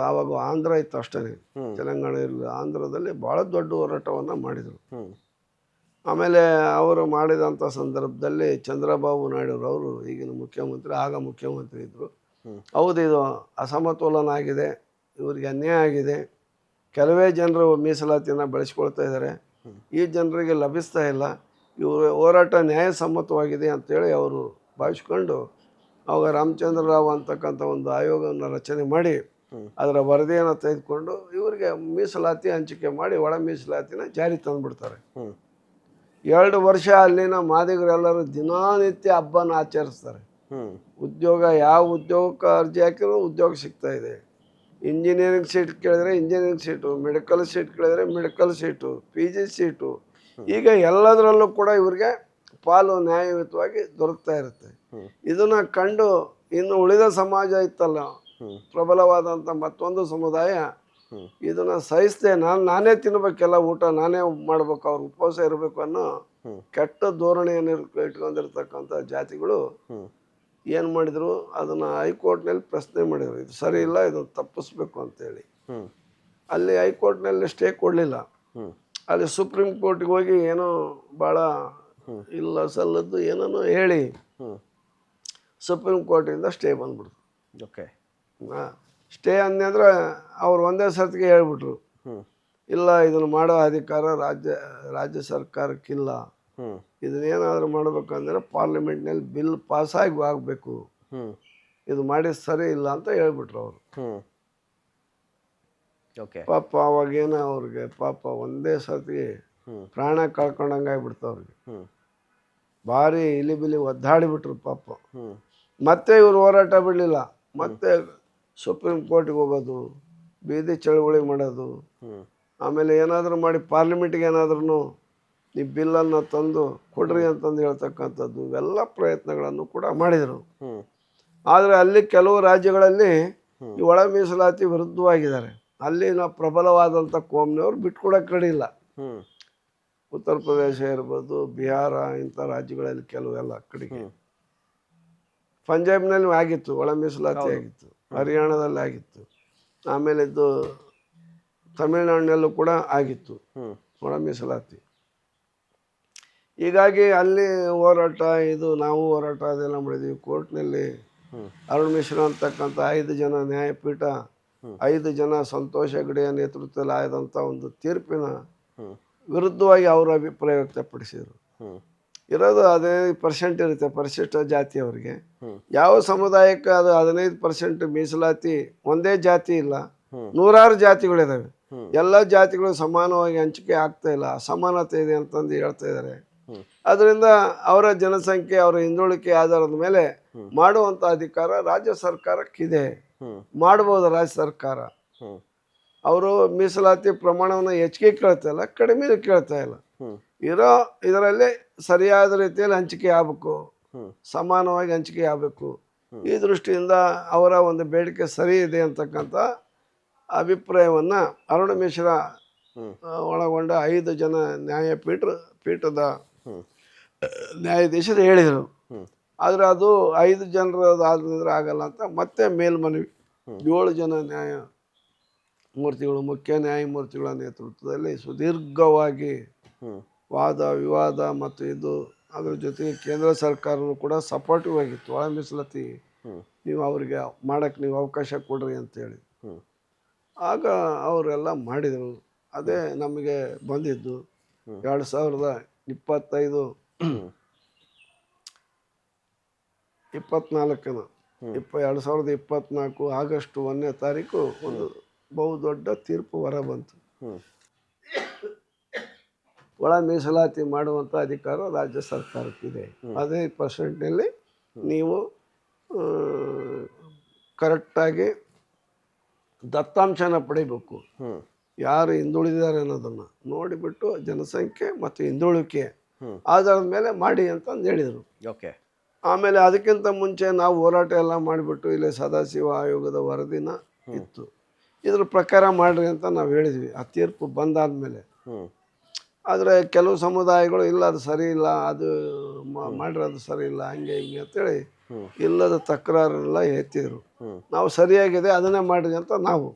ಆವಾಗ ಆಂಧ್ರ ಇತ್ತು ಅಷ್ಟೇ, ತೆಲಂಗಾಣ ಇರಲಿಲ್ಲ. ಆಂಧ್ರದಲ್ಲಿ ಭಾಳ ದೊಡ್ಡ ಹೋರಾಟವನ್ನು ಮಾಡಿದರು. ಆಮೇಲೆ ಅವರು ಮಾಡಿದಂಥ ಸಂದರ್ಭದಲ್ಲಿ ಚಂದ್ರಬಾಬು ನಾಯ್ಡು ಅವರು, ಈಗಿನ ಮುಖ್ಯಮಂತ್ರಿ, ಆಗ ಮುಖ್ಯಮಂತ್ರಿ ಇದ್ದರು, ಹೌದು ಇದು ಅಸಮತೋಲನ ಆಗಿದೆ, ಇವರಿಗೆ ಅನ್ಯಾಯ ಆಗಿದೆ, ಕೆಲವೇ ಜನರು ಮೀಸಲಾತಿಯನ್ನು ಬೆಳೆಸ್ಕೊಳ್ತಾ ಇದ್ದಾರೆ, ಈ ಜನರಿಗೆ ಲಭಿಸ್ತಾ ಇಲ್ಲ, ಇವರು ಹೋರಾಟ ನ್ಯಾಯಸಮ್ಮತವಾಗಿದೆ ಅಂತೇಳಿ ಅವರು ಭಾವಿಸ್ಕೊಂಡು ಅವಾಗ ರಾಮಚಂದ್ರ ರಾವ್ ಅಂತಕ್ಕಂಥ ಒಂದು ಆಯೋಗವನ್ನು ರಚನೆ ಮಾಡಿ ಅದರ ವರದಿಯನ್ನು ತೆಗೆದುಕೊಂಡು ಇವರಿಗೆ ಮೀಸಲಾತಿ ಹಂಚಿಕೆ ಮಾಡಿ ಒಳ ಮೀಸಲಾತಿನ ಜಾರಿ ತಂದುಬಿಡ್ತಾರೆ. 2 ವರ್ಷ ಅಲ್ಲಿನ ಮಾದಿಗರೆಲ್ಲರೂ ದಿನನಿತ್ಯ ಹಬ್ಬನ ಆಚರಿಸ್ತಾರೆ. ಉದ್ಯೋಗ, ಯಾವ ಉದ್ಯೋಗಕ್ಕೆ ಅರ್ಜಿ ಹಾಕಿದ್ರು ಉದ್ಯೋಗ ಸಿಗ್ತಾ ಇದೆ. ಇಂಜಿನಿಯರಿಂಗ್ ಸೀಟ್ ಕೇಳಿದ್ರೆ ಇಂಜಿನಿಯರಿಂಗ್ ಸೀಟು, ಮೆಡಿಕಲ್ ಸೀಟ್ ಕೇಳಿದ್ರೆ ಮೆಡಿಕಲ್ ಸೀಟು, PG ಸೀಟು, ಈಗ ಎಲ್ಲದರಲ್ಲೂ ಕೂಡ ಇವರಿಗೆ ಪಾಲು ನ್ಯಾಯಯುತವಾಗಿ ದೊರಕ್ತಾ ಇರುತ್ತೆ. ಇದನ್ನು ಕಂಡು ಇನ್ನು ಉಳಿದ ಸಮಾಜ ಇತ್ತಲ್ಲ, ಪ್ರಬಲವಾದಂಥ ಮತ್ತೊಂದು ಸಮುದಾಯ, ಇದನ್ನು ಸಹಿಸದೆ ನಾನೇ ತಿನ್ಬೇಕೆಲ್ಲ ಊಟ, ನಾನೇ ಮಾಡ್ಬೇಕು, ಅವ್ರು ಉಪವಾಸ ಇರಬೇಕು ಅನ್ನೋ ಕೆಟ್ಟ ಧೋರಣೆಯನ್ನು ಇಟ್ಕೊಂಡಿರ್ತಕ್ಕಂಥ ಜಾತಿಗಳು ಏನು ಮಾಡಿದರು, ಅದನ್ನು ಹೈಕೋರ್ಟ್ನಲ್ಲಿ ಪ್ರಶ್ನೆ ಮಾಡಿದರು, ಇದು ಸರಿ ಇಲ್ಲ, ಇದನ್ನು ತಪ್ಪಿಸ್ಬೇಕು ಅಂತೇಳಿ. ಅಲ್ಲಿ ಹೈಕೋರ್ಟ್ನಲ್ಲಿ ಸ್ಟೇ ಕೊಡಲಿಲ್ಲ. ಅಲ್ಲಿ ಸುಪ್ರೀಂ ಕೋರ್ಟ್ಗೆ ಹೋಗಿ ಏನೋ ಭಾಳ ಇಲ್ಲ ಸಲ್ಲದ್ದು ಏನೋ ಹೇಳಿ ಸುಪ್ರೀಂ ಕೋರ್ಟಿಂದ ಸ್ಟೇ ಬಂದ್ಬಿಡ್ತು. ಓಕೆ. ಸ್ಟೇ ಅಂದ್ರೆ ಅವ್ರು ಒಂದೇ ಸರ್ತಿಗೆ ಹೇಳ್ಬಿಟ್ರು, ಇಲ್ಲ ಇದನ್ನು ಮಾಡೋ ಅಧಿಕಾರ ರಾಜ್ಯ ಸರ್ಕಾರಕ್ಕಿಲ್ಲ, ಇದನ್ನೇನಾದರೂ ಮಾಡ್ಬೇಕಂದ್ರೆ ಪಾರ್ಲಿಮೆಂಟ್ನಲ್ಲಿ ಬಿಲ್ ಪಾಸಾಗಿ ಆಗಬೇಕು, ಇದು ಮಾಡಿ ಸರಿ ಇಲ್ಲ ಅಂತ ಹೇಳ್ಬಿಟ್ರು ಅವರು. ಪಾಪ ಅವಾಗೇನೋ ಅವ್ರಿಗೆ ಪಾಪ ಒಂದೇ ಸರ್ತಿ ಪ್ರಾಣ ಕಳ್ಕೊಂಡಂಗೆ ಆಗ್ಬಿಡ್ತು ಅವ್ರಿಗೆ. ಭಾರಿ ಇಲಿಬಿಲಿ ಒದ್ದಾಡಿಬಿಟ್ರು ಪಾಪ. ಮತ್ತೆ ಇವರು ಹೋರಾಟ ಬಿಡಲಿಲ್ಲ, ಮತ್ತೆ ಸುಪ್ರೀಂ ಕೋರ್ಟ್ಗೆ ಹೋಗೋದು, ಬೀದಿ ಚಳುವಳಿ ಮಾಡೋದು, ಆಮೇಲೆ ಏನಾದರೂ ಮಾಡಿ ಪಾರ್ಲಿಮೆಂಟ್ಗೆ ಏನಾದ್ರೂ ಈ ಬಿಲ್ಲನ್ನು ತಂದು ಕೊಡ್ರಿ ಅಂತಂದು ಹೇಳ್ತಕ್ಕಂಥದ್ದು ಇವೆಲ್ಲ ಪ್ರಯತ್ನಗಳನ್ನು ಕೂಡ ಮಾಡಿದರು. ಆದರೆ ಅಲ್ಲಿ ಕೆಲವು ರಾಜ್ಯಗಳಲ್ಲಿ ಈ ಒಳ ಮೀಸಲಾತಿ ವಿರುದ್ಧವಾಗಿದ್ದಾರೆ. ಅಲ್ಲಿನ ಪ್ರಬಲವಾದಂಥ ಕೋಮ್ನವ್ರು ಬಿಟ್ಕೊಡಕ್ಕೆ ರೆಡಿಲ್ಲ. ಉತ್ತರ ಪ್ರದೇಶ ಇರ್ಬೋದು, ಬಿಹಾರ, ಇಂಥ ರಾಜ್ಯಗಳಲ್ಲಿ ಕೆಲವೆಲ್ಲ ಕಡೆಗೆ. ಪಂಜಾಬ್ನಲ್ಲಿ ಆಗಿತ್ತು, ಒಳ ಮೀಸಲಾತಿ ಆಗಿತ್ತು, ಹರಿಯಾಣದಲ್ಲಿ ಆಗಿತ್ತು, ಆಮೇಲೆ ಇದು ತಮಿಳುನಾಡಿನಲ್ಲೂ ಕೂಡ ಆಗಿತ್ತು ಒಳ ಮೀಸಲಾತಿ. ಹೀಗಾಗಿ ಅಲ್ಲಿ ಹೋರಾಟ, ಇದು ನಾವು ಹೋರಾಟ ಅದೆಲ್ಲ ಮಾಡಿದ್ವಿ. ಕೋರ್ಟ್ನಲ್ಲಿ ಅರುಣ್ ಮಿಶ್ರಾ ಅಂತಕ್ಕಂಥ 5 ಜನ ನ್ಯಾಯಪೀಠ, 5 ಜನ ಸಂತೋಷ್ ಹೆಗ್ಡೆಯ ನೇತೃತ್ವದಲ್ಲಿ ಆದಂಥ ಒಂದು ತೀರ್ಪಿನ ವಿರುದ್ಧವಾಗಿ ಅವರ ಅಭಿಪ್ರಾಯ ವ್ಯಕ್ತಪಡಿಸಿದರು. ಇರೋದು 15% ಇರುತ್ತೆ ಪರಿಶಿಷ್ಟ ಜಾತಿಯವರಿಗೆ. ಯಾವ ಸಮುದಾಯಕ್ಕೆ ಅದು 15% ಮೀಸಲಾತಿ, ಒಂದೇ ಜಾತಿ ಇಲ್ಲ, ನೂರಾರು ಜಾತಿಗಳಿದಾವೆ. ಎಲ್ಲ ಜಾತಿಗಳು ಸಮಾನವಾಗಿ ಹಂಚಿಕೆ ಆಗ್ತಾ ಇಲ್ಲ, ಅಸಮಾನತೆ ಇದೆ ಅಂತಂದು ಹೇಳ್ತಾ ಇದ್ದಾರೆ. ಅದರಿಂದ ಅವರ ಜನಸಂಖ್ಯೆ, ಅವರ ಹಿಂದುಳಿಕೆ ಆಧಾರದ ಮೇಲೆ ಮಾಡುವಂಥ ಅಧಿಕಾರ ರಾಜ್ಯ ಸರ್ಕಾರಕ್ಕಿದೆ, ಮಾಡ್ಬೋದು ರಾಜ್ಯ ಸರ್ಕಾರ. ಅವರು ಮೀಸಲಾತಿ ಪ್ರಮಾಣವನ್ನು ಹೆಚ್ಚಿಗೆ ಕೇಳ್ತಾ ಇಲ್ಲ, ಕಡಿಮೆ ಕೇಳ್ತಾ ಇಲ್ಲ. ಇದರಲ್ಲಿ ಸರಿಯಾದ ರೀತಿಯಲ್ಲಿ ಹಂಚಿಕೆ ಆಗಬೇಕು, ಸಮಾನವಾಗಿ ಹಂಚಿಕೆ ಆಗಬೇಕು. ಈ ದೃಷ್ಟಿಯಿಂದ ಅವರ ಒಂದು ಬೇಡಿಕೆ ಸರಿ ಇದೆ ಅಂತಕ್ಕಂಥ ಅಭಿಪ್ರಾಯವನ್ನು ಅರುಣ್ ಮಿಶ್ರಾ ಒಳಗೊಂಡ 5 ಜನ ಪೀಠದ ನ್ಯಾಯಾಧೀಶರು ಹೇಳಿದರು. ಆದರೆ ಅದು 5 ಜನರದಾದ್ರೆ ಆಗಲ್ಲ ಅಂತ ಮತ್ತೆ ಮೇಲ್ಮನವಿ 7 ಜನ ನ್ಯಾಯಮೂರ್ತಿಗಳು, ಮುಖ್ಯ ನ್ಯಾಯಮೂರ್ತಿಗಳ ನೇತೃತ್ವದಲ್ಲಿ ಸುದೀರ್ಘವಾಗಿ ವಾದ ವಿವಾದ ಮತ್ತು ಇದು, ಅದರ ಜೊತೆಗೆ ಕೇಂದ್ರ ಸರ್ಕಾರನೂ ಕೂಡ ಸಪೋರ್ಟಿವ್ ಆಗಿತ್ತು. ಒಳ ಮೀಸಲಾತಿ ನೀವು ಅವರಿಗೆ ಮಾಡೋಕ್ಕೆ ನೀವು ಅವಕಾಶ ಕೊಡ್ರಿ ಅಂತೇಳಿ. ಆಗ ಅವರೆಲ್ಲ ಮಾಡಿದರು. ಅದೇ ನಮಗೆ ಬಂದಿದ್ದು 2024 2024 ಆಗಸ್ಟ್ 1ನೇ ತಾರೀಕು ಒಂದು ಬಹುದೊಡ್ಡ ತೀರ್ಪು ಹೊರ ಬಂತು. ಒಳ ಮೀಸಲಾತಿ ಮಾಡುವಂಥ ಅಧಿಕಾರ ರಾಜ್ಯ ಸರ್ಕಾರಕ್ಕಿದೆ. 15%ನಲ್ಲಿ ನೀವು ಕರೆಕ್ಟಾಗಿ ದತ್ತಾಂಶನ ಪಡಿಬೇಕು, ಯಾರು ಹಿಂದುಳಿದಿದ್ದಾರೆ ಅನ್ನೋದನ್ನು ನೋಡಿಬಿಟ್ಟು ಜನಸಂಖ್ಯೆ ಮತ್ತು ಹಿಂದುಳಿಕೆ ಆಧಾರದ ಮೇಲೆ ಮಾಡಿ ಅಂತಂದು ಹೇಳಿದರು. ಓಕೆ. ಆಮೇಲೆ ಅದಕ್ಕಿಂತ ಮುಂಚೆ ನಾವು ಹೋರಾಟ ಎಲ್ಲ ಮಾಡಿಬಿಟ್ಟು ಇಲ್ಲಿ ಸದಾಶಿವ ಆಯೋಗದ ವರದಿನ ಇತ್ತು, ಇದ್ರ ಪ್ರಕಾರ ಮಾಡಿರಿ ಅಂತ ನಾವು ಹೇಳಿದ್ವಿ ಆ ತೀರ್ಪು ಬಂದಾದ್ಮೇಲೆ. ಆದರೆ ಕೆಲವು ಸಮುದಾಯಗಳು ಇಲ್ಲ ಅದು ಸರಿ ಇಲ್ಲ, ಅದು ಮಾಡಿರೋದು ಸರಿ ಇಲ್ಲ, ಹಂಗೆ ಹಿಂಗೆ ಅಂತೇಳಿ ಇಲ್ಲದ ತಕರಾರೆಲ್ಲ ಎತ್ತಿದ್ರು. ನಾವು ಸರಿಯಾಗಿದೆ ಅದನ್ನೇ ಮಾಡಿರಿ ಅಂತ ನಾವು.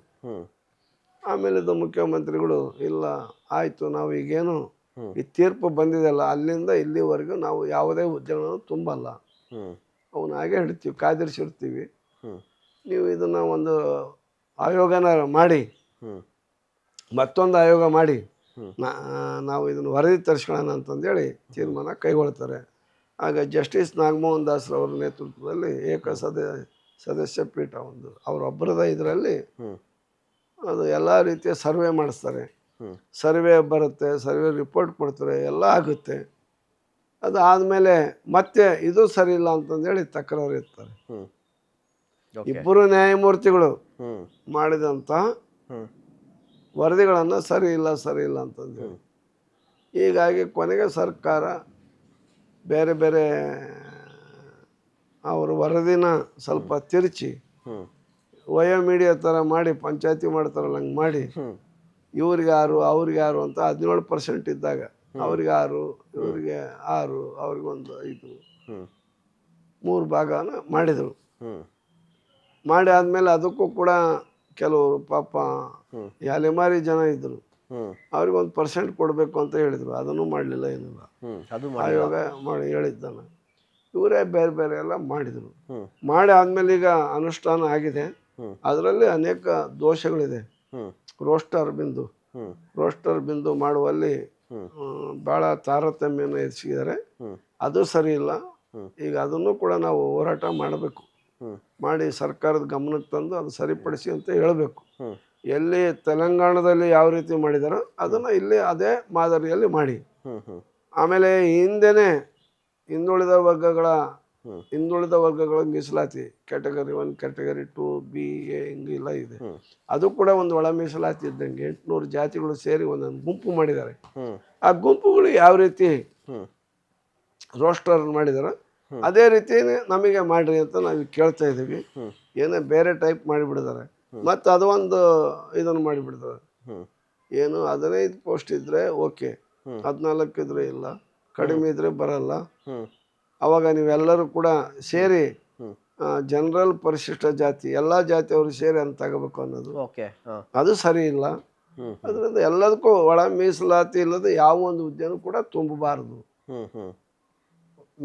ಆಮೇಲೆ ಇದು ಮುಖ್ಯಮಂತ್ರಿಗಳು ಇಲ್ಲ ಆಯಿತು, ನಾವು ಈಗೇನು ಈ ತೀರ್ಪು ಬಂದಿದೆಯಲ್ಲ ಅಲ್ಲಿಂದ ಇಲ್ಲಿವರೆಗೂ ನಾವು ಯಾವುದೇ ಹುದ್ದೆಗಳನ್ನು ತುಂಬಲ್ಲ, ಅವನ್ನ ಹಾಗೆ ಹಿಡ್ತೀವಿ, ಕಾದಿರಿಸಿರ್ತೀವಿ. ನೀವು ಇದನ್ನು ಒಂದು ಆಯೋಗನ ಮಾಡಿ, ಮತ್ತೊಂದು ಆಯೋಗ ಮಾಡಿ ನಾವು ಇದನ್ನು ವರದಿ ತರಿಸ್ಕೊಳ್ಳೋಣ ಅಂತಂದೇಳಿ ತೀರ್ಮಾನ ಕೈಗೊಳ್ತಾರೆ. ಆಗ ಜಸ್ಟಿಸ್ ನಾಗಮೋಹನ್ ದಾಸ್ರವರ ನೇತೃತ್ವದಲ್ಲಿ ಸದಸ್ಯ ಪೀಠ ಒಂದು ಅವರೊಬ್ಬರದ ಇದರಲ್ಲಿ ಅದು ಎಲ್ಲ ರೀತಿಯ ಸರ್ವೆ ಮಾಡಿಸ್ತಾರೆ. ಸರ್ವೆ ಬರುತ್ತೆ, ಸರ್ವೆ ರಿಪೋರ್ಟ್ ಕೊಡ್ತಾರೆ, ಎಲ್ಲ ಆಗುತ್ತೆ. ಅದು ಆದಮೇಲೆ ಮತ್ತೆ ಇದು ಸರಿ ಇಲ್ಲ ಅಂತಂದೇಳಿ ತಕರಾರು ಇರ್ತಾರೆ. 2 ನ್ಯಾಯಮೂರ್ತಿಗಳು ಮಾಡಿದಂಥ ವರದಿಗಳನ್ನು ಸರಿ ಇಲ್ಲ ಅಂತಂದೇಳಿ, ಹೀಗಾಗಿ ಕೊನೆಗೆ ಸರ್ಕಾರ ಬೇರೆ ಬೇರೆ ಅವ್ರ ವರದಿನ ಸ್ವಲ್ಪ ತಿರುಚಿ ವಯೋಮೀಡಿಯಾ ಥರ ಮಾಡಿ, ಪಂಚಾಯತಿ ಮಾಡ್ತಾರಲ್ಲ ಹಂಗೆ ಮಾಡಿ, ಇವ್ರಿಗೆ 6 ಅವ್ರಿಗೆ 6 ಅಂತ 17% ಇದ್ದಾಗ ಅವ್ರಿಗೆ 6 ಇವ್ರಿಗೆ 6 ಅವ್ರಿಗೊಂದು 5 3 ಭಾಗನ ಮಾಡಿದರು. ಹ್ಮ್ ಮಾಡಿ ಆದಮೇಲೆ ಅದಕ್ಕೂ ಕೂಡ ಕೆಲವರು ಪಾಪ ಈ ಅಲೆಮಾರಿ ಜನ ಇದ್ದರು, ಹ್ಮ್ ಅವ್ರಿಗೆ 1% ಕೊಡಬೇಕು ಅಂತ ಹೇಳಿದರು. ಅದನ್ನು ಮಾಡಲಿಲ್ಲ, ಏನಿಲ್ಲ. ಅದು ಆಯೋಗ ಮಾಡಿ ಹೇಳಿದ್ದಾನೆ. ಇವರೇ ಬೇರೆ ಬೇರೆ ಎಲ್ಲ ಮಾಡಿದರು. ಹ್ಮ್ ಮಾಡಿ ಆದಮೇಲೆ ಈಗ ಅನುಷ್ಠಾನ ಆಗಿದೆ. ಹ್ಮ್ ಅದರಲ್ಲಿ ಅನೇಕ ದೋಷಗಳಿದೆ. ಹ್ಮ್ ರೋಸ್ಟರ್ ಬಿಂದು ಹ್ಮ್ ರೋಸ್ಟರ್ ಬಿಂದು ಮಾಡುವಲ್ಲಿ ಹ್ಮ್ ಭಾಳ ತಾರತಮ್ಯನ ಎದುರಿಸಿದ್ದಾರೆ. ಹ್ಮ್ ಅದು ಸರಿ ಇಲ್ಲ. ಹ್ಮ್ ಈಗ ಅದನ್ನು ಕೂಡ ನಾವು ಹೋರಾಟ ಮಾಡಬೇಕು. ಹ್ಮ್ ಮಾಡಿ ಸರ್ಕಾರದ ಗಮನಕ್ಕೆ ತಂದು ಅದು ಸರಿಪಡಿಸಿ ಅಂತ ಹೇಳಬೇಕು. ಹ್ಮ್ ಎಲ್ಲಿ ತೆಲಂಗಾಣದಲ್ಲಿ ಯಾವ ರೀತಿ ಮಾಡಿದಾರೋ ಅದನ್ನು ಇಲ್ಲಿ ಅದೇ ಮಾದರಿಯಲ್ಲಿ ಮಾಡಿ. ಹ್ಮ್ ಹ್ಮ್ ಆಮೇಲೆ ಹಿಂದೆನೇ ಹಿಂದುಳಿದ ವರ್ಗಗಳ ಹ್ಮ್ ಹಿಂದುಳಿದ ವರ್ಗಗಳ ಮೀಸಲಾತಿ ಕ್ಯಾಟಗರಿ 1, ಕ್ಯಾಟಗರಿ 2, B, A ಹಿಂಗೆಲ್ಲ ಇದೆ. ಹ್ಮ್ ಅದು ಕೂಡ ಒಂದು ಒಳ ಮೀಸಲಾತಿ ಇದ್ದಂಗೆ 800 ಜಾತಿಗಳು ಸೇರಿ ಒಂದೊಂದು ಗುಂಪು ಮಾಡಿದ್ದಾರೆ. ಹ್ಮ್ ಆ ಗುಂಪುಗಳು ಯಾವ ರೀತಿ ಹ್ಮ್ ರೋಸ್ಟರ್ ಮಾಡಿದಾರೋ ಅದೇ ರೀತಿ ನಮಗೆ ಮಾಡಿರಿ ಅಂತ ನಾವು ಕೇಳ್ತಾ ಇದ್ದೀವಿ. ಹ್ಮ್ ಏನೇ ಬೇರೆ ಟೈಪ್ ಮಾಡಿಬಿಡಿದ್ದಾರೆ. ಮತ್ತು ಅದು ಒಂದು ಇದನ್ನು ಮಾಡಿಬಿಡ್ತಾರೆ. ಹ್ಮ್ ಏನು 15 ಪೋಸ್ಟ್ ಇದ್ದರೆ ಓಕೆ, 14 ಇದ್ರೆ ಇಲ್ಲ, ಕಡಿಮೆ ಇದ್ದರೆ ಬರಲ್ಲ. ಹ್ಮ್ ಅವಾಗ ನೀವೆಲ್ಲರೂ ಕೂಡ ಸೇರಿ ಹ್ಮ್ ಜನರಲ್ ಪರಿಶಿಷ್ಟ ಜಾತಿ ಎಲ್ಲ ಜಾತಿಯವರು ಸೇರಿ ಅಂತ ತಗೋಬೇಕು ಅನ್ನೋದು ಓಕೆ ಅದು ಸರಿ ಇಲ್ಲ. ಹ್ಮ್ ಅದರಿಂದ ಎಲ್ಲದಕ್ಕೂ ಒಳ ಮೀಸಲಾತಿ ಇಲ್ಲದೆ ಯಾವ ಒಂದು ಹುದ್ದೆನೂ ಕೂಡ ತುಂಬಬಾರದು. ಹ್ಮ್ ಹ್ಮ್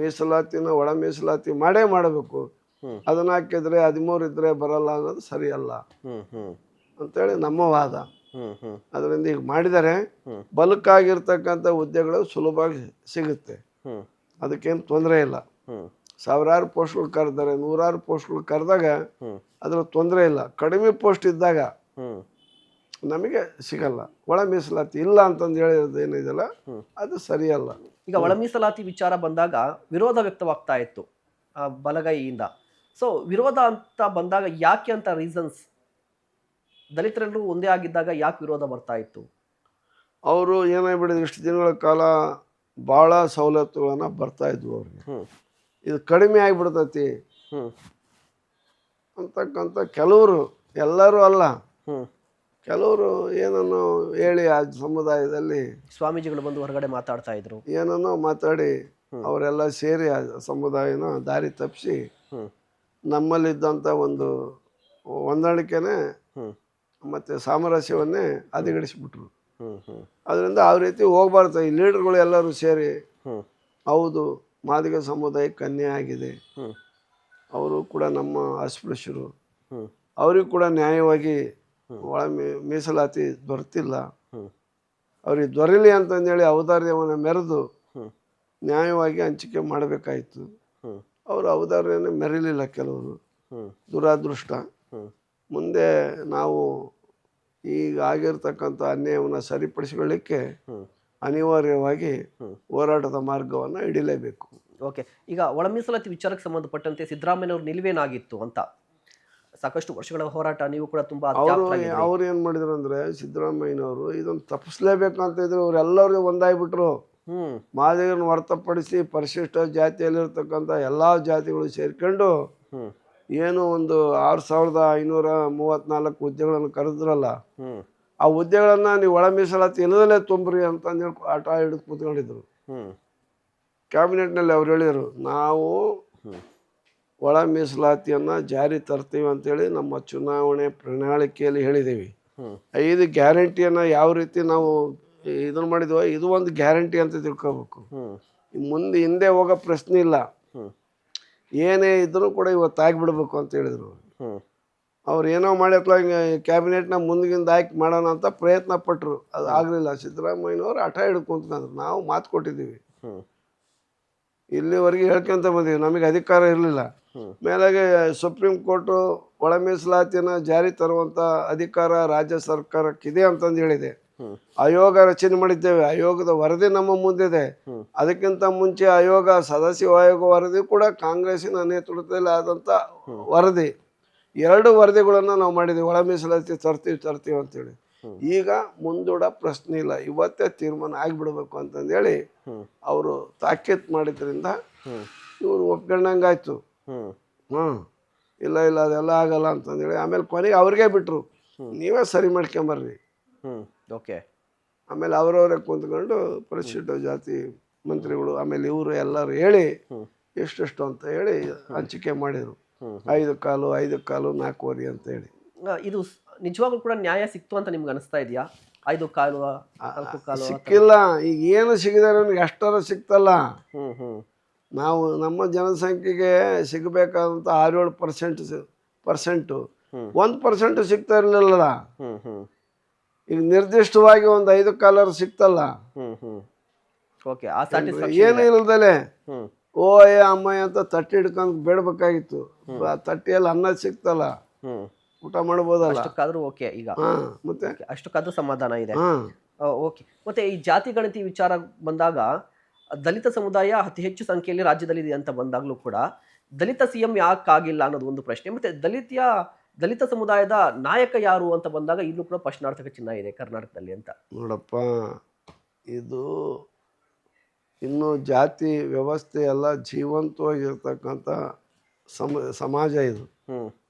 ಮೀಸಲಾತಿನ ಒಳ ಮೀಸಲಾತಿ ಮಾಡೇ ಮಾಡಬೇಕು. ಹ್ಮ್ ಅದನ್ನ ಹಾಕಿದ್ರೆ 13 ಇದ್ರೆ ಬರಲ್ಲ ಅನ್ನೋದು ಸರಿಯಲ್ಲ ಹ್ಮ್ ಹ್ಮ್ ಅಂತೇಳಿ ನಮ್ಮ ವಾದ. ಹ್ಮ್ ಹ್ಮ್ ಅದರಿಂದ ಈಗ ಮಾಡಿದರೆ ಹ್ಮ್ ಬಲ್ಕಾಗಿರ್ತಕ್ಕಂಥ ಹುದ್ದೆಗಳು ಸುಲಭವಾಗಿ ಸಿಗುತ್ತೆ. ಹ್ಮ್ ಅದಕ್ಕೇನು ತೊಂದರೆ ಇಲ್ಲ. ಹ್ಮ್ ಸಾವಿರಾರು ಪೋಸ್ಟ್ಗಳು ಕರೆದರೆ, ನೂರಾರು ಪೋಸ್ಟ್ಗಳು ಕರೆದಾಗ ಹ್ಮ್ ಅದ್ರ ತೊಂದರೆ ಇಲ್ಲ. ಕಡಿಮೆ ಪೋಸ್ಟ್ ಇದ್ದಾಗ ಹ್ಮ್ ನಮಗೆ ಸಿಗಲ್ಲ. ಒಳ ಮೀಸಲಾತಿ ಇಲ್ಲ ಅಂತಂದು ಹೇಳಿರೋದು ಏನಿದೆಯಲ್ಲ ಅದು ಸರಿಯಲ್ಲ. ಈಗ ಒಳ ಮೀಸಲಾತಿ ವಿಚಾರ ಬಂದಾಗ ವಿರೋಧ ವ್ಯಕ್ತವಾಗ್ತಾ ಇತ್ತು ಬಲಗೈಯಿಂದ. ಸೊ ವಿರೋಧ ಅಂತ ಬಂದಾಗ ಯಾಕೆ ಅಂತ ರೀಸನ್ಸ್, ದಲಿತರೆಲ್ಲರೂ ಒಂದೇ ಆಗಿದ್ದಾಗ ಯಾಕೆ ವಿರೋಧ ಬರ್ತಾ ಇತ್ತು? ಅವರು ಏನಾಗ್ಬಿಟ್ಟಿದ್ರು, ಇಷ್ಟು ದಿನಗಳ ಕಾಲ ಭಾಳ ಸವಲತ್ತುಗಳನ್ನು ಬರ್ತಾ ಇದ್ವು ಅವ್ರಿಗೆ. ಇದು ಕಡಿಮೆ ಆಗಿಬಿಡ್ತೈತಿ ಅಂತಕ್ಕಂಥ ಕೆಲವರು, ಎಲ್ಲರೂ ಅಲ್ಲ, ಕೆಲವರು ಏನನ್ನು ಹೇಳಿ ಆ ಸಮುದಾಯದಲ್ಲಿ ಸ್ವಾಮೀಜಿಗಳು ಬಂದು ಹೊರಗಡೆ ಮಾತಾಡ್ತಾ ಇದ್ರು, ಏನನ್ನೋ ಮಾತಾಡಿ ಅವರೆಲ್ಲ ಸೇರಿ ಆ ಸಮುದಾಯನ ದಾರಿ ತಪ್ಪಿಸಿ ನಮ್ಮಲ್ಲಿದ್ದಂಥ ಒಂದು ಹೊಂದಾಣಿಕೆನೇ ಮತ್ತು ಸಾಮರಸ್ಯವನ್ನೇ ಹದಗೆಡಿಸ್ಬಿಟ್ರು. ಅದರಿಂದ ಆ ರೀತಿ ಹೋಗ್ಬಾರ್ದು. ಈ ಲೀಡರ್ಗಳು ಎಲ್ಲರೂ ಸೇರಿ ಹೌದು ಮಾದಿಗ ಸಮುದಾಯಕ್ಕೆ ಅನ್ಯಾಯ ಆಗಿದೆ, ಅವರು ಕೂಡ ನಮ್ಮ ಅಸ್ಪೃಶ್ಯರು, ಅವ್ರಿಗೆ ಕೂಡ ನ್ಯಾಯವಾಗಿ ಒಳ ಮೀಸಲಾತಿ ದೊರೆತಿಲ್ಲ, ಅವ್ರಿಗೆ ದೊರೆಯಲಿ ಅಂತಂದೇಳಿ ಔದಾರ್ಯವನ್ನು ಮೆರೆದು ನ್ಯಾಯವಾಗಿ ಹಂಚಿಕೆ ಮಾಡಬೇಕಾಯಿತು. ಅವರು ಔದಾರ್ಯನೇ ಮೆರೀಲಿಲ್ಲ ಕೆಲವರು, ದುರಾದೃಷ್ಟ. ಮುಂದೆ ನಾವು ಈಗ ಆಗಿರ್ತಕ್ಕಂಥ ಅನ್ಯಾಯವನ್ನು ಸರಿಪಡಿಸಿಕೊಳ್ಳಿಕ್ಕೆ ಅನಿವಾರ್ಯವಾಗಿ ಹೋರಾಟದ ಮಾರ್ಗವನ್ನು ಹಿಡಿಲೇಬೇಕು. ಓಕೆ, ಈಗ ಒಳ ಮೀಸಲಾತಿ ವಿಚಾರಕ್ಕೆ ಸಂಬಂಧಪಟ್ಟಂತೆ ಸಿದ್ದರಾಮಯ್ಯನವ್ರ ನಿಲುವೇನಾಗಿತ್ತು ಅಂತ? ಸಾಕಷ್ಟು ವರ್ಷಗಳ ಹೋರಾಟ, ನೀವು ಕೂಡ ತುಂಬಾ ಅವ್ರು ಏನು ಮಾಡಿದ್ರು ಅಂದರೆ, ಸಿದ್ದರಾಮಯ್ಯನವರು ಇದನ್ನು ತಪ್ಪಿಸ್ಲೇಬೇಕು ಅಂತ ಇದ್ರು. ಅವರೆಲ್ಲರೂ ಒಂದಾಗ್ಬಿಟ್ರು. ಮಾದಿಗರನ್ನು ಹೊರತುಪಡಿಸಿ ಪರಿಶಿಷ್ಟ ಜಾತಿಯಲ್ಲಿರ್ತಕ್ಕಂಥ ಎಲ್ಲ ಜಾತಿಗಳು ಸೇರ್ಕೊಂಡು ಏನು ಒಂದು 6534 ಹುದ್ದೆಗಳನ್ನು ಕರೆದ್ರಲ್ಲ, ಆ ಹುದ್ದೆಗಳನ್ನು ನೀವು ಒಳ ಮೀಸಲಾತಿ ಇಲ್ಲದಲ್ಲೇ ತುಂಬ್ರಿ ಅಂತಂದೇಳಿ ಆಟ ಹಿಡಿದು ಕೂತ್ಕೊಂಡಿದ್ರು. ಕ್ಯಾಬಿನೆಟ್ನಲ್ಲಿ ಅವ್ರು ಹೇಳಿದರು, ನಾವು ಒಳ ಮೀಸಲಾತಿಯನ್ನು ಜಾರಿ ತರ್ತೀವಿ ಅಂತೇಳಿ ನಮ್ಮ ಚುನಾವಣೆ ಪ್ರಣಾಳಿಕೆಯಲ್ಲಿ ಹೇಳಿದ್ದೀವಿ. 5 ಗ್ಯಾರಂಟಿಯನ್ನು ಯಾವ ರೀತಿ ನಾವು ಇದನ್ನು ಮಾಡಿದ್ವೋ ಇದು ಒಂದು ಗ್ಯಾರಂಟಿ ಅಂತ ತಿಳ್ಕೋಬೇಕು. ಮುಂದೆ ಹಿಂದೆ ಹೋಗೋ ಪ್ರಶ್ನೆ ಇಲ್ಲ. ಏನೇ ಇದ್ರೂ ಕೂಡ ಇವತ್ತು ಆಗಿಬಿಡ್ಬೇಕು ಅಂತ ಹೇಳಿದರು. ಅವ್ರು ಏನೋ ಮಾಡಿತ್ಲ ಹಿಂಗೆ ಕ್ಯಾಬಿನೆಟ್ನ ಮುಂದಿಗಿಂದ ಹಾಕಿ ಮಾಡೋಣ ಅಂತ ಪ್ರಯತ್ನ ಪಟ್ಟರು, ಅದು ಆಗಲಿಲ್ಲ. ಸಿದ್ದರಾಮಯ್ಯನವ್ರು ಹಠ ಹಿಡ್ದು ಕುಂತ್ಕೊಂಡ್ರು. ನಾವು ಮಾತು ಕೊಟ್ಟಿದ್ದೀವಿ, ಇಲ್ಲಿವರೆಗೆ ಹೇಳ್ಕೊಂತ ಬಂದೀವಿ, ನಮಗೆ ಅಧಿಕಾರ ಇರಲಿಲ್ಲ. ಮೇಲಾಗೆ ಸುಪ್ರೀಂ ಕೋರ್ಟು ಒಳ ಮೀಸಲಾತಿಯನ್ನು ಜಾರಿ ತರುವಂಥ ಅಧಿಕಾರ ರಾಜ್ಯ ಸರ್ಕಾರಕ್ಕಿದೆ ಅಂತಂದು ಹೇಳಿದೆ. ಆಯೋಗ ರಚನೆ ಮಾಡಿದ್ದೇವೆ, ಆಯೋಗದ ವರದಿ ನಮ್ಮ ಮುಂದಿದೆ. ಅದಕ್ಕಿಂತ ಮುಂಚೆ ಆಯೋಗ ಸದಾಶಿವ ಆಯೋಗ ವರದಿ ಕೂಡ ಕಾಂಗ್ರೆಸ್ಸಿನ ನೇತೃತ್ವದಲ್ಲಿ ಆದಂಥ ವರದಿ. 2 ವರದಿಗಳನ್ನು ನಾವು ಮಾಡಿದ್ದೀವಿ, ಒಳ ಮೀಸಲಾತಿ ತರ್ತೀವಿ ಅಂತೇಳಿ. ಈಗ ಮುಂದೂಡ ಪ್ರಶ್ನೆ ಇಲ್ಲ, ಇವತ್ತೇ ತೀರ್ಮಾನ ಆಗಿಬಿಡ್ಬೇಕು ಅಂತಂದೇಳಿ ಅವರು ತಾಕೀತು ಮಾಡಿದ್ರಿಂದ ಇವರು ಒಪ್ಕೊಂಡಂಗಾಯ್ತು. ಇಲ್ಲ ಅದೆಲ್ಲ ಆಗಲ್ಲ ಅಂತಂದೇಳಿ ಆಮೇಲೆ ಕೊನೆಗೆ ಅವ್ರಿಗೆ ಬಿಟ್ಟರು, ನೀವೇ ಸರಿ ಮಾಡ್ಕೊಂಬರ್ರಿ. ಓಕೆ, ಆಮೇಲೆ ಅವರವರೇ ಕುಂತ್ಕೊಂಡು ಪರಿಶಿಷ್ಟ ಜಾತಿ ಮಂತ್ರಿಗಳು ಆಮೇಲೆ ಇವರು ಎಲ್ಲರೂ ಹೇಳಿ ಎಷ್ಟೆಷ್ಟು ಅಂತ ಹೇಳಿ ಹಂಚಿಕೆ ಮಾಡಿದರು. 5 ಕಾಲು 5 ಕಾಲು 4 ಅಂತ ಹೇಳಿ. ಇದು ನಿಜವಾಗ್ಲೂ ಕೂಡ ನ್ಯಾಯ ಸಿಕ್ತು ಅಂತ ನಿಮ್ಗೆ ಅನಿಸ್ತಾ ಇದೆಯಾ? 5 ಕಾಲು 4 ಕಾಲು ಸಿಕ್ಕಿಲ್ಲ. ಈಗ ಏನು ಸಿಗಿದೆ ನನಗೆ ಅಷ್ಟರ ಸಿಕ್ತಲ್ಲ. ನಾವು ನಮ್ಮ ಜನಸಂಖ್ಯೆಗೆ ಸಿಗಬೇಕಾದಂಥ 6-7% 1% ಸಿಗ್ತಾ ಇರಲಿಲ್ಲ. ಈಗ ನಿರ್ದಿಷ್ಟವಾಗಿ ಒಂದು 5 ಕಾಲರ್ ಸಿಕ್ತಲ್ಲ. ಓಕೆ, ಆ ಸ್ಯಾಟಿಸ್ಫ್ಯಾಕ್ಷನ್ ಏನು ಇಲ್ದಲೆ ಓ ಏ ಅಮ್ಮಯ್ಯ ಅಂತ ತಟ್ಟಿ ಹಿಡ್ಕೊಂಡು ಬೇಡಬೇಕಾಗಿತ್ತು. ಆ ತಟ್ಟಿಯಲ್ಲಿ ಅನ್ನ ಸಿಕ್ತಲ್ಲ, ಊಟ ಮಾಡ್ಬೋದಲ್ಲ. ಅಷ್ಟಕ್ಕಾದ್ರೂ ಓಕೆ. ಈಗ ಮತ್ತೆ ಅಷ್ಟಕ್ಕಾದ್ರೂ ಸಮಾಧಾನ ಇದೆ. ಓಕೆ. ಮತ್ತೆ ಈ ಜಾತಿ ಗಣತಿ ವಿಚಾರ ಬಂದಾಗ ದಲಿತ ಸಮುದಾಯ ಅತಿ ಹೆಚ್ಚು ಸಂಖ್ಯೆಯಲ್ಲಿ ರಾಜ್ಯದಲ್ಲಿ ಇದೆ ಅಂತ ಬಂದಾಗಲೂ ಕೂಡ ದಲಿತ ಸಿಎಂ ಯಾಕಾಗಿಲ್ಲ ಅನ್ನೋದು ಒಂದು ಪ್ರಶ್ನೆ. ಮತ್ತೆ ದಲಿತ ಸಮುದಾಯದ ನಾಯಕ ಯಾರು ಅಂತ ಬಂದಾಗ ಇಲ್ಲೂ ಕೂಡ ಪ್ರಶ್ನಾರ್ಥಕ ಚಿಹ್ನ ಇದೆ ಕರ್ನಾಟಕದಲ್ಲಿ ಅಂತ. ನೋಡಪ್ಪ, ಇದು ಇನ್ನು ಜಾತಿ ವ್ಯವಸ್ಥೆ ಎಲ್ಲ ಜೀವಂತವಾಗಿರ್ತಕ್ಕಂಥ ಸಮಾಜ ಇದು.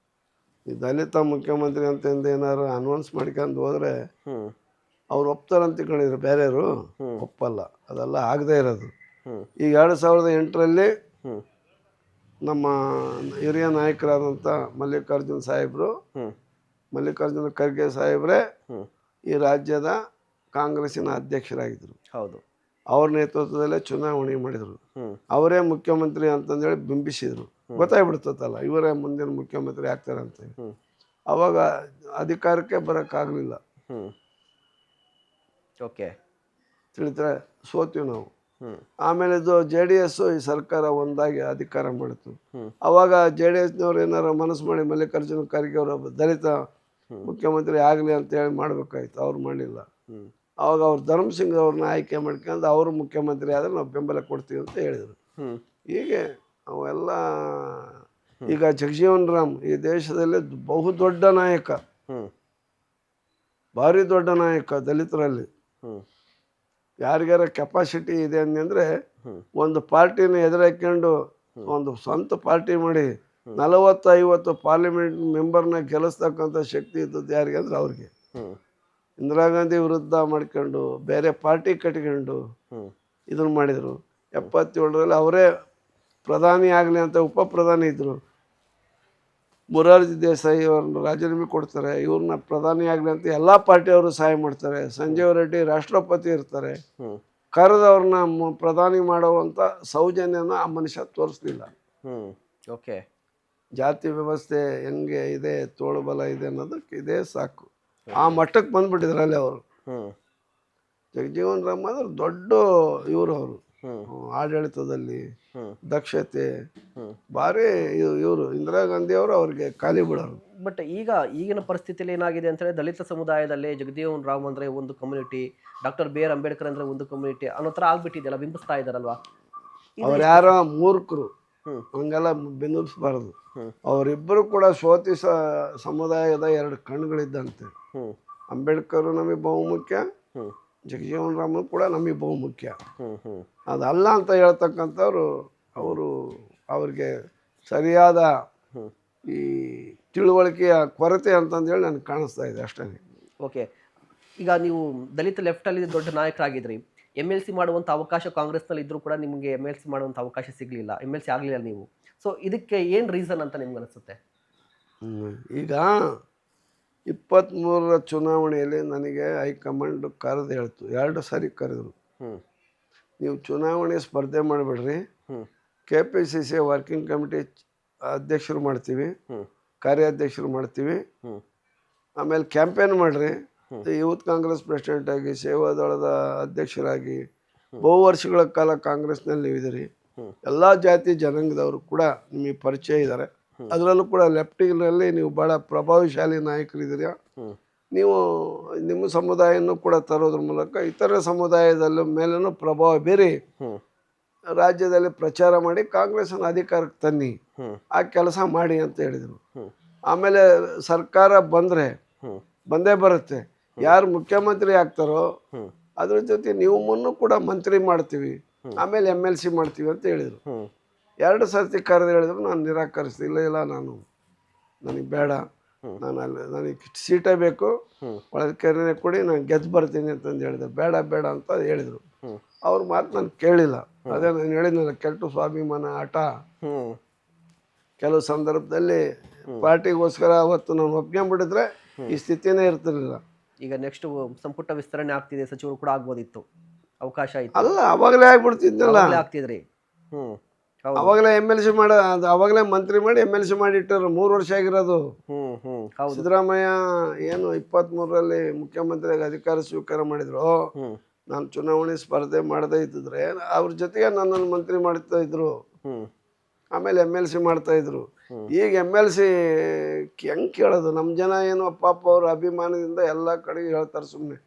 ಈ ದಲಿತ ಮುಖ್ಯಮಂತ್ರಿ ಅಂತಂದು ಏನಾರು ಅನೌನ್ಸ್ ಮಾಡ್ಕೊಂಡು ಹೋದ್ರೆ ಅವ್ರು ಒಪ್ತಾರಂತ ತಿಳ್ಕೊಂಡಿದ್ರು, ಬೇರೆಯವರು ಒಪ್ಪಲ್ಲ. ಅದೆಲ್ಲ ಆಗದೆ ಇರೋದು. ಈಗ 2008ರಲ್ಲಿ ನಮ್ಮ ಹಿರಿಯ ನಾಯಕರಾದಂಥ ಮಲ್ಲಿಕಾರ್ಜುನ ಖರ್ಗೆ ಸಾಹೇಬ್ರೆ ಈ ರಾಜ್ಯದ ಕಾಂಗ್ರೆಸ್ಸಿನ ಅಧ್ಯಕ್ಷರಾಗಿದ್ದರು. ಹೌದು. ಅವ್ರ ನೇತೃತ್ವದಲ್ಲೇ ಚುನಾವಣೆ ಮಾಡಿದರು. ಅವರೇ ಮುಖ್ಯಮಂತ್ರಿ ಅಂತಂದೇಳಿ ಬಿಂಬಿಸಿದ್ರು. ಗೊತ್ತಾಗ್ಬಿಡ್ತಲ್ಲ ಇವರೇ ಮುಂದಿನ ಮುಖ್ಯಮಂತ್ರಿ ಆಗ್ತಾರೆ ಅಂತೇಳಿ. ಅವಾಗ ಅಧಿಕಾರಕ್ಕೆ ಬರೋಕ್ಕಾಗಲಿಲ್ಲ. ಓಕೆ, ತಿಳಿದ್ರೆ ಸೋತೀವಿ ನಾವು. ಆಮೇಲೆ ಇದು JDS ಈ ಸರ್ಕಾರ ಒಂದಾಗಿ ಅಧಿಕಾರ ಮಾಡಿತು. ಅವಾಗ JDSನವ್ರು ಏನಾರು ಮನಸ್ಸು ಮಾಡಿ ಮಲ್ಲಿಕಾರ್ಜುನ ಖರ್ಗೆ ಅವರ ದಲಿತ ಮುಖ್ಯಮಂತ್ರಿ ಆಗಲಿ ಅಂತೇಳಿ ಮಾಡಬೇಕಾಯ್ತು. ಅವ್ರು ಮಾಡಲಿಲ್ಲ. ಅವಾಗ ಅವ್ರು ಧರ್ಮಸಿಂಗ್ ಅವ್ರನ್ನ ಆಯ್ಕೆ ಮಾಡ್ಕೊಂಡು ಅವರು ಮುಖ್ಯಮಂತ್ರಿ ಆದರೆ ನಾವು ಬೆಂಬಲ ಕೊಡ್ತೀವಿ ಅಂತ ಹೇಳಿದರು. ಹೀಗೆ ಅವೆಲ್ಲ ಈಗ ಜಗಜೀವನ್ ರಾಮ್ ಈ ದೇಶದಲ್ಲಿ ಬಹುದೊಡ್ಡ ನಾಯಕ, ಭಾರಿ ದೊಡ್ಡ ನಾಯಕ ದಲಿತರಲ್ಲಿ. ಯಾರಿಗಾರ ಕೆಪಾಸಿಟಿ ಇದೆ ಅಂದರೆ ಒಂದು ಪಾರ್ಟಿನ ಎದುರಾಕೊಂಡು ಒಂದು ಸ್ವಂತ ಪಾರ್ಟಿ ಮಾಡಿ 40-50 ಪಾರ್ಲಿಮೆಂಟ್ ಮೆಂಬರ್ನ ಗೆಲ್ಲಿಸ್ತಕ್ಕಂಥ ಶಕ್ತಿ ಇದ್ದದ್ದು ಯಾರಿಗೆ ಅಂದ್ರೆ ಅವ್ರಿಗೆ. ಇಂದಿರಾ ಗಾಂಧಿ ವಿರುದ್ಧ ಮಾಡ್ಕೊಂಡು ಬೇರೆ ಪಾರ್ಟಿ ಕಟ್ಕೊಂಡು ಇದನ್ನು ಮಾಡಿದರು. 77ರಲ್ಲಿ ಅವರೇ ಪ್ರಧಾನಿ ಆಗಲಿ ಅಂತ ಉಪ ಪ್ರಧಾನಿ ಇದ್ದರು. ಮೊರಾರ್ಜಿ ದೇಸಾಯಿ ಅವ್ರನ್ನ ರಾಜೀನಾಮೆ ಕೊಡ್ತಾರೆ, ಇವ್ರನ್ನ ಪ್ರಧಾನಿ ಆಗಲಿ ಅಂತ ಎಲ್ಲ ಪಾರ್ಟಿಯವರು ಸಹಾಯ ಮಾಡ್ತಾರೆ. ಸಂಜೀವ್ ರೆಡ್ಡಿ ರಾಷ್ಟ್ರಪತಿ ಇರ್ತಾರೆ. ಕರೆದವ್ರನ್ನ ಪ್ರಧಾನಿ ಮಾಡುವಂಥ ಸೌಜನ್ಯನ ಆ ಮನುಷ್ಯ ತೋರಿಸ್ಲಿಲ್ಲ. ಓಕೆ, ಜಾತಿ ವ್ಯವಸ್ಥೆ ಹೆಂಗೆ ಇದೆ, ತೋಳುಬಲ ಇದೆ ಅನ್ನೋದಕ್ಕೆ ಇದೇ ಸಾಕು. ಆ ಮಟ್ಟಕ್ಕೆ ಬಂದ್ಬಿಟ್ಟಿದ್ರಲ್ಲಿ ಅವರು. ಜಗಜೀವನ್ ರಾಮ್ ಅಂದ್ರೆ ದೊಡ್ಡ ಇವರು. ಅವರು ಆಡಳಿತದಲ್ಲಿ ದಕ್ಷತೆ ಭಾರಿ ಇವರು. ಇಂದಿರಾ ಗಾಂಧಿ ಅವರು ಅವ್ರಿಗೆ ಖಾಲಿ ಬಿಡೋರು. ಬಟ್ ಈಗಿನ ಪರಿಸ್ಥಿತಿಯಲ್ಲಿ ಏನಾಗಿದೆ ಅಂತೇಳಿ ದಲಿತ ಸಮುದಾಯದಲ್ಲಿ ಜಗಜೀವನ್ ರಾಮ್ ಅಂದ್ರೆ ಒಂದು ಕಮ್ಯುನಿಟಿ, ಡಾಕ್ಟರ್ BR ಅಂಬೇಡ್ಕರ್ ಅಂದ್ರೆ ಒಂದು ಕಮ್ಯುನಿಟಿ ಅನ್ನೋ ಥರ ಆಗ್ಬಿಟ್ಟಿದೆಯಲ್ಲ, ಬಿಂಬಿಸ್ತಾ ಇದ್ದಾರಲ್ವಾ? ಅವ್ರು ಯಾರೋ ಮೂರ್ಖರು, ಹಂಗೆಲ್ಲ ಬಿಂಬಿಸ್ಬಾರ್ದು. ಅವರಿಬ್ಬರು ಕೂಡ ಸೋತಿ ಸಮುದಾಯದ 2 ಕಣ್ಣುಗಳಿದ್ದಂತೆ. ಅಂಬೇಡ್ಕರ್ ನಮಗೆ ಬಹುಮುಖ್ಯ, ಜಗಜೀವನ್ ರಾಮ್ ಕೂಡ ನಮಗೆ ಬಹುಮುಖ್ಯ. ಅದಲ್ಲ ಅಂತ ಹೇಳ್ತಕ್ಕಂಥವ್ರು ಅವ್ರಿಗೆ ಸರಿಯಾದ ಈ ತಿಳುವಳಿಕೆಯ ಕೊರತೆ ಅಂತಂದೇಳಿ ನನಗೆ ಕಾಣಿಸ್ತಾ ಇದೆ ಅಷ್ಟೇ. ಓಕೆ, ಈಗ ನೀವು ದಲಿತ ಲೆಫ್ಟಲ್ಲಿ ದೊಡ್ಡ ನಾಯಕರಾಗಿದ್ರಿ. MLC ಮಾಡುವಂಥ ಅವಕಾಶ ಕಾಂಗ್ರೆಸ್ನಲ್ಲಿ ಇದ್ರೂ ಕೂಡ ನಿಮಗೆ MLC ಮಾಡುವಂಥ ಅವಕಾಶ ಸಿಗಲಿಲ್ಲ, MLC ಆಗಲಿಲ್ಲ ನೀವು. ಸೊ ಇದಕ್ಕೆ ಏನು ರೀಸನ್ ಅಂತ ನಿಮ್ಗೆ ಅನಿಸುತ್ತೆ? ಈಗ 23ರ ಚುನಾವಣೆಯಲ್ಲಿ ನನಗೆ ಹೈಕಮಾಂಡ್ ಕರೆದು ಹೇಳ್ತು, 2 ಸಾರಿ ಕರೆದರು. ನೀವು ಚುನಾವಣೆ ಸ್ಪರ್ಧೆ ಮಾಡಿಬಿಡ್ರಿ, KPCC ವರ್ಕಿಂಗ್ ಕಮಿಟಿ ಅಧ್ಯಕ್ಷರು ಮಾಡ್ತೀವಿ, ಕಾರ್ಯಾಧ್ಯಕ್ಷರು ಮಾಡ್ತೀವಿ, ಆಮೇಲೆ ಕ್ಯಾಂಪೇನ್ ಮಾಡಿರಿ, ಯೂತ್ ಕಾಂಗ್ರೆಸ್ ಪ್ರೆಸಿಡೆಂಟ್ ಆಗಿ, ಸೇವಾದಳದ ಅಧ್ಯಕ್ಷರಾಗಿ ಬಹು ವರ್ಷಗಳ ಕಾಲ ಕಾಂಗ್ರೆಸ್ನಲ್ಲಿ ನೀವಿದ್ದೀರಿ. ಎಲ್ಲ ಜಾತಿ ಜನಾಂಗದವರು ಕೂಡ ನಿಮಗೆ ಪರಿಚಯ ಇದ್ದಾರೆ. ಅದರಲ್ಲೂ ಕೂಡ ಲೆಫ್ಟಿನಲ್ಲಿ ನೀವು ಭಾಳ ಪ್ರಭಾವಶಾಲಿ ನಾಯಕರಿದ್ದೀರಿ. ನೀವು ನಿಮ್ಮ ಸಮುದಾಯನೂ ಕೂಡ ತರೋದ್ರ ಮೂಲಕ ಇತರ ಸಮುದಾಯದ ಮೇಲೂ ಪ್ರಭಾವ ಬೀರಿ ರಾಜ್ಯದಲ್ಲಿ ಪ್ರಚಾರ ಮಾಡಿ ಕಾಂಗ್ರೆಸ್ನ ಅಧಿಕಾರಕ್ಕೆ ತನ್ನಿ, ಆ ಕೆಲಸ ಮಾಡಿ ಅಂತ ಹೇಳಿದರು. ಆಮೇಲೆ ಸರ್ಕಾರ ಬಂದೇ ಬರುತ್ತೆ. ಯಾರು ಮುಖ್ಯಮಂತ್ರಿ ಆಗ್ತಾರೋ ಅದ್ರ ಜೊತೆ ನೀವು ಮುನ್ನೂ ಕೂಡ ಮಂತ್ರಿ ಮಾಡ್ತೀವಿ, ಆಮೇಲೆ MLC ಮಾಡ್ತೀವಿ ಅಂತ ಹೇಳಿದರು. 2 ಸರ್ತಿ ಕರೆದು ಹೇಳಿದ್ರು, ನಾನು ನಿರಾಕರಿಸ್ತಿಲ್ಲ. ಇಲ್ಲ, ನನಗೆ ಬೇಡ, ನನಗೆ ಸೀಟೇ ಬೇಕು, ಒಳಗೆ ಕೊಡಿ, ನಾನು ಗೆದ್ದು ಬರ್ತೀನಿ ಅಂತಂದು ಹೇಳಿದೆ. ಬೇಡ ಅಂತ ಹೇಳಿದರು. ಅವ್ರ ಮಾತು ನಾನು ಕೇಳಿಲ್ಲ. ಅದೇ ನಾನು ಹೇಳಿದ್ನಲ್ಲ, ಕೆಟ್ಟು ಸ್ವಾಭಿಮಾನ ಆಟ. ಕೆಲವು ಸಂದರ್ಭದಲ್ಲಿ ಪಾರ್ಟಿಗೋಸ್ಕರ ಅವತ್ತು ನಾನು ಒಪ್ಕೊಂಡ್ಬಿಟ್ಟಿದ್ರೆ ಈ ಸ್ಥಿತಿನೇ ಇರ್ತಿರ್ಲಿಲ್ಲ. ಈಗ ನೆಕ್ಸ್ಟ್ ಸಂಪುಟ ವಿಸ್ತರಣೆ ಆಗ್ತಿದೆ, ಸಚಿವರು ಕೂಡ ಆಗ್ಬೋದಿತ್ತು, ಅವಕಾಶ ಇತ್ತು. ಅಲ್ಲ, ಅವಾಗಲೇ ಆಗ್ಬಿಡ್ತಿದ್ನಲ್ಲ, ಆಗ್ತಿದ್ರಿ. ಅವಾಗಲೇ MLC ಅವಾಗಲೇ ಮಂತ್ರಿ ಮಾಡಿ MLC ಮಾಡಿ ಇಟ್ಟರು. 3 ವರ್ಷ ಆಗಿರೋದು. ಸಿದ್ದರಾಮಯ್ಯ ಏನು 23ರಲ್ಲಿ ಮುಖ್ಯಮಂತ್ರಿಯಾಗಿ ಅಧಿಕಾರ ಸ್ವೀಕಾರ ಮಾಡಿದ್ರು. ನಾನು ಚುನಾವಣೆ ಸ್ಪರ್ಧೆ ಮಾಡದೇ ಇದ್ದಿದ್ರೆ ಅವ್ರ ಜೊತೆಗೆ ನನ್ನನ್ನು ಮಂತ್ರಿ ಮಾಡ್ತಾ ಇದ್ರು. ಆಮೇಲೆ MLC ಮಾಡ್ತಾ ಇದ್ರು. ಈಗ MLC ಹೆಂಗ್ ಕೇಳೋದು? ನಮ್ಮ ಜನ ಏನು ಪಾಪ ಅವ್ರ ಅಭಿಮಾನದಿಂದ ಎಲ್ಲ ಕಡೆಗೆ ಹೇಳ್ತಾರೆ ಸುಮ್ಮನೆ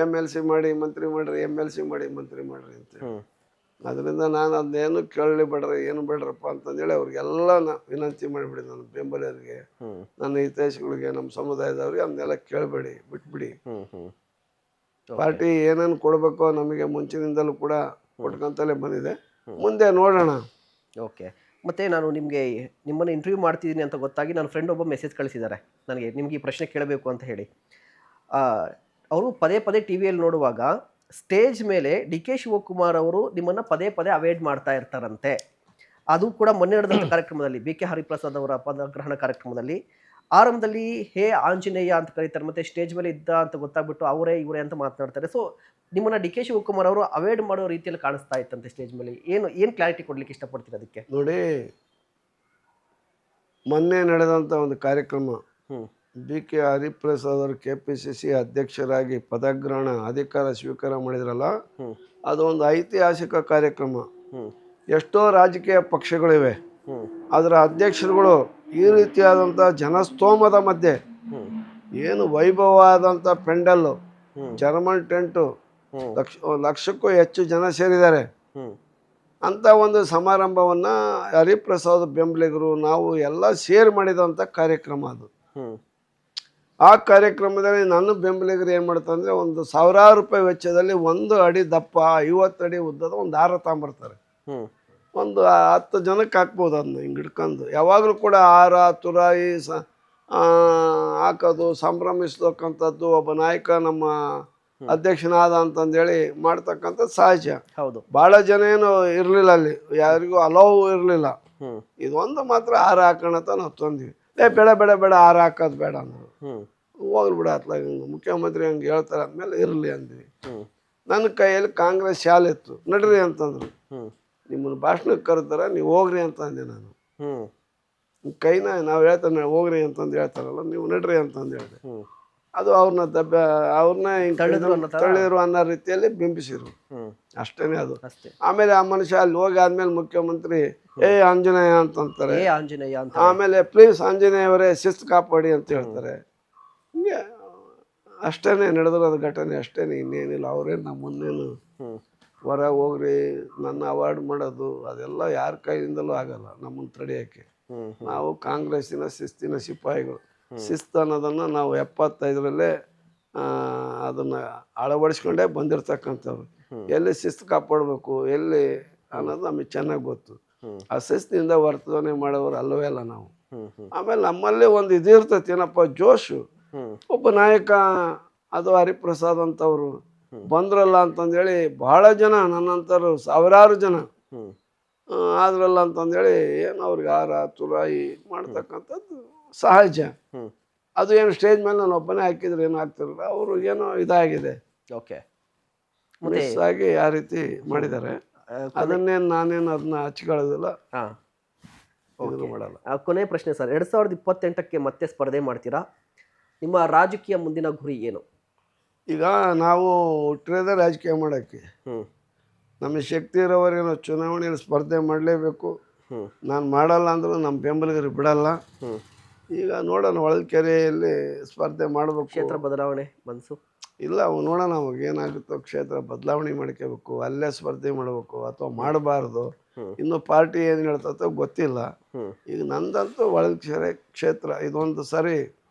MLC ಮಾಡಿ ಮಂತ್ರಿ ಮಾಡ್ರಿ, MLC ಮಾಡಿ ಮಂತ್ರಿ ಮಾಡ್ರಿ ಅಂತ. ಅದರಿಂದ ನಾನು ಅದೇನು ಕೇಳಲಿ ಬೇಡ್ರಿ, ಏನು ಬೇಡ್ರಪ್ಪ ಅಂತಂದೇಳಿ ಅವ್ರಿಗೆಲ್ಲ ವಿನಂತಿ ಮಾಡಿಬಿಡಿ. ನನ್ನ ಬೆಂಬಲಿಗರಿಗೆ, ನನ್ನ ಹಿತೈಷಿಗಳಿಗೆ, ನಮ್ಮ ಸಮುದಾಯದವ್ರಿಗೆ ಅದನ್ನೆಲ್ಲ ಕೇಳಬೇಡಿ, ಬಿಟ್ಬಿಡಿ. ಪಾರ್ಟಿ ಏನೇನು ಕೊಡಬೇಕೋ ನಮಗೆ ಮುಂಚಿನಿಂದಲೂ ಕೂಡ ಕೊಟ್ಕೊಂತಲೇ ಬಂದಿದೆ, ಮುಂದೆ ನೋಡೋಣ. ಓಕೆ. ಮತ್ತು ನಾನು ನಿಮ್ಮನ್ನು ಇಂಟರ್ವ್ಯೂ ಮಾಡ್ತಿದ್ದೀನಿ ಅಂತ ಗೊತ್ತಾಗಿ ನನ್ನ ಫ್ರೆಂಡ್ ಒಬ್ಬ ಮೆಸೇಜ್ ಕಳಿಸಿದ್ದಾರೆ ನನಗೆ, ನಿಮ್ಗೆ ಈ ಪ್ರಶ್ನೆ ಕೇಳಬೇಕು ಅಂತ ಹೇಳಿ. ಅವರು ಪದೇ ಪದೇ ಟಿ ವಿಯಲ್ಲಿ ನೋಡುವಾಗ ಸ್ಟೇಜ್ ಮೇಲೆ DK ಶಿವಕುಮಾರ್ ಅವರು ನಿಮ್ಮನ್ನು ಪದೇ ಪದೇ ಅವಾಯ್ಡ್ ಮಾಡ್ತಾ ಇರ್ತಾರಂತೆ. ಅದು ಕೂಡ ಮೊನ್ನೆ ನಡೆದಂಥ ಕಾರ್ಯಕ್ರಮದಲ್ಲಿ BK ಹರಿಪ್ರಸಾದ್ ಅವರ ಪದಗ್ರಹಣ ಕಾರ್ಯಕ್ರಮದಲ್ಲಿ ಆರಂಭದಲ್ಲಿ ಹೇ ಆಂಜನೇಯ ಅಂತ ಕರೀತಾರೆ, ಮತ್ತು ಸ್ಟೇಜ್ ಮೇಲೆ ಇದ್ದ ಅಂತ ಗೊತ್ತಾಗ್ಬಿಟ್ಟು ಅವರೇ ಇವರೇ ಅಂತ ಮಾತನಾಡ್ತಾರೆ. ಸೊ ನಿಮ್ಮನ್ನು DK ಶಿವಕುಮಾರ್ ಅವರು ಅವಾಯ್ಡ್ ಮಾಡೋ ರೀತಿಯಲ್ಲಿ ಕಾಣಿಸ್ತಾ ಇತ್ತಂತೆ ಸ್ಟೇಜ್ ಮೇಲೆ. ಏನು ಕ್ಲಾರಿಟಿ ಕೊಡ್ಲಿಕ್ಕೆ ಇಷ್ಟಪಡ್ತೀರಾ ಅದಕ್ಕೆ? ನೋಡಿ, ಮೊನ್ನೆ ನಡೆದಂಥ ಒಂದು ಕಾರ್ಯಕ್ರಮ, BK ಹರಿಪ್ರಸಾದ್ ಅವರು KPCC ಅಧ್ಯಕ್ಷರಾಗಿ ಪದಗ್ರಹಣ ಅಧಿಕಾರ ಸ್ವೀಕಾರ ಮಾಡಿದ್ರಲ್ಲ, ಅದು ಒಂದು ಐತಿಹಾಸಿಕ ಕಾರ್ಯಕ್ರಮ. ಎಷ್ಟೋ ರಾಜಕೀಯ ಪಕ್ಷಗಳಿವೆ, ಅದರ ಅಧ್ಯಕ್ಷರುಗಳು ಈ ರೀತಿಯಾದಂಥ ಜನಸ್ತೋಮದ ಮಧ್ಯೆ ಏನು ವೈಭವವಾದಂಥ ಪೆಂಡಲ್ಲು, ಜರ್ಮನ್ ಟೆಂಟು, ಲಕ್ಷಕ್ಕೂ ಹೆಚ್ಚು ಜನ ಸೇರಿದ್ದಾರೆ ಅಂತ ಒಂದು ಸಮಾರಂಭವನ್ನು ಹರಿಪ್ರಸಾದ್ ಬೆಂಬಲಿಗರು ನಾವು ಎಲ್ಲ ಸೇರಿ ಮಾಡಿದಂಥ ಕಾರ್ಯಕ್ರಮ ಅದು. ಆ ಕಾರ್ಯಕ್ರಮದಲ್ಲಿ ನನ್ನ ಬೆಂಬಲಿಗರು ಏನು ಮಾಡ್ತಾರೆ, ಒಂದು ₹1000 ವೆಚ್ಚದಲ್ಲಿ 1 ಅಡಿ ದಪ್ಪ 50 ಅಡಿ ಉದ್ದದ ಒಂದು ಹಾರ ತಗೊಂಬರ್ತಾರೆ. ಒಂದು 10 ಜನಕ್ಕೆ ಹಾಕ್ಬೋದು. ಅದನ್ನ ಹಿಂಗೆ ಹಿಡ್ಕೊಂಡು ಯಾವಾಗಲೂ ಕೂಡ ಹಾರ ತುರಾಯಿ ಹಾಕೋದು ಸಂಭ್ರಮಿಸ್ತಕ್ಕಂಥದ್ದು ಒಬ್ಬ ನಾಯಕ ನಮ್ಮ ಅಧ್ಯಕ್ಷನಾದ ಅಂತಂದೇಳಿ ಮಾಡ್ತಕ್ಕಂಥದ್ದು ಸಹಜ. ಹೌದು. ಭಾಳ ಜನ ಏನು ಇರಲಿಲ್ಲ ಅಲ್ಲಿ, ಯಾರಿಗೂ ಅಲೋವ್ ಇರಲಿಲ್ಲ. ಇದೊಂದು ಮಾತ್ರ ಹಾರ ಹಾಕೋಣತ ನಾವು ತಂದ್ವಿ. ಬೇಡ ಬೇಡ ಬೇಡ ಹಾರ ಹಾಕೋದು ಬೇಡ ಅಂದರು. ಹೋಗ್ಲಿ ಬಿಡ ಅತ್ಲಾಗ ಮುಖ್ಯಮಂತ್ರಿ ಹಂಗೆ ಹೇಳ್ತಾರೆ ಅಂದಮೇಲೆ ಇರಲಿ ಅಂದ್ವಿ. ನನ್ನ ಕೈಯಲ್ಲಿ ಕಾಂಗ್ರೆಸ್ ಶಾಲೆ ಇತ್ತು, ನಡ್ರಿ ಅಂತಂದ್ರು. ನಿಮ್ಮನ್ನು ಭಾಷಣಕ್ಕೆ ಕರೆದಾರ, ನೀವು ಹೋಗ್ರಿ ಅಂತ ಅಂದೆ ನಾನು. ಕೈನ ನಾವು ಹೇಳ್ತಾನೆ ಹೋಗ್ರಿ ಅಂತಂದು ಹೇಳ್ತಾರಲ್ಲ, ನೀವು ನಡ್ರಿ ಅಂತಂದು ಹೇಳಿದೆ. ಅದು ಅವ್ರನ್ನ ತಳ್ಳಿರು ಅನ್ನೋ ರೀತಿಯಲ್ಲಿ ಬಿಂಬಿಸಿರು, ಅಷ್ಟೇನೆ ಅದು. ಆಮೇಲೆ ಆ ಮನುಷ್ಯ ಅಲ್ಲಿ ಹೋಗಿ ಆದ್ಮೇಲೆ ಮುಖ್ಯಮಂತ್ರಿ ಆಂಜನೇಯ ಅಂತಂತಾರೆ. ಆಮೇಲೆ ಪ್ಲೀಸ್ ಆಂಜನೇಯ ಅವರೇ ಶಿಸ್ತು ಕಾಪಾಡಿ ಅಂತ ಹೇಳ್ತಾರೆ. ಹಿಂಗೆ ಅಷ್ಟೇನೆ ನಡೆದಿರೋದು ಘಟನೆ, ಅಷ್ಟೇನೆ, ಇನ್ನೇನಿಲ್ಲ. ಅವ್ರೇನು ನಮ್ಮ ಮುನ್ನೇನು ಹೊರ ಹೋಗ್ರಿ ನನ್ನ ಅವಾರ್ಡ್ ಮಾಡೋದು ಅದೆಲ್ಲ ಯಾರ ಕೈಯಿಂದಲೂ ಆಗಲ್ಲ ನಮ್ಮನ್ನು ತಡೆಯೋಕ್ಕೆ. ನಾವು ಕಾಂಗ್ರೆಸ್ಸಿನ ಶಿಸ್ತಿನ ಸಿಪಾಯಿಗಳು. ಶಿಸ್ತು ಅನ್ನೋದನ್ನು ನಾವು 75ರಲ್ಲೇ ಅದನ್ನು ಅಳವಡಿಸ್ಕೊಂಡೇ ಬಂದಿರ್ತಕ್ಕಂಥವ್ರು. ಎಲ್ಲಿ ಶಿಸ್ತು ಕಾಪಾಡಬೇಕು ಎಲ್ಲಿ ಅನ್ನೋದು ನಮಗೆ ಚೆನ್ನಾಗಿ ಗೊತ್ತು. ಆ ಶಿಸ್ತಿನಿಂದ ವರ್ತನೆ ಮಾಡೋರು ಅಲ್ಲವೇ ಅಲ್ಲ ನಾವು. ಆಮೇಲೆ ನಮ್ಮಲ್ಲಿ ಒಂದು ಇದಿರ್ತೈತಿ, ಏನಪ್ಪ ಜೋಶು. ಒಬ್ಬ ನಾಯಕ ಅದು ಹರಿಪ್ರಸಾದ್ ಅಂತವರು ಬಂದ್ರಲ್ಲ ಅಂತಂದೇಳಿ ಭಾಳ ಜನ ನನ್ನಂಥವ್ರು ಸಾವಿರಾರು ಜನ ಆದ್ರಲ್ಲ ಅಂತಂದೇಳಿ ಏನು ಅವ್ರಿಗೆ ಹಾರ ತುರಾಯಿ ಮಾಡ್ತಕ್ಕಂಥದ್ದು ಸಹಜ. ಅದು ಏನು ಸ್ಟೇಜ್ ಮೇಲೆ ನಾನು ಒಬ್ಬನೇ ಹಾಕಿದ್ರೆ ಏನು ಆಗ್ತಿರಲ್ಲ, ಅವರು ಏನೋ ಇದಾಗಿದೆ, ಮಿಸ್ ಆಗಿ ಆ ರೀತಿ ಮಾಡಿದ್ದಾರೆ. ಅದನ್ನೇನು ನಾನೇನು ಅದನ್ನ ಹಚ್ಕೊಳ್ಳೋದಿಲ್ಲ, ಮಾಡಲ್ಲ. ಕೊನೆ ಪ್ರಶ್ನೆ ಸರ್, 2028ಕ್ಕೆ ಮತ್ತೆ ಸ್ಪರ್ಧೆ ಮಾಡ್ತೀರಾ? ನಿಮ್ಮ ರಾಜಕೀಯ ಮುಂದಿನ ಗುರಿ ಏನು? ಈಗ ನಾವು ಹುಟ್ಟಿರೋದೇ ರಾಜಕೀಯ ಮಾಡೋಕ್ಕೆ. ನಮ್ಮ ಶಕ್ತಿ ಇರೋವರೇನು ಚುನಾವಣೆಯಲ್ಲಿ ಸ್ಪರ್ಧೆ ಮಾಡಲೇಬೇಕು. ನಾನು ಮಾಡಲ್ಲ ಅಂದರೂ ನಮ್ಮ ಬೆಂಬಲಿಗರು ಬಿಡಲ್ಲ. ಈಗ ನೋಡೋಣ, ಹೊಳಲ್ಕೆರೆಯಲ್ಲಿ ಸ್ಪರ್ಧೆ ಮಾಡಬೇಕು. ಕ್ಷೇತ್ರ ಬದಲಾವಣೆ ಮನಸ್ಸು ಇಲ್ಲ, ನೋಡೋಣ ಅವಾಗ ಏನಾಗುತ್ತೋ. ಕ್ಷೇತ್ರ ಬದಲಾವಣೆ ಮಾಡ್ಕೋಬೇಕು, ಅಲ್ಲೇ ಸ್ಪರ್ಧೆ ಮಾಡಬೇಕು ಅಥವಾ ಮಾಡಬಾರ್ದು. ಇನ್ನು ಪಾರ್ಟಿ ಏನು ಹೇಳ್ತೋ ಗೊತ್ತಿಲ್ಲ. ಈಗ ನಂದಂತೂ ಹೊಳಲ್ಕೆರೆ ಕ್ಷೇತ್ರ ಇದೊಂದು ಸರಿ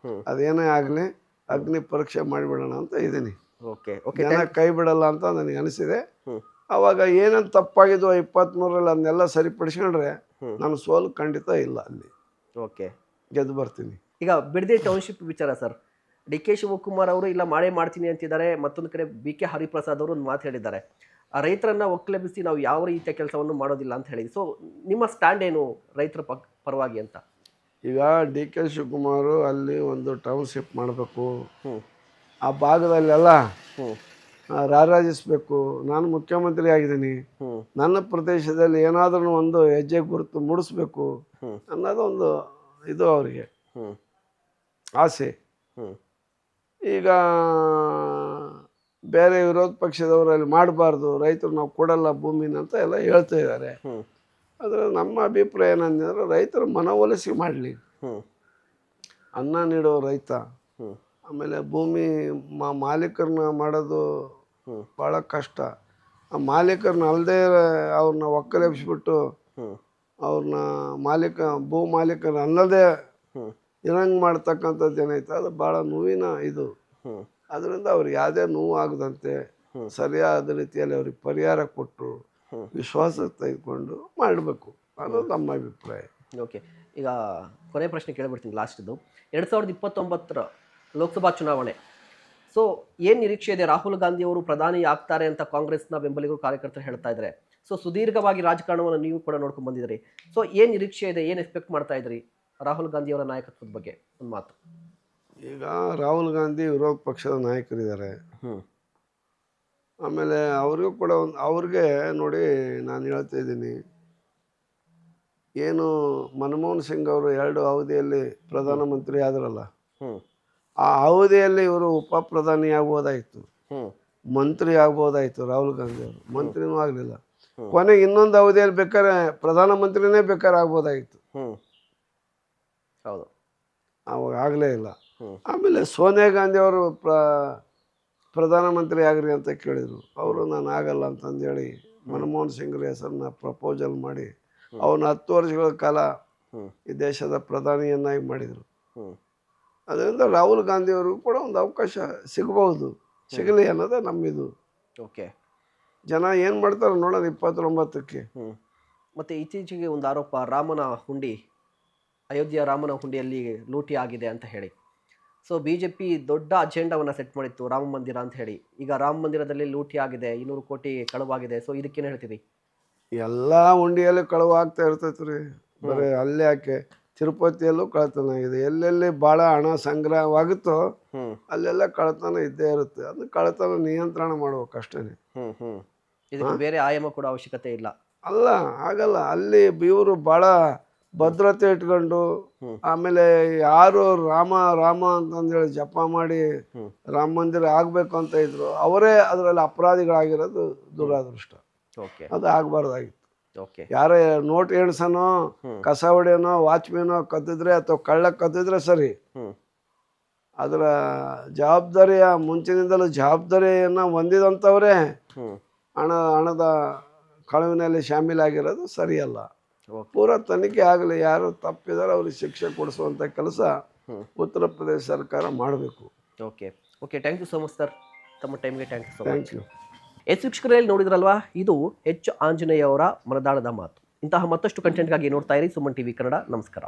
ಅದೇನೇ ಆಗಲಿ ಅಗ್ನಿ ಪರೀಕ್ಷೆ ಮಾಡಿಬಿಡೋಣ ಅಂತ ಇದ್ದೀನಿ. ಜನ ಕೈ ಬಿಡಲ್ಲ ಅಂತ ನನಗೆ ಅನಿಸಿದೆ. ಅವಾಗ ಏನೇನು ತಪ್ಪಾಗಿದ್ವು 23ರಲ್ಲಿ ಅದನ್ನೆಲ್ಲ ಸರಿಪಡಿಸ್ಕೊಂಡ್ರೆ ನನ್ನ ಸೋಲು ಖಂಡಿತ ಇಲ್ಲ. ಅಲ್ಲಿ ಗೆದ್ದು ಬರ್ತೀನಿ. ಈಗ ಬಿಡದಿ ಟೌನ್ಶಿಪ್ ವಿಚಾರ ಸರ್, DK ಶಿವಕುಮಾರ್ ಅವರು ಇಲ್ಲ ಮಾಡೇ ಮಾಡ್ತೀನಿ ಅಂತಿದ್ದಾರೆ. ಮತ್ತೊಂದು ಕಡೆ BK ಹರಿಪ್ರಸಾದ್ ಅವರು ಒಂದು ಮಾತು ಹೇಳಿದ್ದಾರೆ, ಆ ರೈತರನ್ನ ಒಕ್ಕಲೆಬ್ಬಿಸಿ ನಾವು ಯಾವ ರೀತಿಯ ಕೆಲಸವನ್ನು ಮಾಡೋದಿಲ್ಲ ಅಂತ ಹೇಳಿ. ಸೊ ನಿಮ್ಮ ಸ್ಟ್ಯಾಂಡ್ ಏನು ರೈತರ ಪರವಾಗಿ ಅಂತ? ಈಗ ಡಿ ಕೆ ಶಿವಕುಮಾರ್ ಅಲ್ಲಿ ಒಂದು ಟೌನ್ಶಿಪ್ ಮಾಡಬೇಕು, ಹ್ಮ್ ಆ ಭಾಗದಲ್ಲೆಲ್ಲ ಹ್ಮ್ ರಾರಾಜಿಸ್ಬೇಕು. ನಾನು ಮುಖ್ಯಮಂತ್ರಿ ಆಗಿದ್ದೀನಿ, ಹ್ಮ್ ನನ್ನ ಪ್ರದೇಶದಲ್ಲಿ ಏನಾದ್ರೂ ಒಂದು ಹೆಜ್ಜೆ ಗುರುತು ಮೂಡಿಸ್ಬೇಕು ಹ್ಮ್ ಅನ್ನೋದು ಒಂದು ಇದು ಅವರಿಗೆ ಹ್ಮ್ ಆಸೆ. ಹ್ಮ್ ಈಗ ಬೇರೆ ವಿರೋಧ ಪಕ್ಷದವರಲ್ಲಿ ಮಾಡಬಾರ್ದು, ರೈತರು ನಾವು ಕೊಡಲ್ಲ ಭೂಮಿನ ಅಂತ ಎಲ್ಲ ಹೇಳ್ತಾ ಇದ್ದಾರೆ. ಹ್ಮ್ ಆದರೆ ನಮ್ಮ ಅಭಿಪ್ರಾಯ ಏನಂದ್ರೆ ರೈತರು ಮನವೊಲಿಸಿ ಮಾಡಲಿ. ಹ್ಮ್ ಅನ್ನ ನೀಡೋ ರೈತ, ಹ್ಮ್ ಆಮೇಲೆ ಭೂಮಿ ಮಾಲೀಕರನ್ನ ಮಾಡೋದು ಹ್ಮ್ ಭಾಳ ಕಷ್ಟ. ಆ ಮಾಲೀಕರನ್ನ ಅಲ್ಲದೆ ಅವ್ರನ್ನ ಒಕ್ಕಲೆಬ್ಬಿಸ್ಬಿಟ್ಟು ಹ್ಮ್ ಅವ್ರನ್ನ ಭೂ ಮಾಲೀಕರನ್ನ ಅನ್ನದೇ ಹ್ಮ್ ಇರಂಗೆ ಮಾಡ್ತಕ್ಕಂಥದ್ದು ಏನೈತೆ ಅದು ಭಾಳ ನೋವಿನ ಇದು. ಹ್ಮ್ ಅದರಿಂದ ಅವ್ರಿಗೆ ಯಾವುದೇ ನೋವು ಆಗದಂತೆ ಸರಿಯಾದ ರೀತಿಯಲ್ಲಿ ಅವ್ರಿಗೆ ಪರಿಹಾರ ಕೊಟ್ಟು ವಿಶ್ವಾಸ ತೆಗೆದುಕೊಂಡು ಮಾಡಬೇಕು ಅನ್ನೋದು ನಮ್ಮ ಅಭಿಪ್ರಾಯ. ಓಕೆ, ಈಗ ಕೊನೆ ಪ್ರಶ್ನೆ ಕೇಳಿಬಿಡ್ತೀನಿ, ಲಾಸ್ಟ್ದು. 2029 ಲೋಕಸಭಾ ಚುನಾವಣೆ. ಸೊ ಏನು ನಿರೀಕ್ಷೆ ಇದೆ? ರಾಹುಲ್ ಗಾಂಧಿ ಅವರು ಪ್ರಧಾನಿ ಆಗ್ತಾರೆ ಅಂತ ಕಾಂಗ್ರೆಸ್ನ ಬೆಂಬಲಿಗರು ಕಾರ್ಯಕರ್ತರು ಹೇಳ್ತಾ ಇದ್ದಾರೆ. ಸೊ ಸುದೀರ್ಘವಾಗಿ ರಾಜಕಾರಣವನ್ನು ನೀವು ಕೂಡ ನೋಡ್ಕೊಂಡು ಬಂದಿದ್ದೀರಿ. ಸೊ ಏನು ನಿರೀಕ್ಷೆ ಇದೆ, ಏನು ಎಕ್ಸ್ಪೆಕ್ಟ್ ಮಾಡ್ತಾ ಇದ್ರಿ ರಾಹುಲ್ ಗಾಂಧಿ ಅವರ ನಾಯಕತ್ವದ ಬಗ್ಗೆ ಒಂದು ಮಾತು? ಈಗ ರಾಹುಲ್ ಗಾಂಧಿ ವಿರೋಧ ಪಕ್ಷದ ನಾಯಕರಿದ್ದಾರೆ. ಆಮೇಲೆ ಅವ್ರಿಗೂ ಕೂಡ ಅವ್ರಿಗೆ ನೋಡಿ, ನಾನು ಹೇಳ್ತಾ ಇದ್ದೀನಿ, ಏನು ಮನಮೋಹನ್ ಸಿಂಗ್ ಅವರು 2 ಅವಧಿಯಲ್ಲಿ ಪ್ರಧಾನಮಂತ್ರಿ ಆದ್ರಲ್ಲ, ಆ ಅವಧಿಯಲ್ಲಿ ಇವರು ಉಪ ಪ್ರಧಾನಿ ಆಗ್ಬೋದಾಯಿತು, ಮಂತ್ರಿ ಆಗ್ಬೋದಾಯಿತು. ರಾಹುಲ್ ಗಾಂಧಿ ಅವರು ಮಂತ್ರಿನೂ ಆಗಲಿಲ್ಲ. ಕೊನೆಗೆ ಇನ್ನೊಂದು ಅವಧಿಯಲ್ಲಿ ಬೇಕಾದ್ರೆ ಪ್ರಧಾನಮಂತ್ರಿನೇ ಬೇಕಾದ್ರೆ ಆಗ್ಬೋದಾಗಿತ್ತು. ಹೌದು, ಅವಾಗ ಆಗಲೇ ಇಲ್ಲ. ಆಮೇಲೆ ಸೋನಿಯಾ ಗಾಂಧಿ ಅವರು ಪ್ರಧಾನಮಂತ್ರಿ ಆಗ್ರಿ ಅಂತ ಕೇಳಿದರು. ಅವರು ನಾನು ಆಗಲ್ಲ ಅಂತಂದೇಳಿ ಮನಮೋಹನ್ ಸಿಂಗ್ರ ಹೆಸರನ್ನ ಪ್ರಪೋಸಲ್ ಮಾಡಿ ಅವನ್ನ 10 ವರ್ಷಗಳ ಕಾಲ ಈ ದೇಶದ ಪ್ರಧಾನಿಯನ್ನಾಗಿ ಮಾಡಿದರು. ಅದರಿಂದ ರಾಹುಲ್ ಗಾಂಧಿ ಅವ್ರಿಗೂ ಕೂಡ ಒಂದು ಅವಕಾಶ ಸಿಗಬಹುದು, ಸಿಗಲಿ ಅನ್ನೋದೇ ನಮ್ಮಿದು. ಓಕೆ, ಜನ ಏನು ಮಾಡ್ತಾರೆ ನೋಡೋಣ 29ಕ್ಕೆ. ಮತ್ತು ಇತ್ತೀಚೆಗೆ ಒಂದು ಆರೋಪ, ರಾಮನ ಹುಂಡಿ, ಅಯೋಧ್ಯೆಯ ರಾಮನ ಹುಂಡಿಯಲ್ಲಿ ಲೂಟಿ ಆಗಿದೆ ಅಂತ ಹೇಳಿ. ಸೊ BJP ದೊಡ್ಡ ಅಜೆಂಡಾವನ್ನು ಸೆಟ್ ಮಾಡಿತ್ತು, ರಾಮ ಮಂದಿರ ಅಂತ ಹೇಳಿ. ಈಗ ರಾಮ ಮಂದಿರದಲ್ಲಿ ಲೂಟಿ ಆಗಿದೆ, 200 ಕೋಟಿ ಕಳುವಾಗಿದೆ. ಸೊ ಇದಕ್ಕೇನು ಹೇಳ್ತೀವಿ? ಎಲ್ಲ ಹುಂಡಿಯಲ್ಲಿ ಕಳುವು ಆಗ್ತಾ ಇರ್ತೈತೆ ರೀ. ಬರೀ ಅಲ್ಲೇ ಯಾಕೆ, ತಿರುಪತಿಯಲ್ಲೂ ಕಳ್ತನ ಆಗಿದೆ. ಎಲ್ಲೆಲ್ಲಿ ಭಾಳ ಹಣ ಸಂಗ್ರಹವಾಗುತ್ತೋ ಅಲ್ಲೆಲ್ಲ ಕಳ್ತನ ಇದ್ದೇ ಇರುತ್ತೆ. ಅದು ಕಳ್ತನ ನಿಯಂತ್ರಣ ಮಾಡ್ಬೇಕು ಅಷ್ಟೇ. ಇದಕ್ಕೆ ಬೇರೆ ಆಯಾಮ ಕೂಡ ಅವಶ್ಯಕತೆ ಇಲ್ಲ. ಅಲ್ಲ, ಆಗಲ್ಲ. ಅಲ್ಲಿ ಇವರು ಭಾಳ ಭದ್ರತೆ ಇಟ್ಕೊಂಡು, ಆಮೇಲೆ ಯಾರು ರಾಮ ರಾಮ ಅಂತಂದೇಳಿ ಜಪ ಮಾಡಿ ರಾಮ ಮಂದಿರ ಆಗಬೇಕು ಅಂತ ಇದ್ರು, ಅವರೇ ಅದರಲ್ಲಿ ಅಪರಾಧಿಗಳಾಗಿರೋದು ದುರಾದೃಷ್ಟ. ಅದು ಆಗಬಾರ್ದಾಗಿತ್ತು. ಯಾರೇ ನೋಟ್ ಎಣ್ಸನೋ, ಕಸ ಹೊಡೆಯೋನೋ, ವಾಚ್ಮೇನೋ ಕದ್ದಿದ್ರೆ ಅಥವಾ ಕಳ್ಳ ಕದ್ದಿದ್ರೆ ಸರಿ, ಅದರ ಜವಾಬ್ದಾರಿಯ ಮುಂಚಿನಿಂದಲೂ ಜವಾಬ್ದಾರಿಯನ್ನು ಹೊಂದಿದಂಥವರೇ ಹಣದ ಕಳುವಿನಲ್ಲಿ ಶಾಮೀಲಾಗಿರೋದು ಸರಿಯಲ್ಲ. ಪೂರ ತನಿಖೆ ಆಗಲಿ, ಯಾರು ತಪ್ಪಿದಾರೆ ಅವ್ರಿಗೆ ಶಿಕ್ಷೆ ಕೊಡಿಸುವಂಥ ಕೆಲಸ ಉತ್ತರ ಪ್ರದೇಶ ಸರ್ಕಾರ ಮಾಡಬೇಕು. Okay okay, thank you so much sir, ತಮ್ಮ ಟೈಮ್ಗೆ thank you so much. Thank you. ವೀಕ್ಷಕರಲ್ಲಿ ನೋಡಿದ್ರಲ್ವಾ, ಇದು ಎಚ್ ಆಂಜನೇಯ ಅವರ ಮನದಾಳದ ಮಾತು. ಇಂತಹ ಮತ್ತಷ್ಟು ಕಂಟೆಂಟ್ಗಾಗಿ ನೋಡ್ತಾ ಇರಿ ಸುಮನ್ ಟಿವಿ ಕನ್ನಡ. ನಮಸ್ಕಾರ.